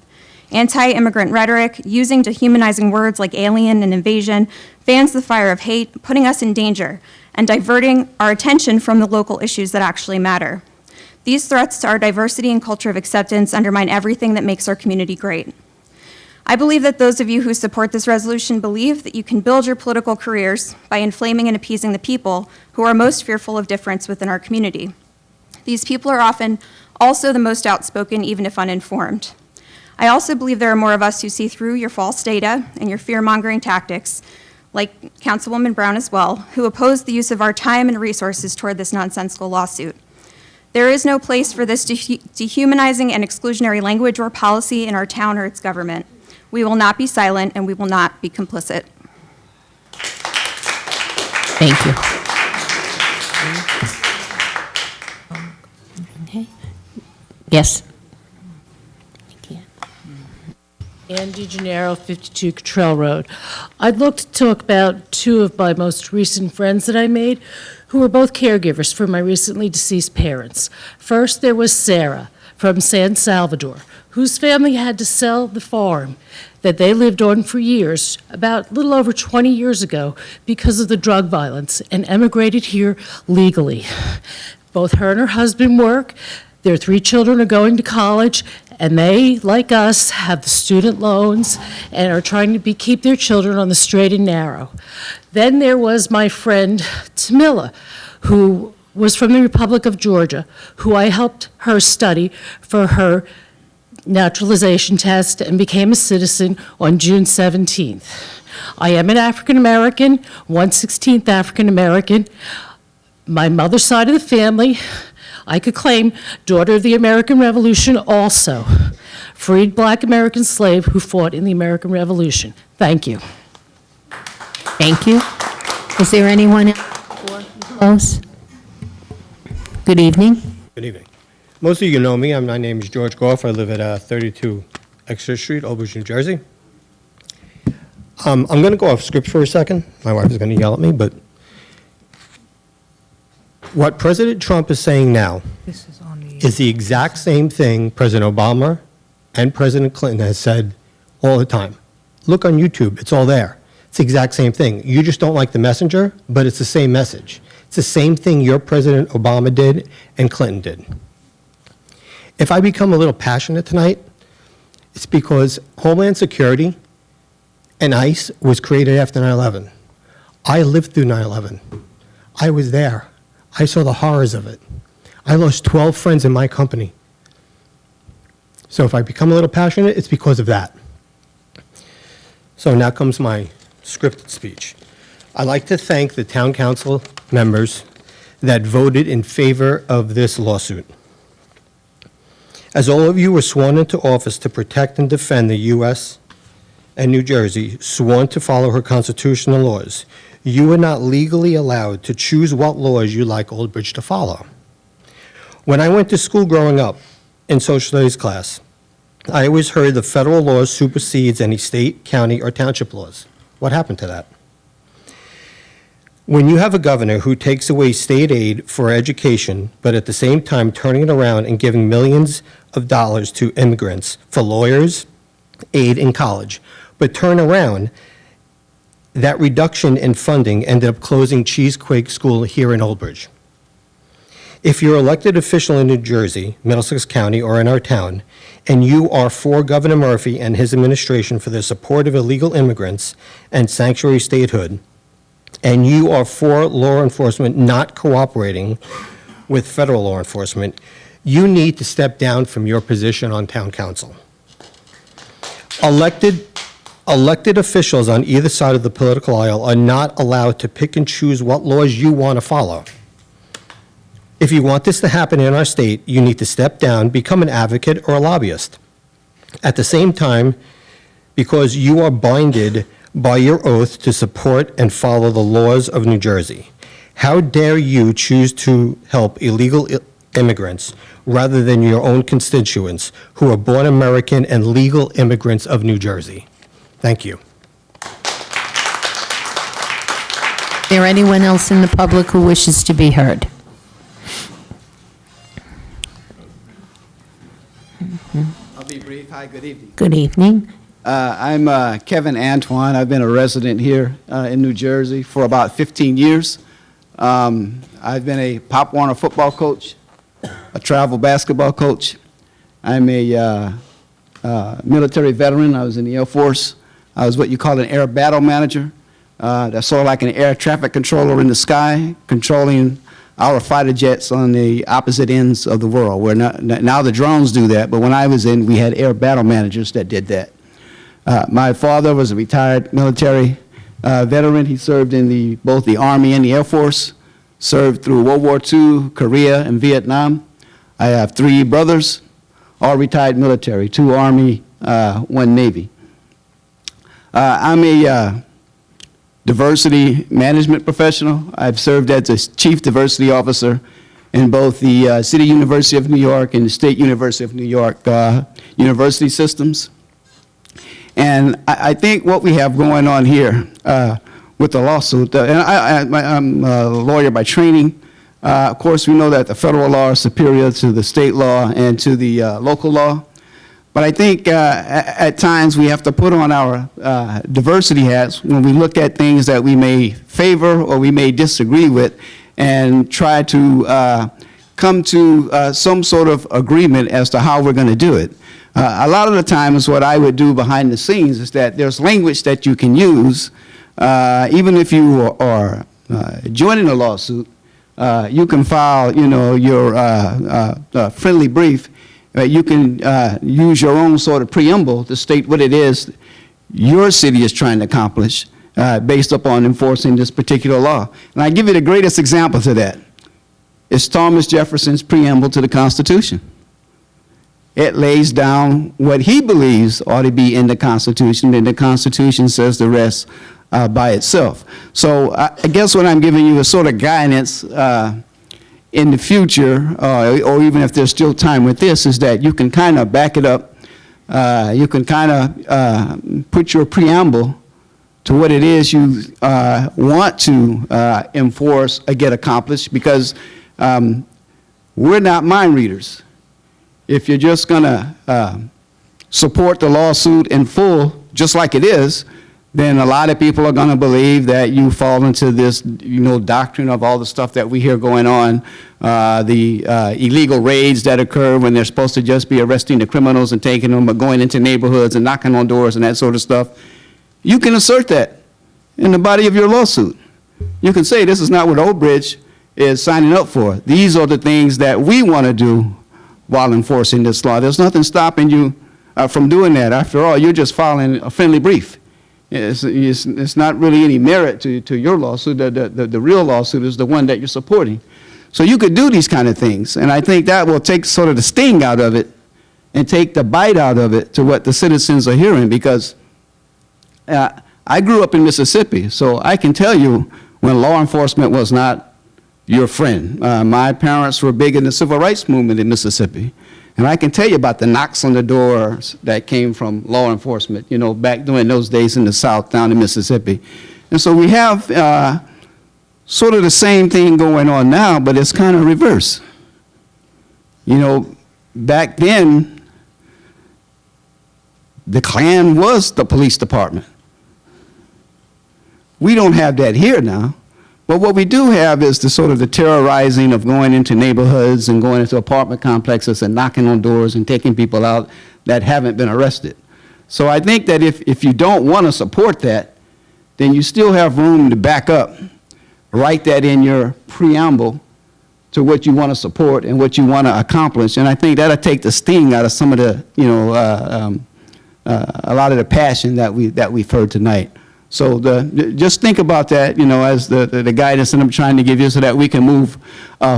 Anti-immigrant rhetoric, using dehumanizing words like alien and invasion, fans the fire of hate, putting us in danger, and diverting our attention from the local issues that actually matter. These threats to our diversity and culture of acceptance undermine everything that makes our community great. I believe that those of you who support this resolution believe that you can build your political careers by inflaming and appeasing the people who are most fearful of difference within our community. These people are often also the most outspoken, even if uninformed. I also believe there are more of us who see through your false data and your fear-mongering tactics, like Councilwoman Brown as well, who oppose the use of our time and resources toward this nonsensical lawsuit. There is no place for this dehumanizing and exclusionary language or policy in our town or its government. We will not be silent, and we will not be complicit. Thank you. Okay. Yes. Andy Gennaro, 52 Cottrell Road. I'd like to talk about two of my most recent friends that I made who were both caregivers for my recently deceased parents. First, there was Sarah from San Salvador, whose family had to sell the farm that they lived on for years, about a little over 20 years ago, because of the drug violence, and emigrated here legally. Both her and her husband work. Their 3 children are going to college, And they, like us, have the student loans and are trying to keep their children on the straight and narrow. Then there was my friend Tamila, who was from the Republic of Georgia, who I helped her study for her naturalization test and became a citizen on June 17th. I am an African American, 1/16th African American. My mother's side of the family, I could claim daughter of the American Revolution also. Freed black American slave who fought in the American Revolution. Thank you. Thank you. Is there anyone else before we close? Good evening. Good evening. Most of you know me. My name is George Goff. I live at 32 Exeter Street, Overage, New Jersey. I'm going to go off script for a second. My wife is going to yell at me, but what President Trump is saying now is the exact same thing President Obama and President Clinton has said all the time. Look on YouTube. It's all there. It's the exact same thing. You just don't like the messenger, but it's the same message. It's the same thing your President Obama did and Clinton did. If I become a little passionate tonight, it's because Homeland Security and ICE was created after 9/11. I lived through 9/11. I was there. I saw the horrors of it. I lost 12 friends in my company. So if I become a little passionate, it's because of that. So now comes my scripted speech. I'd like to thank the town council members that voted in favor of this lawsuit. As all of you were sworn into office to protect and defend the U.S. and New Jersey, sworn to follow her constitutional laws, you are not legally allowed to choose what laws you like Old Bridge to follow. When I went to school growing up in social studies class, I always heard the federal laws supersedes any state, county, or township laws. What happened to that? When you have a governor who takes away state aid for education, but at the same time turning it around and giving millions of dollars to immigrants for lawyers, aid in college, but turn around, that reduction in funding ended up closing Cheesequake School here in Old Bridge. If you're elected official in New Jersey, Middlesex County, or in our town, and you are for Governor Murphy and his administration for their support of illegal immigrants and sanctuary statehood, and you are for law enforcement not cooperating with federal law enforcement, you need to step down from your position on town council. Elected officials on either side of the political aisle are not allowed to pick and choose what laws you want to follow. If you want this to happen in our state, you need to step down, become an advocate or a lobbyist. At the same time, because you are binded by your oath to support and follow the laws of New Jersey. How dare you choose to help illegal immigrants rather than your own constituents who are born American and legal immigrants of New Jersey? Thank you. Is there anyone else in the public who wishes to be heard? I'll be brief. Hi, good evening. Good evening. I'm Kevin Antoine. I've been a resident here in New Jersey for about 15 years. I've been a Pop Warner football coach, a travel basketball coach. I'm a military veteran. I was in the Air Force. I was what you call an air battle manager. That's sort of like an air traffic controller in the sky, controlling our fighter jets on the opposite ends of the world. Where now the drones do that, but when I was in, we had air battle managers that did that. My father was a retired military veteran. He served in both the Army and the Air Force, served through World War II, Korea, and Vietnam. I have 3 brothers, all retired military, 2 Army, 1 Navy. I'm a diversity management professional. I've served as a chief diversity officer in both the City University of New York and the State University of New York university systems. And I think what we have going on here with the lawsuit, and I'm a lawyer by training. Of course, we know that the federal law is superior to the state law and to the local law. But I think at times we have to put on our diversity hats when we look at things that we may favor or we may disagree with and try to come to some sort of agreement as to how we're going to do it. A lot of the times what I would do behind the scenes is that there's language that you can use, even if you are joining a lawsuit. You can file, your friendly brief. You can use your own sort of preamble to state what it is your city is trying to accomplish based upon enforcing this particular law. And I give you the greatest example to that. It's Thomas Jefferson's preamble to the Constitution. It lays down what he believes ought to be in the Constitution, and the Constitution says the rest by itself. So I guess what I'm giving you is sort of guidance in the future, or even if there's still time with this, is that you can kind of back it up. You can kind of put your preamble to what it is you want to enforce or get accomplished, because we're not mind readers. If you're just going to support the lawsuit in full, just like it is, then a lot of people are going to believe that you fall into this, doctrine of all the stuff that we hear going on, the illegal raids that occur when they're supposed to just be arresting the criminals and taking them, but going into neighborhoods and knocking on doors and that sort of stuff. You can assert that in the body of your lawsuit. You can say, this is not what Overage is signing up for. These are the things that we want to do while enforcing this law. There's nothing stopping you from doing that. After all, you're just filing a friendly brief. It's not really any merit to your lawsuit. The real lawsuit is the one that you're supporting. So you could do these kind of things, and I think that will take sort of the sting out of it and take the bite out of it to what the citizens are hearing, because I grew up in Mississippi, so I can tell you when law enforcement was not your friend. My parents were big in the civil rights movement in Mississippi. And I can tell you about the knocks on the doors that came from law enforcement, back during those days in the South down in Mississippi. And so we have sort of the same thing going on now, but it's kind of reverse. Back then, the Klan was the police department. We don't have that here now. But what we do have is the sort of the terrorizing of going into neighborhoods and going into apartment complexes and knocking on doors and taking people out that haven't been arrested. So I think that if you don't want to support that, then you still have room to back up, write that in your preamble to what you want to support and what you want to accomplish. And I think that'll take the sting out of some of the, a lot of the passion that we've heard tonight. So just think about that, as the guidance that I'm trying to give you, so that we can move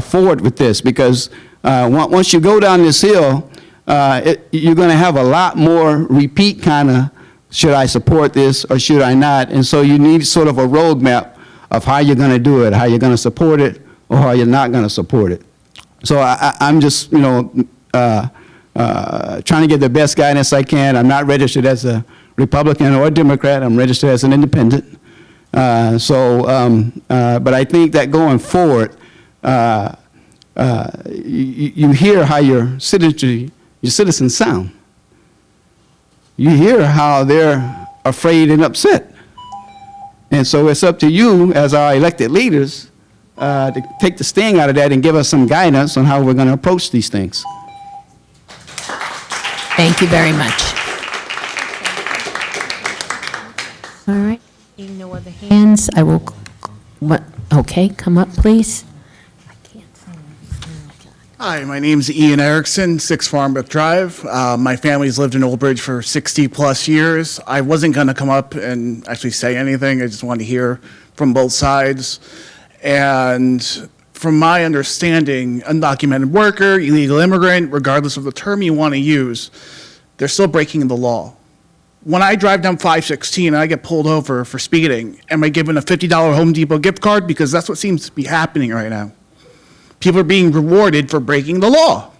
forward with this. Because once you go down this hill, you're going to have a lot more repeat kind of, should I support this or should I not? And so you need sort of a roadmap of how you're going to do it, how you're going to support it, or how you're not going to support it. So I'm just, trying to get the best guidance I can. I'm not registered as a Republican or Democrat. I'm registered as an independent. But I think that going forward, you hear how your citizens sound. You hear how they're afraid and upset. And so it's up to you as our elected leaders to take the sting out of that and give us some guidance on how we're going to approach these things. Thank you very much. All right, seeing no other hands, I will, okay, come up, please. Hi, my name's Ian Erickson, 6 Farmbrook Drive. My family's lived in Overage for 60-plus years. I wasn't going to come up and actually say anything. I just wanted to hear from both sides. And from my understanding, undocumented worker, illegal immigrant, regardless of the term you want to use, they're still breaking the law. When I drive down 516 and I get pulled over for speeding, am I given a $50 Home Depot gift card? Because that's what seems to be happening right now. People are being rewarded for breaking the law.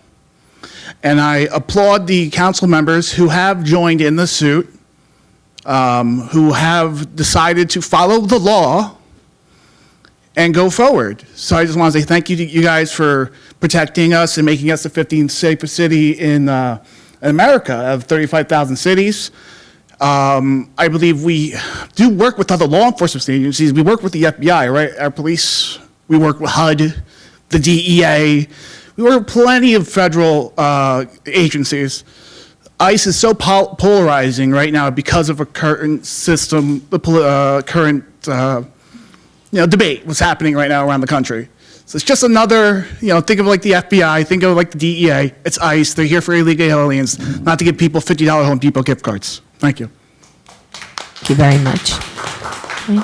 And I applaud the council members who have joined in the suit, who have decided to follow the law and go forward. So I just want to say thank you to you guys for protecting us and making us the 15th safest city in America out of 35,000 cities. I believe we do work with other law enforcement agencies. We work with the FBI, right? Our police, we work with HUD, the DEA. There are plenty of federal agencies. ICE is so polarizing right now because of a current system, the current debate what's happening right now around the country. So it's just another, think of like the FBI, think of like the DEA. It's ICE. They're here for illegal aliens, not to give people $50 Home Depot gift cards. Thank you. Thank you very much. Okay.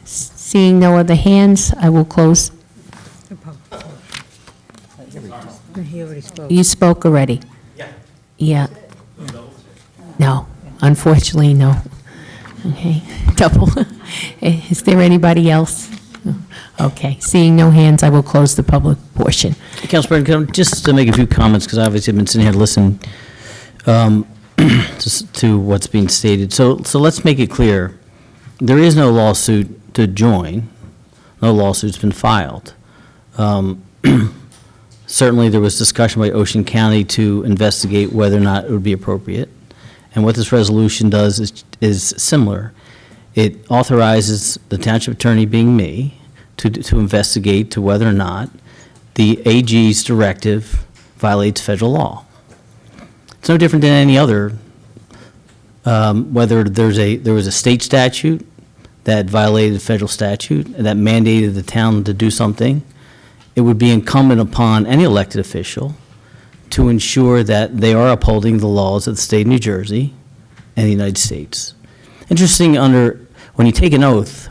Seeing no other hands, I will close. He already spoke. You spoke already? Yeah. No, unfortunately, no. Okay, double. Is there anybody else? Okay, seeing no hands, I will close the public portion. Council President, just to make a few comments, because obviously I've been sitting here listening to what's being stated. So let's make it clear. There is no lawsuit to join. No lawsuit's been filed. Certainly, there was discussion by Ocean County to investigate whether or not it would be appropriate. And what this resolution does is similar. It authorizes the township attorney, being me, to investigate to whether or not the AG's directive violates federal law. It's no different than any other, whether there was a state statute that violated a federal statute and that mandated the town to do something. It would be incumbent upon any elected official to ensure that they are upholding the laws of the state of New Jersey and the United States. Interesting, when you take an oath,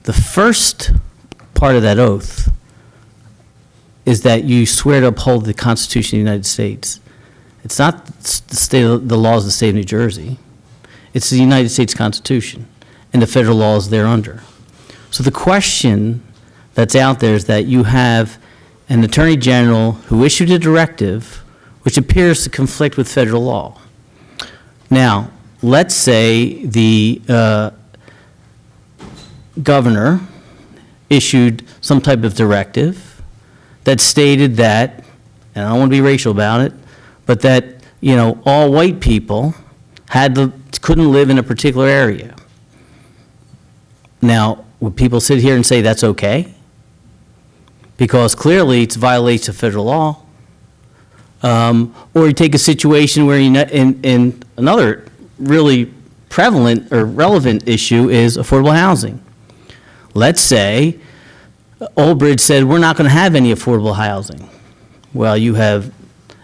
the first part of that oath is that you swear to uphold the Constitution of the United States. It's not the laws of the state of New Jersey. It's the United States Constitution and the federal laws thereunder. So the question that's out there is that you have an Attorney General who issued a directive which appears to conflict with federal law. Now, let's say the governor issued some type of directive that stated that, and I don't want to be racial about it, but that, all white people couldn't live in a particular area. Now, would people sit here and say that's okay? Because clearly it's violates of federal law. Or you take a situation where in another really prevalent or relevant issue is affordable housing. Let's say Overage said we're not going to have any affordable housing. Well, you have,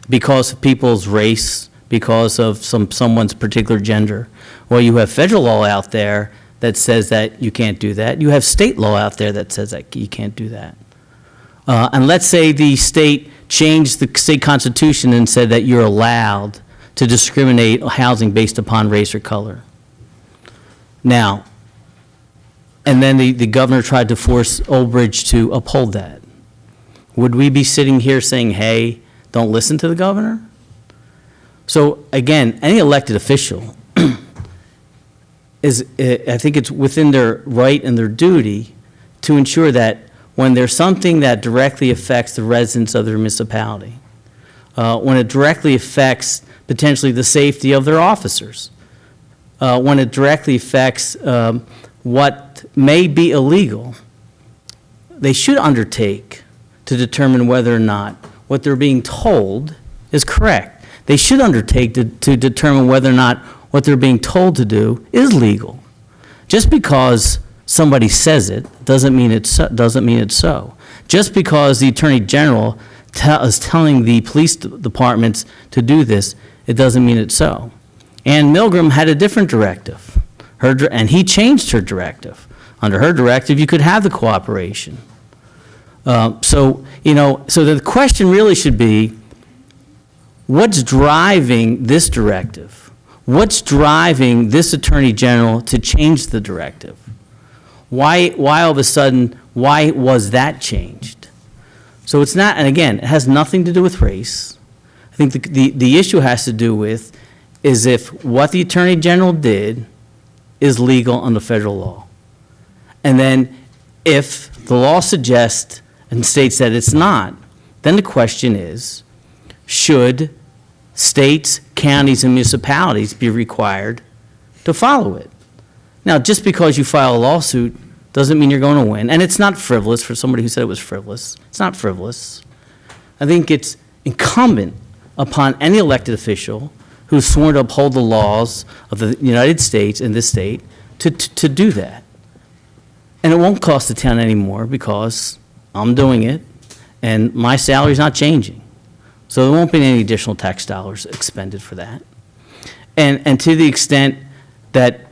because of people's race, because of someone's particular gender. Well, you have federal law out there that says that you can't do that. You have state law out there that says that you can't do that. And let's say the state changed the state constitution and said that you're allowed to discriminate housing based upon race or color. Now, and then the governor tried to force Overage to uphold that. Would we be sitting here saying, hey, don't listen to the governor? So again, any elected official I think it's within their right and their duty to ensure that when there's something that directly affects the residents of their municipality, when it directly affects potentially the safety of their officers, when it directly affects what may be illegal, they should undertake to determine whether or not what they're being told is correct. They should undertake to determine whether or not what they're being told to do is legal. Just because somebody says it doesn't mean it's so. Just because the Attorney General is telling the police departments to do this, it doesn't mean it's so. Ann Milgram had a different directive, and he changed her directive. Under her directive, you could have the cooperation. So the question really should be, what's driving this directive? What's driving this Attorney General to change the directive? Why all of a sudden, why was that changed? So it's not, and again, it has nothing to do with race. I think the issue has to do with is if what the Attorney General did is legal under federal law. And then if the law suggests and states that it's not, then the question is, should states, counties, and municipalities be required to follow it? Now, just because you file a lawsuit doesn't mean you're going to win. And it's not frivolous for somebody who said it was frivolous. It's not frivolous. I think it's incumbent upon any elected official who's sworn to uphold the laws of the United States and this state to do that. And it won't cost the town any more because I'm doing it, and my salary's not changing. So there won't be any additional tax dollars expended for that. And to the extent that,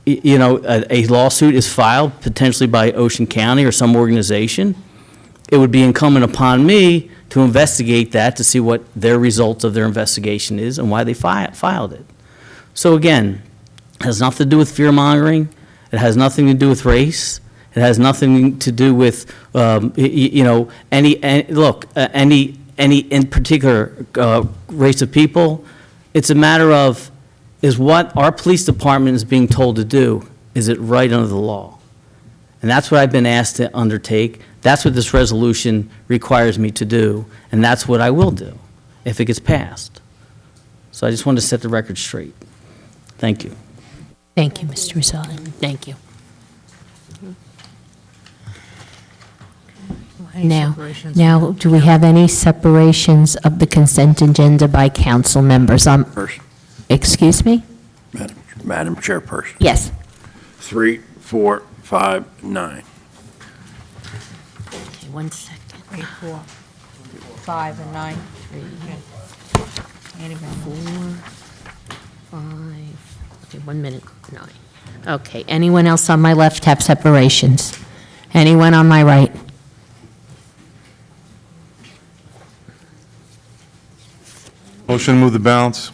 a lawsuit is filed potentially by Ocean County or some organization, it would be incumbent upon me to investigate that to see what their results of their investigation is and why they filed it. So again, it has nothing to do with fear-mongering. It has nothing to do with race. It has nothing to do with, any in particular race of people. It's a matter of, is what our police department is being told to do, is it right under the law? And that's what I've been asked to undertake. That's what this resolution requires me to do, and that's what I will do if it gets passed. So I just wanted to set the record straight. Thank you. Thank you, Mr. Rosado. Thank you. Now, do we have any separations of the consent agenda by council members? Person. Excuse me? Madam Chairperson. Yes. 3, 4, 5, 9. Okay, 1 second. 3, 4, 5, and 9. 4, 5, okay, 1 minute, 9. Okay, anyone else on my left have separations? Anyone on my right? Motion to move the balance.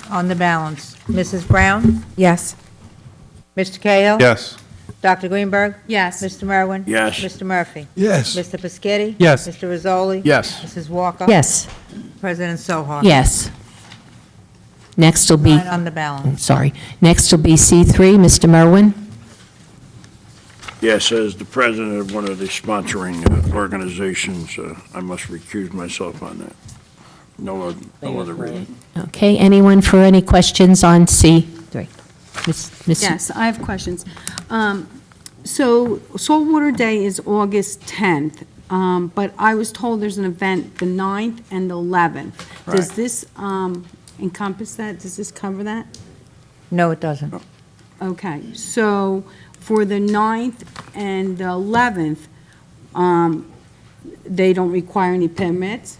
On the balance, Mrs. Brown? Yes. Mr. Cahill? Yes. Dr. Greenberg? Yes. Mr. Merwin? Yes. Mr. Murphy? Yes. Mr. Pescetti? Yes. Mr. Rizzoli? Yes. Mrs. Walker? Yes. President Sohar? Yes. Next will be, 9 on the balance. sorry, next will be C3, Mr. Merwin. Yes, as the president of one of the sponsoring organizations, I must recuse myself on that. No other reason. Okay, anyone for any questions on C3? Miss- Yes, I have questions. So Saltwater Day is August 10th, but I was told there's an event the 9th and the 11th. Does Right. this encompass that? Does this cover that? No, it doesn't. Okay, so for the 9th and the 11th, they don't require any permits?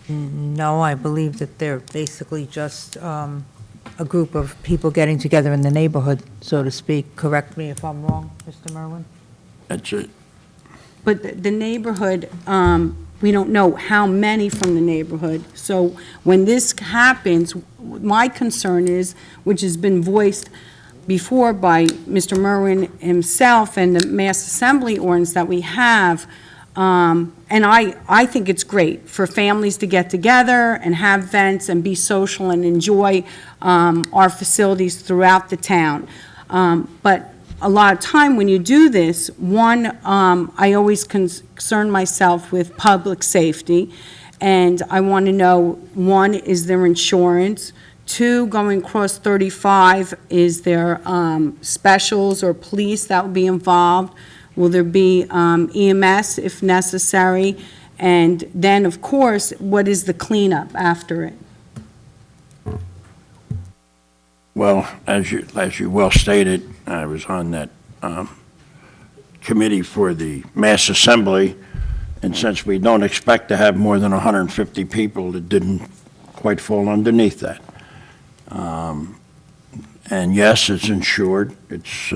No, I believe that they're basically just a group of people getting together in the neighborhood, so to speak. Correct me if I'm wrong, Mr. Merwin? That's it. But the neighborhood, we don't know how many from the neighborhood. So when this happens, my concern is, which has been voiced before by Mr. Merwin himself and the Mass Assembly ordinance that we have, and I think it's great for families to get together and have events and be social and enjoy our facilities throughout the town. But a lot of time when you do this, one, I always concern myself with public safety, and I want to know, one, is there insurance? Two, going across 35, is there specials or police that will be involved? Will there be EMS if necessary? And then, of course, what is the cleanup after it? Well, as you well stated, I was on that committee for the Mass Assembly, and since we don't expect to have more than 150 people, it didn't quite fall underneath that. And yes, it's insured. It's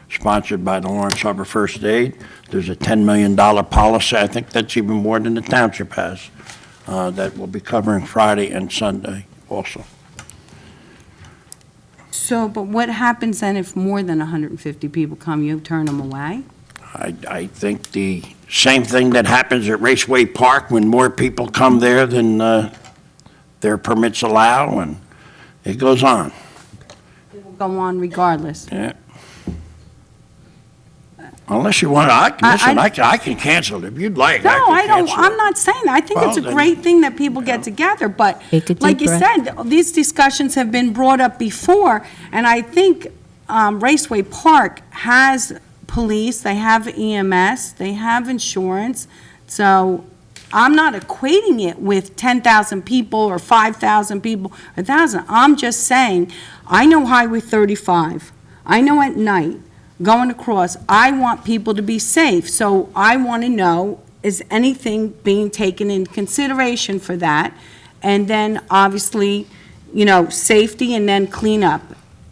sponsored by the Lawrence Harbor First Aid. There's a $10 million policy. I think that's even more than the Township has, that will be covering Friday and Sunday also. So, but what happens then if more than 150 people come? You turn them away? I think the same thing that happens at Raceway Park when more people come there than their permits allow, and it goes on. It will go on regardless. Yeah. Unless you want, listen, I can cancel it if you'd like. No, I I can don't, cancel it. I'm not saying that. I think it's a Well, then- great thing that people get together, but Take a deep like you breath. said, these discussions have been brought up before, and I think Raceway Park has police, they have EMS, they have insurance, so I'm not equating it with 10,000 people or 5,000 people, 1,000. I'm just saying, I know Highway 35. I know at night, going across, I want people to be safe, so I want to know, is anything being taken into consideration for that? And then, obviously, safety and then cleanup.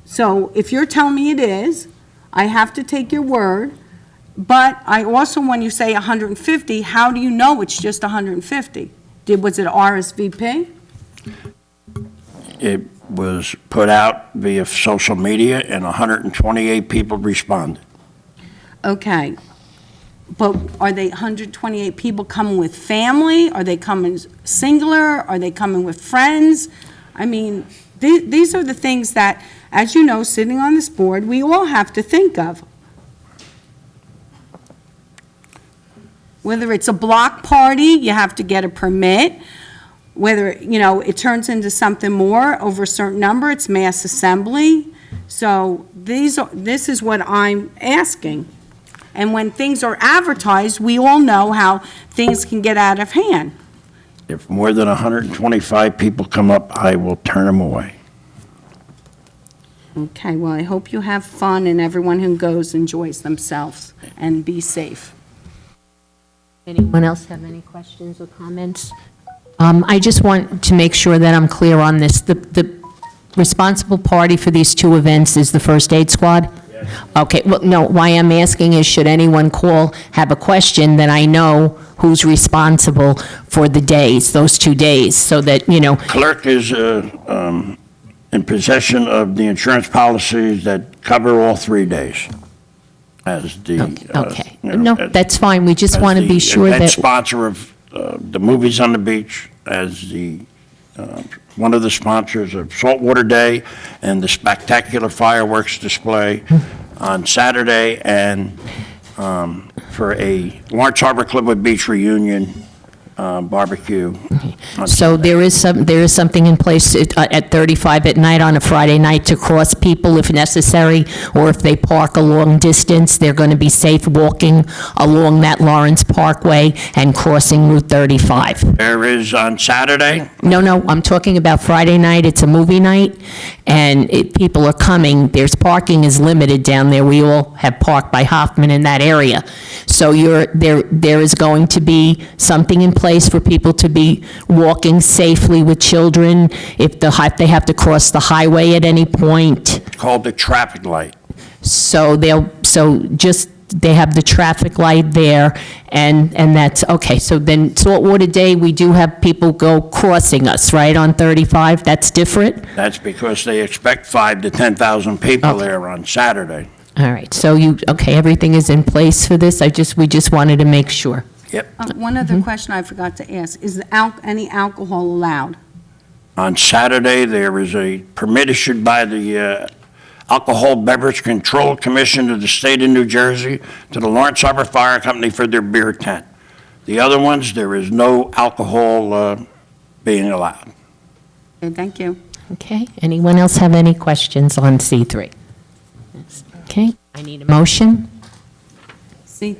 So if you're telling me it is, I have to take your word, but I also, when you say 150, how do you know it's just 150? Was it RSVP? It was put out via social media, and 128 people responded. Okay, but are they 128 people coming with family? Are they coming singular? Are they coming with friends? I mean, these are the things that, as you know, sitting on this board, we all have to think of. Whether it's a block party, you have to get a permit. Whether, it turns into something more over a certain number, it's mass assembly. So this is what I'm asking. And when things are advertised, we all know how things can get out of hand. If more than 125 people come up, I will turn them away. Okay, well, I hope you have fun and everyone who goes enjoys themselves and be safe. Anyone else have any questions or comments? I just want to make sure that I'm clear on this. The responsible party for these two events is the first aid squad? Okay, well, no, why I'm asking is, should anyone have a question, then I know who's responsible for the days, those 2 days, so that, Clerk is in possession of the insurance policies that cover all 3 days. As the, okay. No, that's fine, we just want to be sure as the that, sponsor of the movies on the beach, as the, one of the sponsors of Saltwater Day and the spectacular fireworks display on Saturday, and for a Lawrence Harbor Clubwood Beach reunion barbecue. so there is something in place at 35 at night on a Friday night to cross people if necessary, or if they park a long distance, they're going to be safe walking along that Lawrence Parkway and crossing Route 35. There is on Saturday. No, I'm talking about Friday night, it's a movie night, and people are coming, parking is limited down there, we all have parked by Hoffman in that area. So there is going to be something in place for people to be walking safely with children, if they have to cross the highway at any point. Called the traffic light. So they have the traffic light there, and that's, okay, so then Saltwater Day, we do have people go crossing us, right, on 35? That's different? That's because they expect 5,000 to 10,000 people there on Saturday. All right, so everything is in place for this? We just wanted to make sure. Yep. One other question I forgot to ask, is any alcohol allowed? On Saturday, there is a permit issued by the Alcohol Beverage Control Commission of the state of New Jersey to the Lawrence Harbor Fire Company for their beer tent. The other ones, there is no alcohol being allowed. Okay, thank you. Okay, anyone else have any questions on C3? Okay, I need a motion. C3.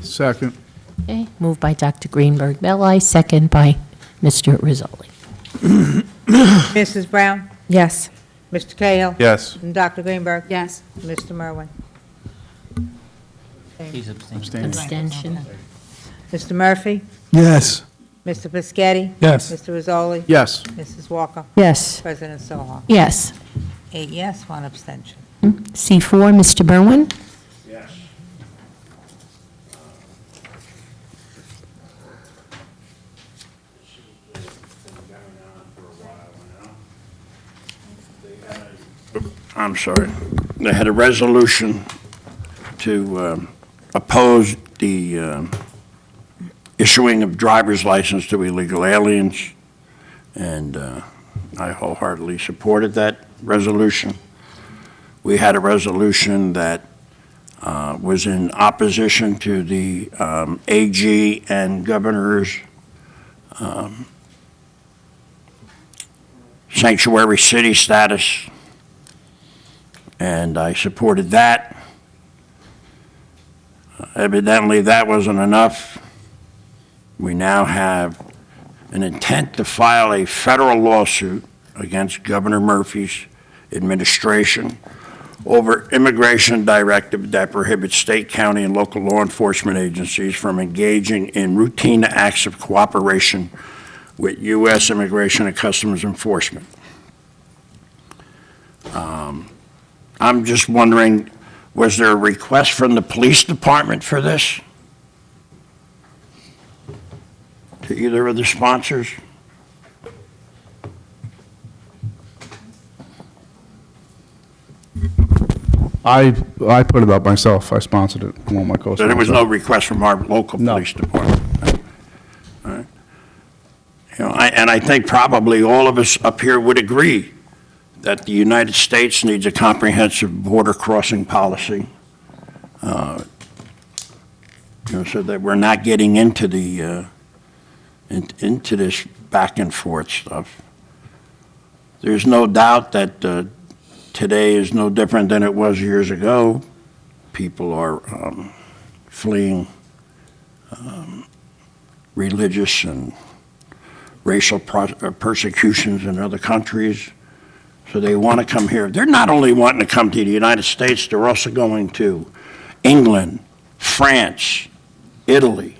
Second. Okay, moved by Dr. Greenberg Belli, second by Mr. Rizzoli. Mrs. Brown? Yes. Mr. Cahill? Yes. And Dr. Greenberg? Yes. Mr. Merwin? Abstention. Mr. Murphy? Yes. Mr. Piscatty? Yes. Mr. Rizzoli? Yes. Mrs. Walker? Yes. President Soha? Yes. 8 yes, 1 abstention. C4, Mr. Berwin? Yes. I'm sorry. They had a resolution to oppose the issuing of driver's license to illegal aliens, and I wholeheartedly supported that resolution. we had a resolution that was in opposition to the AG and governor's sanctuary city status, and I supported that. Evidently, that wasn't enough. We now have an intent to file a federal lawsuit against Governor Murphy's administration over immigration directive that prohibits state, county, and local law enforcement agencies from engaging in routine acts of cooperation with U.S. Immigration and Customs Enforcement. I'm just wondering, was there a request from the police department for this? To either of the sponsors? I put it up myself. I sponsored it. I want my co-sponsor. So there was no request from our local police department? All right. You know, and I think probably all of us up here would agree that the United States needs a comprehensive border crossing policy, so that we're not getting into the into this back and forth stuff. There's no doubt that today is no different than it was years ago. People are fleeing religious and racial persecutions in other countries. So they want to come here. They're not only wanting to come to the United States, they're also going to England, France, Italy,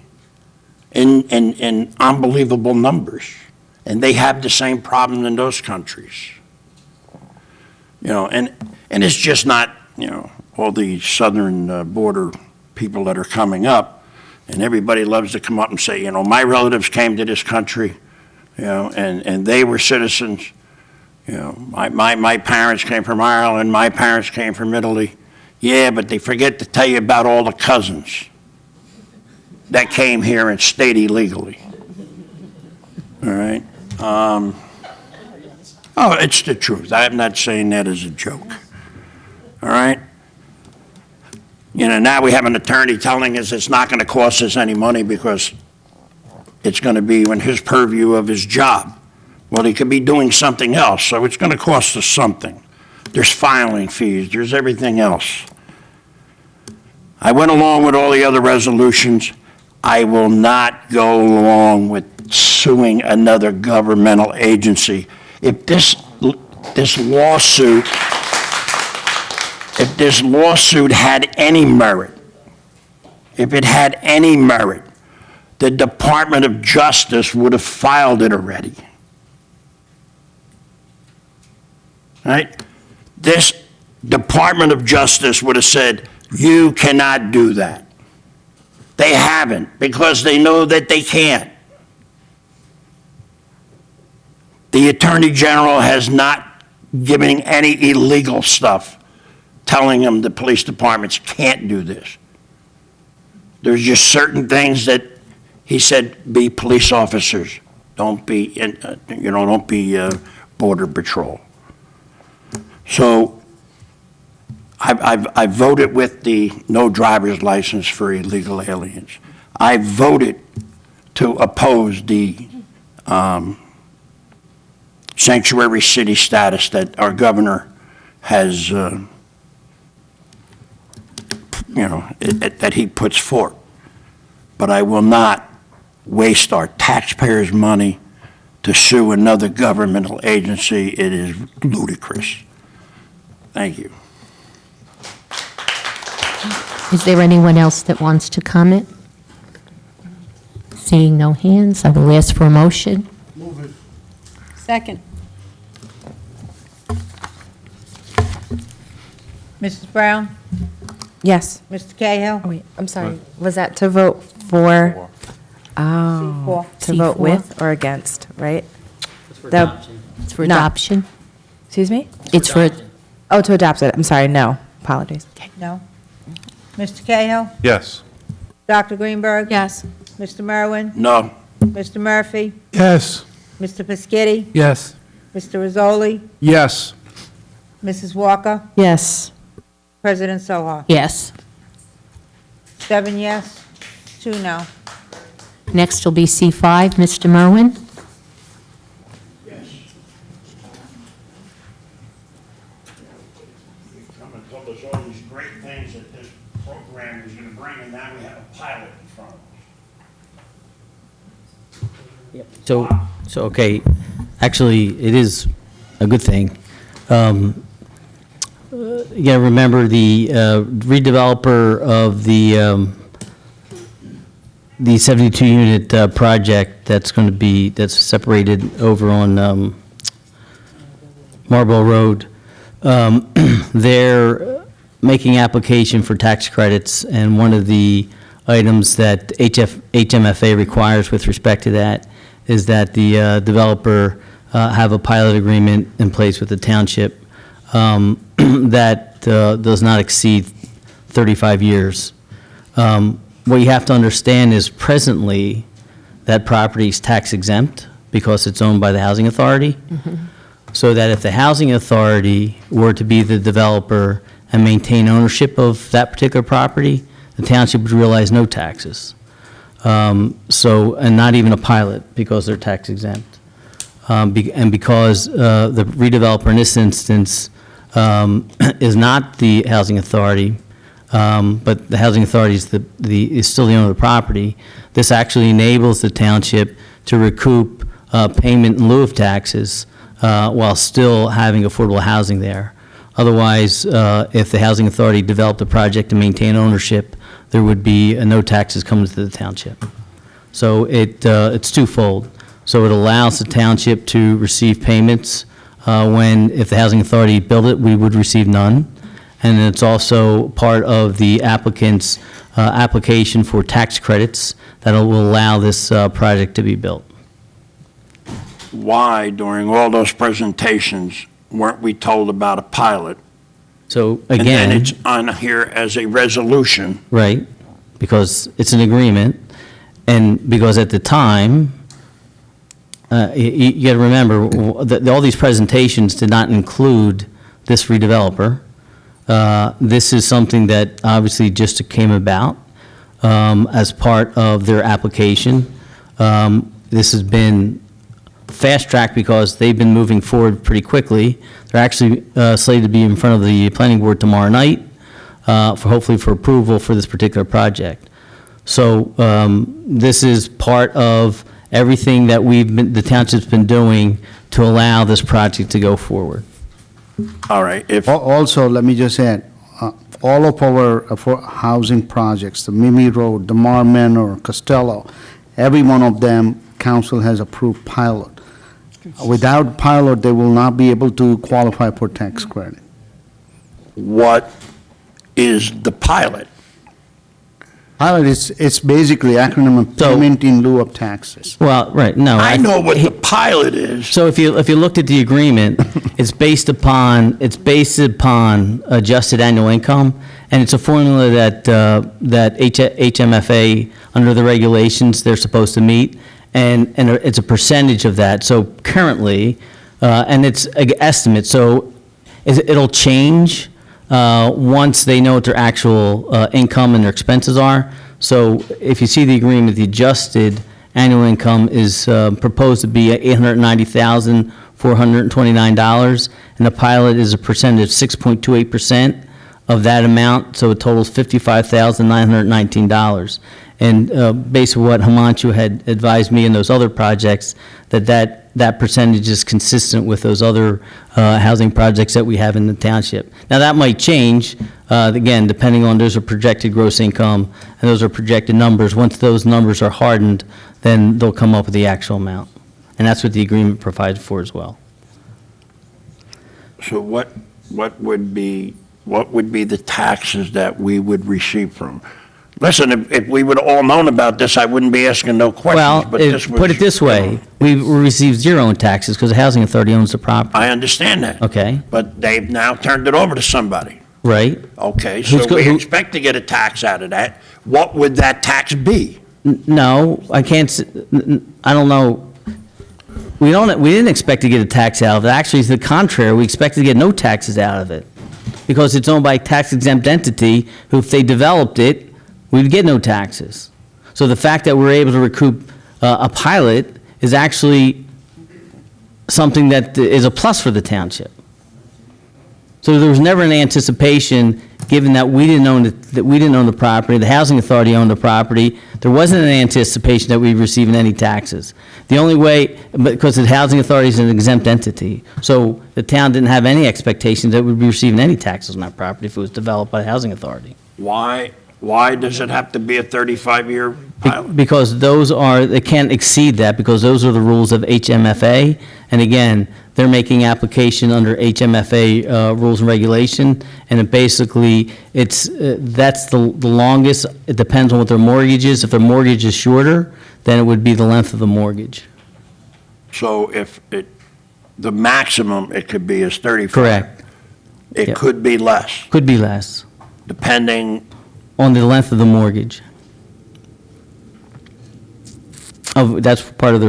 in unbelievable numbers. And they have the same problem in those countries. You know, and it's just not, you know, all the southern border people that are coming up. And everybody loves to come up and say, you know, my relatives came to this country, you know, and they were citizens. You know, my parents came from Ireland, my parents came from Italy. Yeah, but they forget to tell you about all the cousins that came here and stayed illegally. All right? Oh, it's the truth. I'm not saying that as a joke. All right? You know, now we have an attorney telling us it's not going to cost us any money because it's going to be in his purview of his job. Well, he could be doing something else, so it's going to cost us something. There's filing fees, there's everything else. I went along with all the other resolutions. I will not go along with suing another governmental agency. If this lawsuit had any merit, the Department of Justice would have filed it already. Right? This Department of Justice would have said, you cannot do that. They haven't, because they know that they can't. The Attorney General has not given any illegal stuff telling them the police departments can't do this. There's just certain things that he said, be police officers. Don't be, don't be Border Patrol. So I voted with the no driver's license for illegal aliens. I voted to oppose the sanctuary city status that our governor has, that he puts forth. But I will not waste our taxpayers' money to sue another governmental agency. It is ludicrous. Thank you. Is there anyone else that wants to comment? Seeing no hands, I will ask for a motion. Second. Mrs. Brown? Yes. Mr. Cahill? Oh, wait, I'm sorry. Was that to vote for? Oh, C4. to vote C4. with or against, right? It's for The- adoption. It's for No. adoption. Excuse me? It's for, Oh, to adopt it. I'm sorry, no. Apologies. No. Mr. Cahill? Yes. Dr. Greenberg? Yes. Mr. Merwin? No. Mr. Murphy? Yes. Mr. Piscitty? Yes. Mr. Rizzoli? Yes. Mrs. Walker? Yes. President Soha? Yes. 7 yes, 2 no. Next will be C5, Mr. Merwin. Come and told us all these great things that this program is going to bring, and now we have a pilot in front of us. Okay, actually, it is a good thing. You gotta remember the redeveloper of the 72-unit project that's going to be, that's separated over on Marlborough Road. They're making application for tax credits, and one of the items that HMFA requires with respect to that is that the developer have a pilot agreement in place with the township that does not exceed 35 years. What you have to understand is presently that property is tax exempt because it's owned by the housing authority. So that if the housing authority were to be the developer and maintain ownership of that particular property, the township would realize no taxes. And not even a pilot because they're tax exempt. And because the redeveloper in this instance is not the housing authority, but the housing authority is is still the owner of the property, this actually enables the township to recoup payment in lieu of taxes while still having affordable housing there. Otherwise, if the housing authority developed a project to maintain ownership, there would be no taxes coming to the township. So it's twofold. So it allows the township to receive payments when, if the housing authority built it, we would receive none. And it's also part of the applicant's application for tax credits that will allow this project to be built. Why, during all those presentations, weren't we told about a pilot? So And again. then it's on here as a resolution. Right, because it's an agreement, and because at the time, you got to remember, that all these presentations did not include this redeveloper. This is something that obviously just came about as part of their application. This has been fast-tracked because they've been moving forward pretty quickly. They're actually slated to be in front of the planning board tomorrow night, hopefully for approval for this particular project. So this is part of everything that the township's been doing to allow this project to go forward. All right, Also, let me just add, all of our housing projects, the Mimi Road, the Mar Manor, Costello, every one of them, council has approved pilot. Without pilot, they will not be able to qualify for tax credit. What is the pilot? Pilot it's basically acronym of payment in lieu of taxes. Well, right, no. I know what the pilot is. So if you looked at the agreement, it's based upon adjusted annual income, and it's a formula that HMFA, under the regulations, they're supposed to meet, and it's a percentage of that. So currently, and it's an estimate, so it'll change once they know what their actual income and their expenses are. So if you see the agreement, the adjusted annual income is proposed to be $890,429, and the pilot is a percentage of 6.28% of that amount, so it totals $55,919. And based on what Himanshu had advised me in those other projects, that percentage is consistent with those other housing projects that we have in the township. Now, that might change, again, depending on those are projected gross income, and those are projected numbers. Once those numbers are hardened, then they'll come up with the actual amount. And that's what the agreement provides for as well. So what would be the taxes that we would receive from? Listen, if we would have all known about this, I wouldn't be asking no questions, Well, but this was... put it this way, we receive zero in taxes because the housing authority owns the property. I understand that. Okay, But they've now turned it over to somebody. right? Okay, Who's so go- we who- expect to get a tax out of that. What would that tax be? No, I can't, I don't know. We didn't expect to get a tax out of it. Actually, it's the contrary, we expected to get no taxes out of it. because it's owned by a tax-exempt entity, who, if they developed it, we'd get no taxes. So the fact that we're able to recoup a pilot is actually something that is a plus for the township. So there was never an anticipation, given that we didn't own the property, the housing authority owned the property, there wasn't an anticipation that we'd receive any taxes. The only way, because the housing authority is an exempt entity, so the town didn't have any expectation that we'd be receiving any taxes on that property if it was developed by the housing authority. Why does it have to be a 35-year pilot? Because they can't exceed that, because those are the rules of HMFA, and again, they're making application under HMFA rules and regulation, and it basically, that's the longest. It depends on what their mortgage is. If their mortgage is shorter, then it would be the length of the mortgage. So the maximum it could be is 35? Correct. It Yep. could be less, Could be less, depending, on the length of the mortgage. That's part of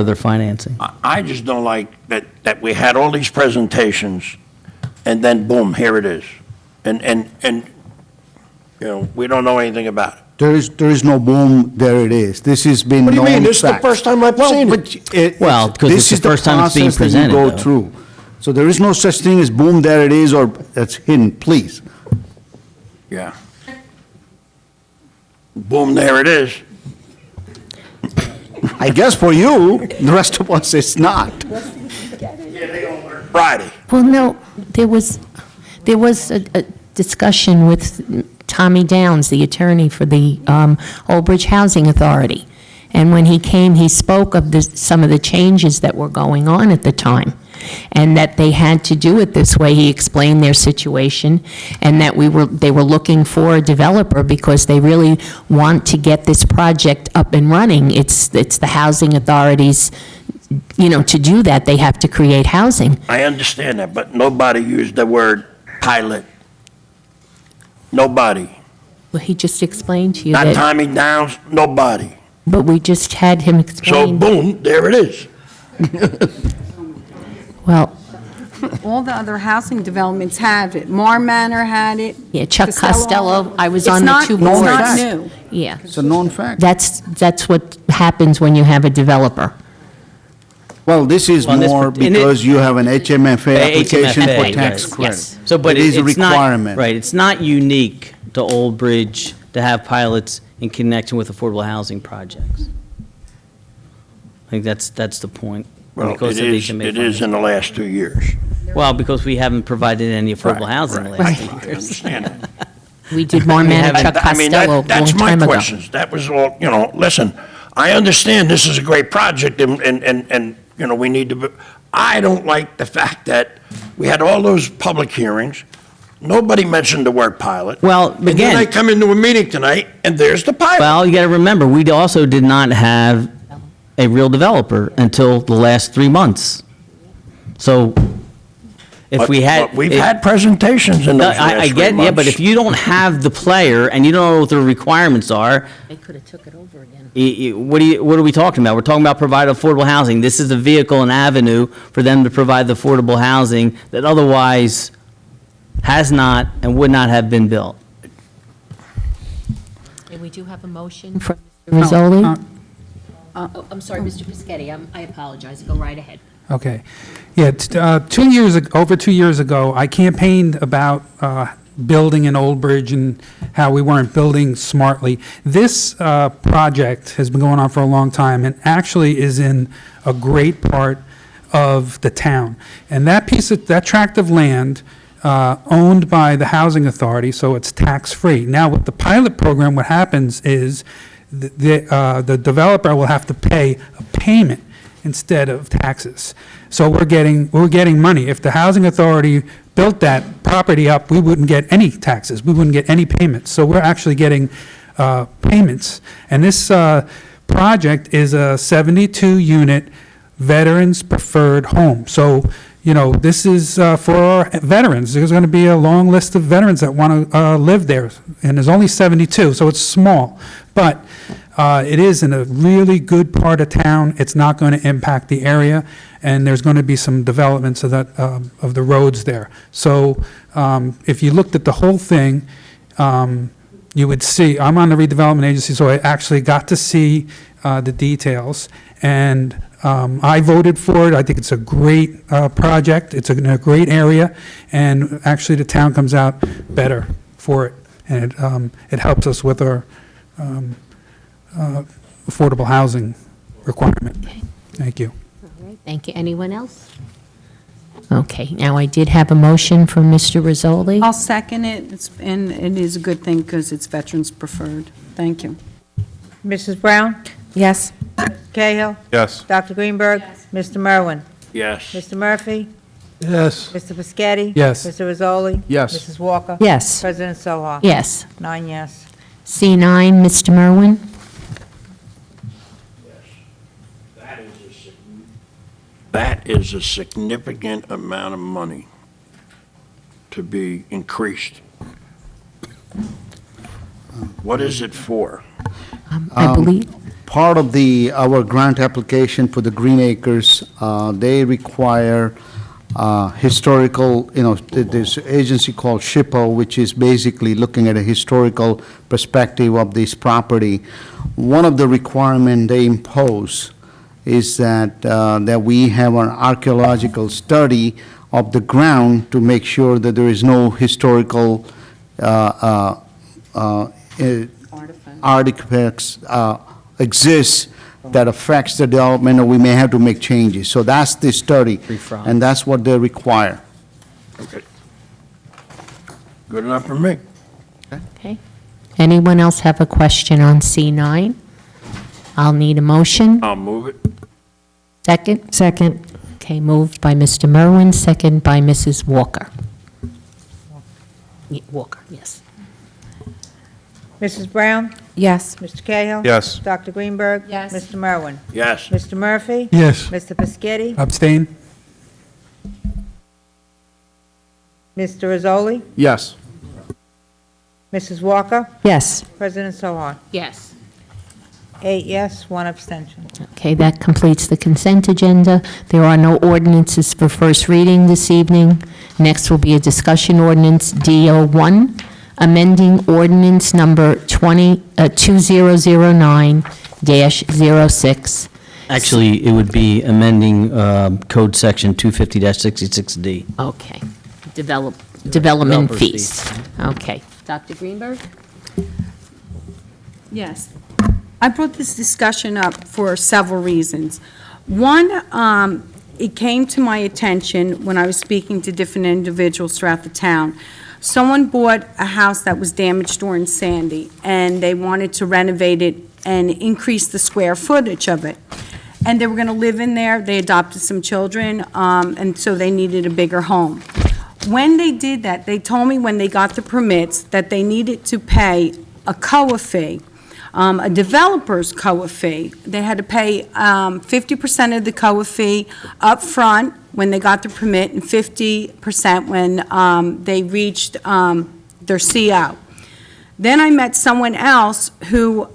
their financing. I just don't like that we had all these presentations, and then boom, here it is. And we don't know anything about it. There is no boom, there it is. This has been What do known you mean? This is the fact. first time I've seen it. Well, because it's the first time it's being This is the process that presented, you go though. through. So there is no such thing as boom, there it is, or that's hidden, please. Yeah. Boom, there it is. I guess for you, the rest of us, it's not. Friday. Well, no, there was a discussion with Tommy Downs, the attorney for the Overage Housing Authority. And when he came, he spoke of some of the changes that were going on at the time, and that they had to do it this way. He explained their situation, and that they were looking for a developer because they really want to get this project up and running. It's the housing authorities, to do that, they have to create housing. I understand that, but nobody used the word pilot. Nobody. Well, he just explained to you Not that, Tommy Downs, nobody. but we just had him So explain. boom, there it is. Well, All the other housing developments have it. Mar Manor had it. yeah, Chuck Costello, I was on the two It's boards. not new. Yeah. It's a known fact. That's what happens when you have a developer. Well, this is Well, more because you have an HMFA application for HMFA, tax right, credit. yes. So, but It is a it's not- requirement. Right, it's not unique to Old Bridge to have pilots in connection with affordable housing projects. I think that's the point. Well, Because it of is HMA in the last 2 years. Well, because we haven't provided any affordable housing in the last 2 I years. understand that. We did more man Chuck I mean, Costello a long that's my time ago. questions. That was all, listen, I understand this is a great project and we need to, I don't like the fact that we had all those public hearings, nobody mentioned the word pilot. Well, And then again- I come into a meeting tonight and there's the pilot. Well, you got to remember, we also did not have a real developer until the last 3 months. So if we had. But we've had presentations in No, those last I 3 get, months. yeah, but if you don't have the player and you don't know what their requirements are, They could have took it over again. what are we talking about? We're talking about provide affordable housing. This is a vehicle, an avenue for them to provide the affordable housing that otherwise has not and would not have been built. And we do have a motion from Mr. Rizzoli. Oh, I'm sorry, Mr. Piscetti, I apologize, go right ahead. Okay. Yeah, 2 years, over 2 years ago, I campaigned about building in Old Bridge and how we weren't building smartly. This project has been going on for a long time and actually is in a great part of the town. And that that tract of land owned by the Housing Authority, so it's tax-free. Now, with the pilot program, what happens is the developer will have to pay a payment instead of taxes. So we're getting money. If the Housing Authority built that property up, we wouldn't get any taxes. We wouldn't get any payments. So we're actually getting payments. And this project is a 72-unit veterans preferred home. So, this is for our veterans. There's going to be a long list of veterans that want to live there, and there's only 72, so it's small. But It is in a really good part of town. It's not going to impact the area, and there's going to be some developments of that, of the roads there. So if you looked at the whole thing, you would see, I'm on the redevelopment agency, so I actually got to see the details, and I voted for it. I think it's a great project. It's in a great area, and actually the town comes out better for it, and it helps us with our affordable housing requirement. Thank you. All right, thank you. Anyone else? Okay, now I did have a motion from Mr. Rizzoli. I'll second it, and it is a good thing because it's veterans preferred. Thank you. Mrs. Brown? Yes. Cahill? Yes. Dr. Greenberg? Mr. Merwin? Yes. Mr. Murphy? Yes. Mr. Fisketti? Yes. Mr. Rizzoli? Yes. Mrs. Walker? Yes. President Soha? Yes. 9 yes. C9, Mr. Merwin. That is a significant amount of money to be increased. What is it for? I believe, Part of our grant application for the Green Acres, they require historical, there's an agency called SHPO, which is basically looking at a historical perspective of this property. One of the requirements they impose is that we have an archaeological study of the ground to make sure that there is no historical artifacts exist that affects the development, or we may have to make changes. So that's the study, and that's what they require. Okay. Good enough for me. okay. Anyone else have a question on C9? I'll need a motion. I'll move it. Second? Second. Okay, moved by Mr. Merwin, second by Mrs. Walker. Walker, yes. Mrs. Brown? Yes. Mr. Cahill? Yes. Dr. Greenberg? Yes. Mr. Merwin? Yes. Mr. Murphy? Yes. Mr. Fisketti? Abstain? Mr. Rizzoli? Yes. Mrs. Walker? Yes. President Soha? Yes. 8 yes, 1 abstention. Okay, that completes the consent agenda. There are no ordinances for first reading this evening. Next will be a discussion ordinance, DO1, amending ordinance number 2009-06. Actually, it would be amending Code Section 250-66D. Okay. Development Developer fees. Okay. Dr. Greenberg? Yes. I brought this discussion up for several reasons. One, it came to my attention when I was speaking to different individuals throughout the town. Someone bought a house that was damaged during Sandy, and they wanted to renovate it and increase the square footage of it. And they were going to live in there. They adopted some children, and so they needed a bigger home. When they did that, they told me when they got the permits that they needed to pay a COA fee. A developer's COA fee. They had to pay 50% of the COA fee up front when they got the permit and 50% when they reached their CO. Then I met someone else who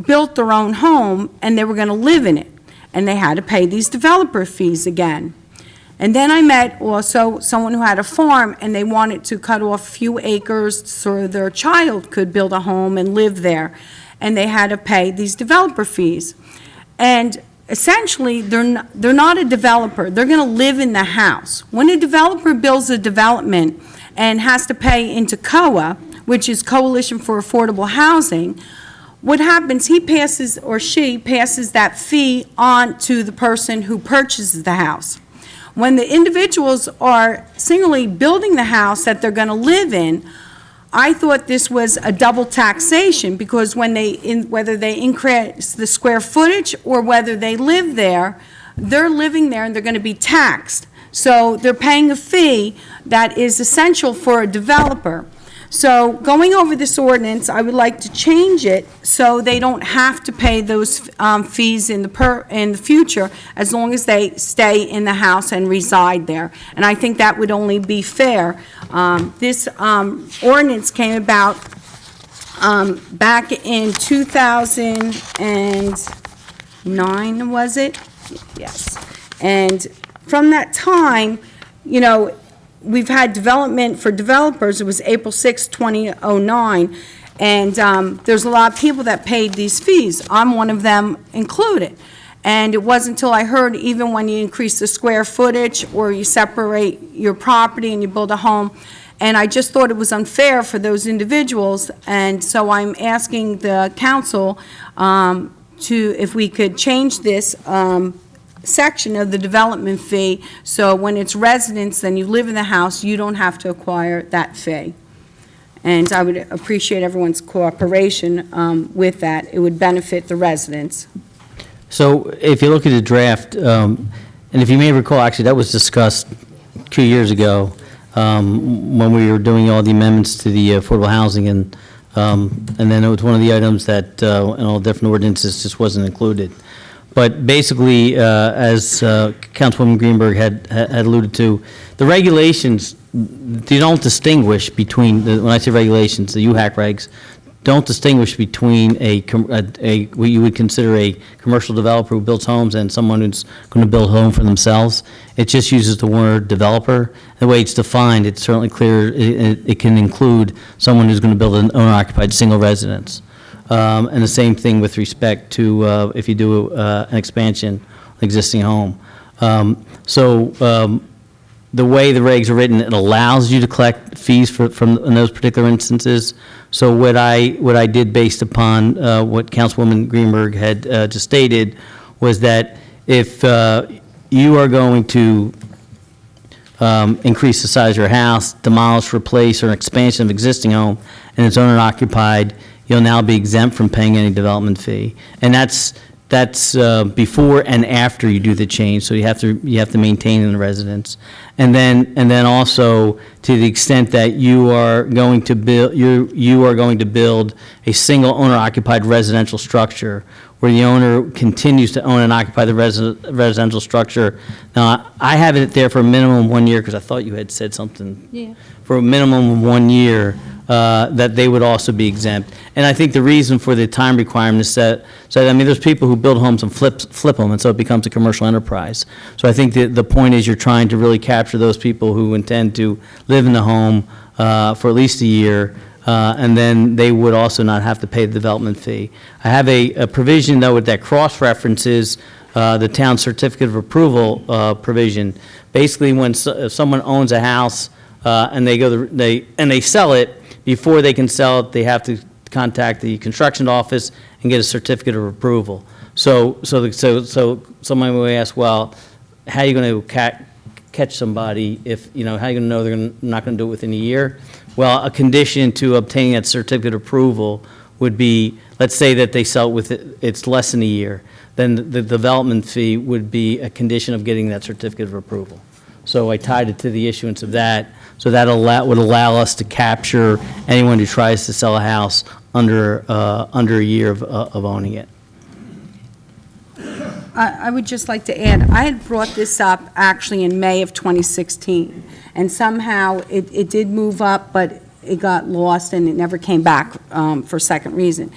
built their own home and they were going to live in it, and they had to pay these developer fees again. And then I met also someone who had a farm and they wanted to cut off a few acres so their child could build a home and live there. And they had to pay these developer fees. And essentially, they're not a developer. They're going to live in the house. When a developer builds a development and has to pay into COA, which is Coalition for Affordable Housing, what happens, he passes or she passes that fee on to the person who purchases the house. When the individuals are singly building the house that they're going to live in, I thought this was a double taxation because when whether they increase the square footage or whether they live there, they're living there and they're going to be taxed. So they're paying a fee that is essential for a developer. So going over this ordinance, I would like to change it so they don't have to pay those fees in the future as long as they stay in the house and reside there. And I think that would only be fair. This ordinance came about back in 2009, was it? Yes. And from that time, you know, we've had development for developers. It was April 6, 2009, and there's a lot of people that paid these fees. I'm one of them included. And it wasn't until I heard even when you increase the square footage or you separate your property and you build a home, and I just thought it was unfair for those individuals, and so I'm asking the council if we could change this section of the development fee, so when it's residents, then you live in the house, you don't have to acquire that fee. And I would appreciate everyone's cooperation with that. It would benefit the residents. So if you look at the draft, and if you may recall, actually, that was discussed 2 years ago when we were doing all the amendments to the affordable housing, and then it was one of the items that in all different ordinances just wasn't included. But basically, as Councilwoman Greenberg had alluded to, the regulations, they don't distinguish between, when I say regulations, the UHAC regs, don't distinguish between what you would consider a commercial developer who builds homes and someone who's going to build a home for themselves. It just uses the word developer. The way it's defined, it's certainly clear it can include someone who's going to build an owner-occupied single residence. And the same thing with respect to if you do an expansion of an existing home. The way the regs are written, it allows you to collect fees from in those particular instances. So what I did based upon what Councilwoman Greenberg had just stated was that if you are going to increase the size of your house, demolish, replace, or an expansion of existing home, and it's owner occupied, you'll now be exempt from paying any development fee. And that's before and after you do the change, so you have to maintain in the residence. And then also, to the extent that you are going to build a single owner-occupied residential structure where the owner continues to own and occupy the residential structure. Now, I have it there for a minimum of 1 year, because I thought you had said something. Yeah. For a minimum of 1 year, that they would also be exempt. And I think the reason for the time requirement is that, I mean, there's people who build homes and flip them, and so it becomes a commercial enterprise. So I think the point is you're trying to really capture those people who intend to live in the home for at least a year, and then they would also not have to pay the development fee. I have a provision, though, that cross-references the town certificate of approval provision. Basically, when if someone owns a house and they sell it, before they can sell it, they have to contact the construction office and get a certificate of approval. So someone may ask, well, how are you going to catch somebody if, how are you going to know they're not going to do it within a year? Well, a condition to obtaining that certificate of approval would be, let's say that they sell it it's less than a year, then the development fee would be a condition of getting that certificate of approval. So I tied it to the issuance of that, so that would allow us to capture anyone who tries to sell a house under a year of owning it. I would just like to add, I had brought this up actually in May of 2016, and somehow it did move up, but it got lost and it never came back for second reading.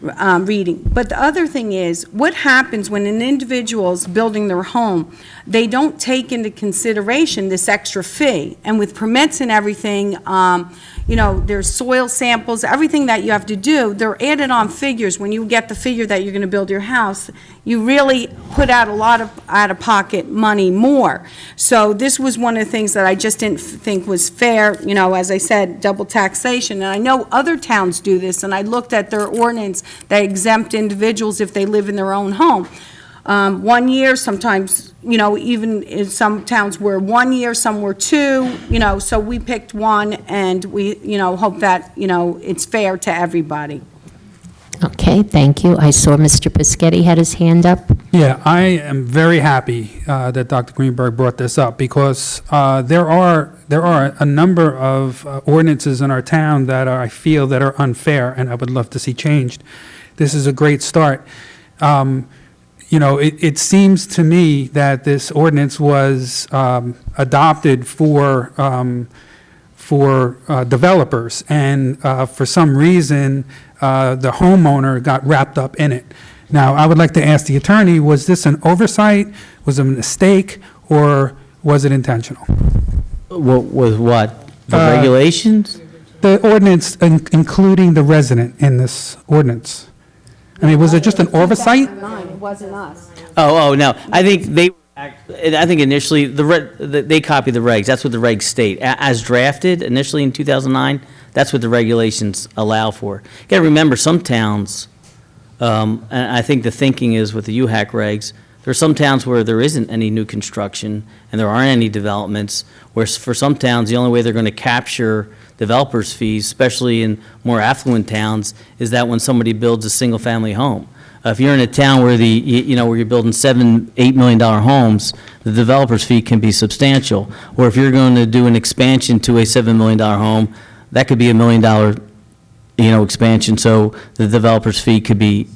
But the other thing is, what happens when an individual's building their home, they don't take into consideration this extra fee. And with permits and everything, there's soil samples, everything that you have to do, they're added on figures. When you get the figure that you're going to build your house, you really put out a lot of out-of-pocket money more. So this was one of the things that I just didn't think was fair, as I said, double taxation. And I know other towns do this, and I looked at their ordinance that exempt individuals if they live in their own home. 1 year, sometimes, even in some towns were 1 year, some were 2, so we picked one, and we, hope that, it's fair to everybody. Okay, thank you. I saw Mr. Pischetti had his hand up. Yeah, I am very happy that Dr. Greenberg brought this up, because there are a number of ordinances in our town that I feel that are unfair, and I would love to see changed. This is a great start. It seems to me that this ordinance was adopted for for developers, and for some reason, the homeowner got wrapped up in it. Now, I would like to ask the attorney, was this an oversight, was it a mistake, or was it intentional? With what? The regulations? The ordinance, including the resident in this ordinance. I mean, was it just an oversight? It wasn't us. Oh, no. I think initially, they copied the regs. That's what the regs state. As drafted initially in 2009, that's what the regulations allow for. You got to remember, some towns, and I think the thinking is with the UHAC regs, there are some towns where there isn't any new construction and there aren't any developments, where for some towns, the only way they're going to capture developers' fees, especially in more affluent towns, is that when somebody builds a single-family home. If you're in a town where where you're building $7-8 million homes, the developer's fee can be substantial. Or if you're going to do an expansion to a $7 million home, that could be $1 million, expansion. So the developer's fee could be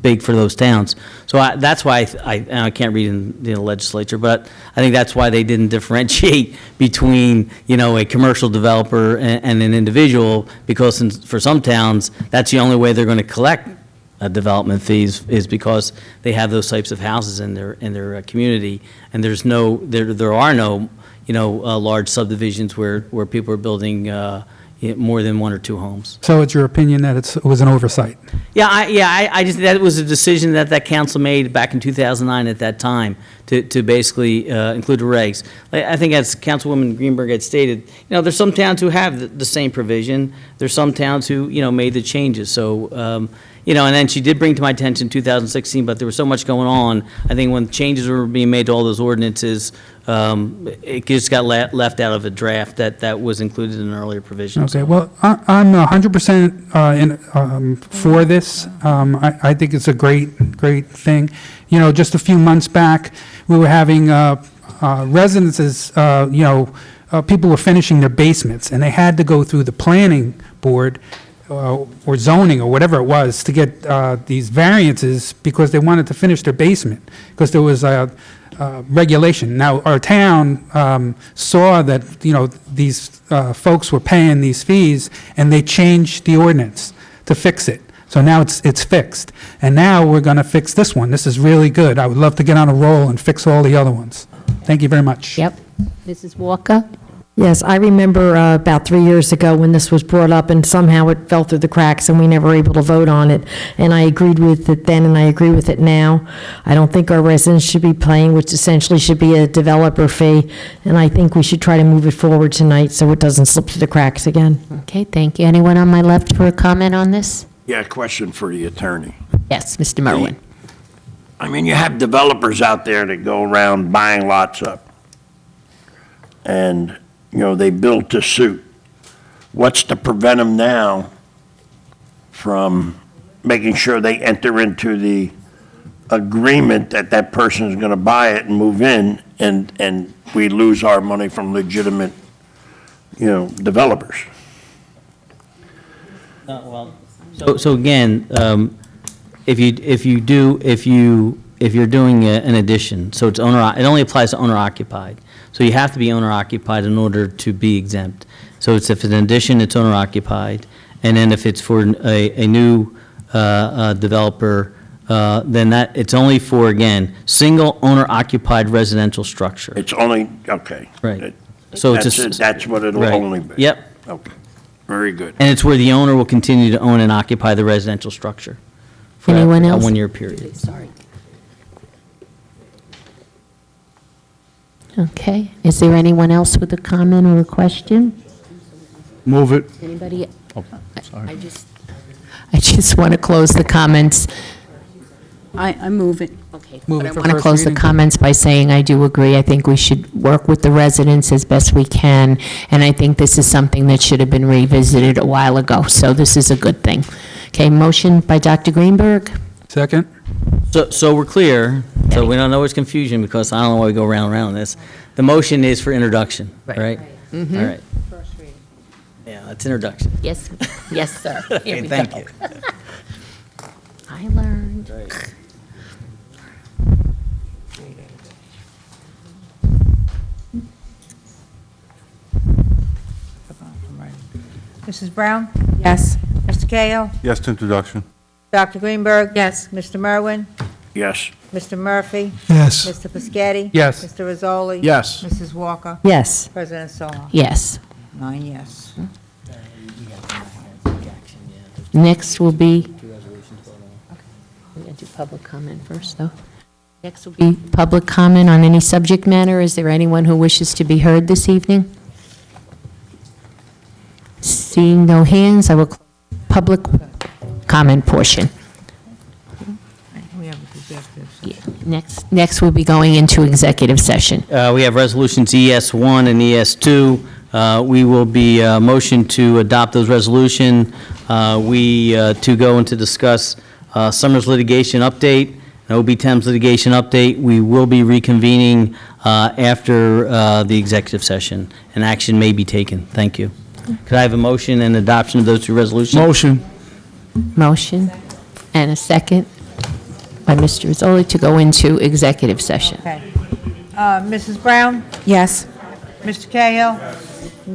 big for those towns. So that's why I can't read in the legislature, but I think that's why they didn't differentiate between, a commercial developer and an individual, because for some towns, that's the only way they're going to collect development fees, is because they have those types of houses in their community, and there are no large subdivisions where people are building more than one or two homes. So it's your opinion that it was an oversight? Yeah, I just, that was a decision that council made back in 2009 at that time to basically include the regs. I think as Councilwoman Greenberg had stated, there's some towns who have the same provision. There's some towns who, made the changes. So, and then she did bring to my attention in 2016, but there was so much going on. I think when changes were being made to all those ordinances, it just got left out of a draft that was included in an earlier provision. Okay, well, I'm 100% for this. I think it's a great thing. Just a few months back, we were having residences, people were finishing their basements, and they had to go through the planning board or zoning or whatever it was to get these variances because they wanted to finish their basement, because there was a regulation. Now, our town saw that, these folks were paying these fees, and they changed the ordinance to fix it. So now it's fixed. And now we're going to fix this one. This is really good. I would love to get on a roll and fix all the other ones. Thank you very much. Yep. Mrs. Walker? Yes, I remember about 3 years ago when this was brought up, and somehow it fell through the cracks, and we never were able to vote on it. And I agreed with it then, and I agree with it now. I don't think our residents should be paying, which essentially should be a developer fee, and I think we should try to move it forward tonight so it doesn't slip through the cracks again. Okay, thank you. Anyone on my left for a comment on this? Yeah, question for the attorney. Yes, Mr. Merwin. You have developers out there that go around buying lots up, and, they build to suit. What's to prevent them now from making sure they enter into the agreement that person is going to buy it and move in, and we lose our money from legitimate, developers? So again, if you're doing an addition, so it only applies to owner occupied. So you have to be owner occupied in order to be exempt. So if it's an addition, it's owner occupied, and then if it's for a new developer, then it's only for, again, single owner occupied residential structure. It's only, okay. Right. So that's what it'll only be? Yep. Okay, very good. And it's where the owner will continue to own and occupy the residential structure for Anyone else? a one-year period. Sorry. Okay, is there anyone else with a comment or a question? Move it. Anybody? Oh, sorry. I just want to close the comments. I move it. Okay. Move But it I for want to first close the reading. comments by saying I do agree. I think we should work with the residents as best we can, and I think this is something that should have been revisited a while ago, so this is a good thing. Okay, motion by Dr. Greenberg. Second? So we're clear, so we don't know what's confusion, because I don't know why we go round and round on this. The motion is for introduction, right? Mhm. All right. Yeah, that's introduction. Yes, yes, sir. Here Okay, we thank go. you. I learned. Mrs. Brown? Yes. Mr. Cahill? Yes to introduction. Dr. Greenberg? Yes. Mr. Merwin? Yes. Mr. Murphy? Yes. Mr. Piscatty? Yes. Mr. Rizzoli? Yes. Mrs. Walker? Yes. President Soha? Yes. 9 yes. Next will be, we're going to do public comment first, though. Next will be public comment on any subject matter. Is there anyone who wishes to be heard this evening? Seeing no hands, I will close the public comment portion. We have executive. Next we'll be going into executive session. We have resolutions ES1 and ES2. We will be motion to adopt those resolution. To go and to discuss Summers litigation update, and OB Thames litigation update. We will be reconvening after the executive session, and action may be taken. Thank you. Could I have a motion and adoption of those two resolutions? Motion. Motion and a second by Mr. Rizzoli to go into executive session. Okay. Mrs. Brown? Yes. Mr. Cahill?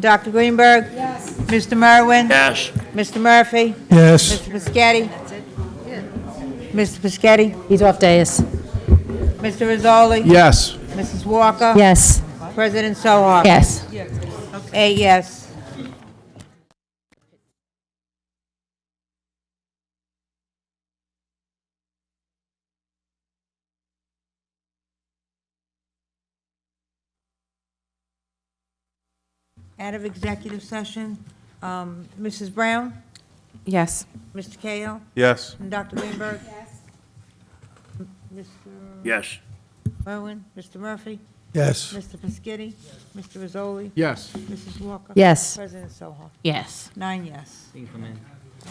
Dr. Greenberg? Yes. Mr. Merwin? Yes. Mr. Murphy? Yes. Mr. Piscatty? Mr. Piscatty? He's off dais. Mr. Rizzoli? Yes. Mrs. Walker? Yes. President Soha? Yes. 8 yes. Out of executive session, Mrs. Brown? Yes. Mr. Cahill? Yes. And Dr. Greenberg? Yes. Yes. Mr. Merwin? Mr. Murphy? Yes. Mr. Piscatty? Mr. Rizzoli? Yes. Mrs. Walker? Yes. President Soha? Yes. 9 yes. You can come in.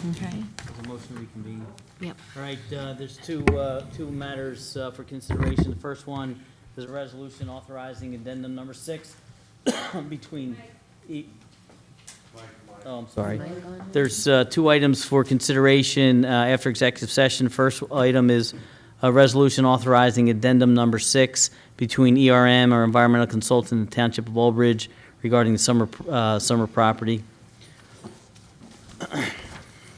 Okay. There's a motion to reconvene. Yep. All right, there's two matters for consideration. The first one is a resolution authorizing addendum number 6 between, I'm sorry. There's two items for consideration after executive session. First item is a resolution authorizing addendum number 6 between ERM, our environmental consultant, and the Township of Overage regarding the summer property.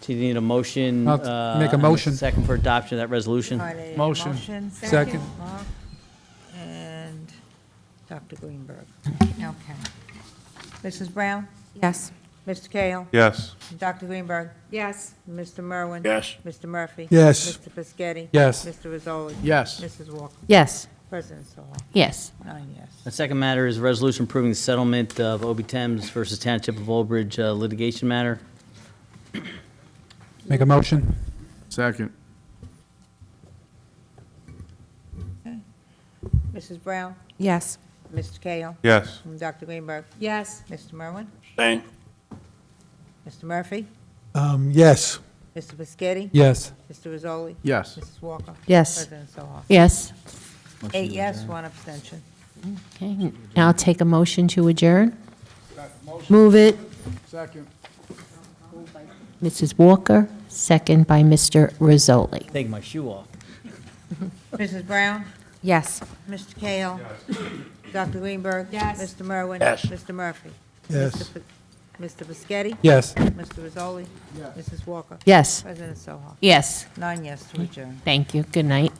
Do you need a motion? I'll make a motion. Second for adoption of that resolution? All right, a Motion. Second. Mark and Dr. Greenberg. Okay. Mrs. Brown? Yes. Mr. Cahill? Yes. Dr. Greenberg? Yes. Mr. Merwin? Yes. Mr. Murphy? Yes. Mr. Piscatty? Yes. Mr. Rizzoli? Yes. Mrs. Walker? Yes. President Soha? Yes. 9 yes. The second matter is a resolution approving the settlement of OB Thames versus Township of Oldbridge litigation matter. Make a motion. Second. Mrs. Brown? Yes. Mr. Cahill? Yes. And Dr. Greenberg? Yes. Mr. Merwin? Abstain. Mr. Murphy? Yes. Mr. Piscatty? Yes. Mr. Rizzoli? Yes. Mrs. Walker? Yes. President Soha? Yes. 8 yes, 1 abstention. Okay, now I'll take a motion to adjourn. Move it. Second. Mrs. Walker, second by Mr. Rizzoli. Take my shoe off. Mrs. Brown? Yes. Mr. Cahill? Dr. Greenberg? Yes. Mr. Merwin? Yes. Mr. Murphy? Yes. Mr. Piscatty? Yes. Mr. Rizzoli? Mrs. Walker? Yes. President Soha? Yes. 9 yes to adjourn. Thank you. Good night.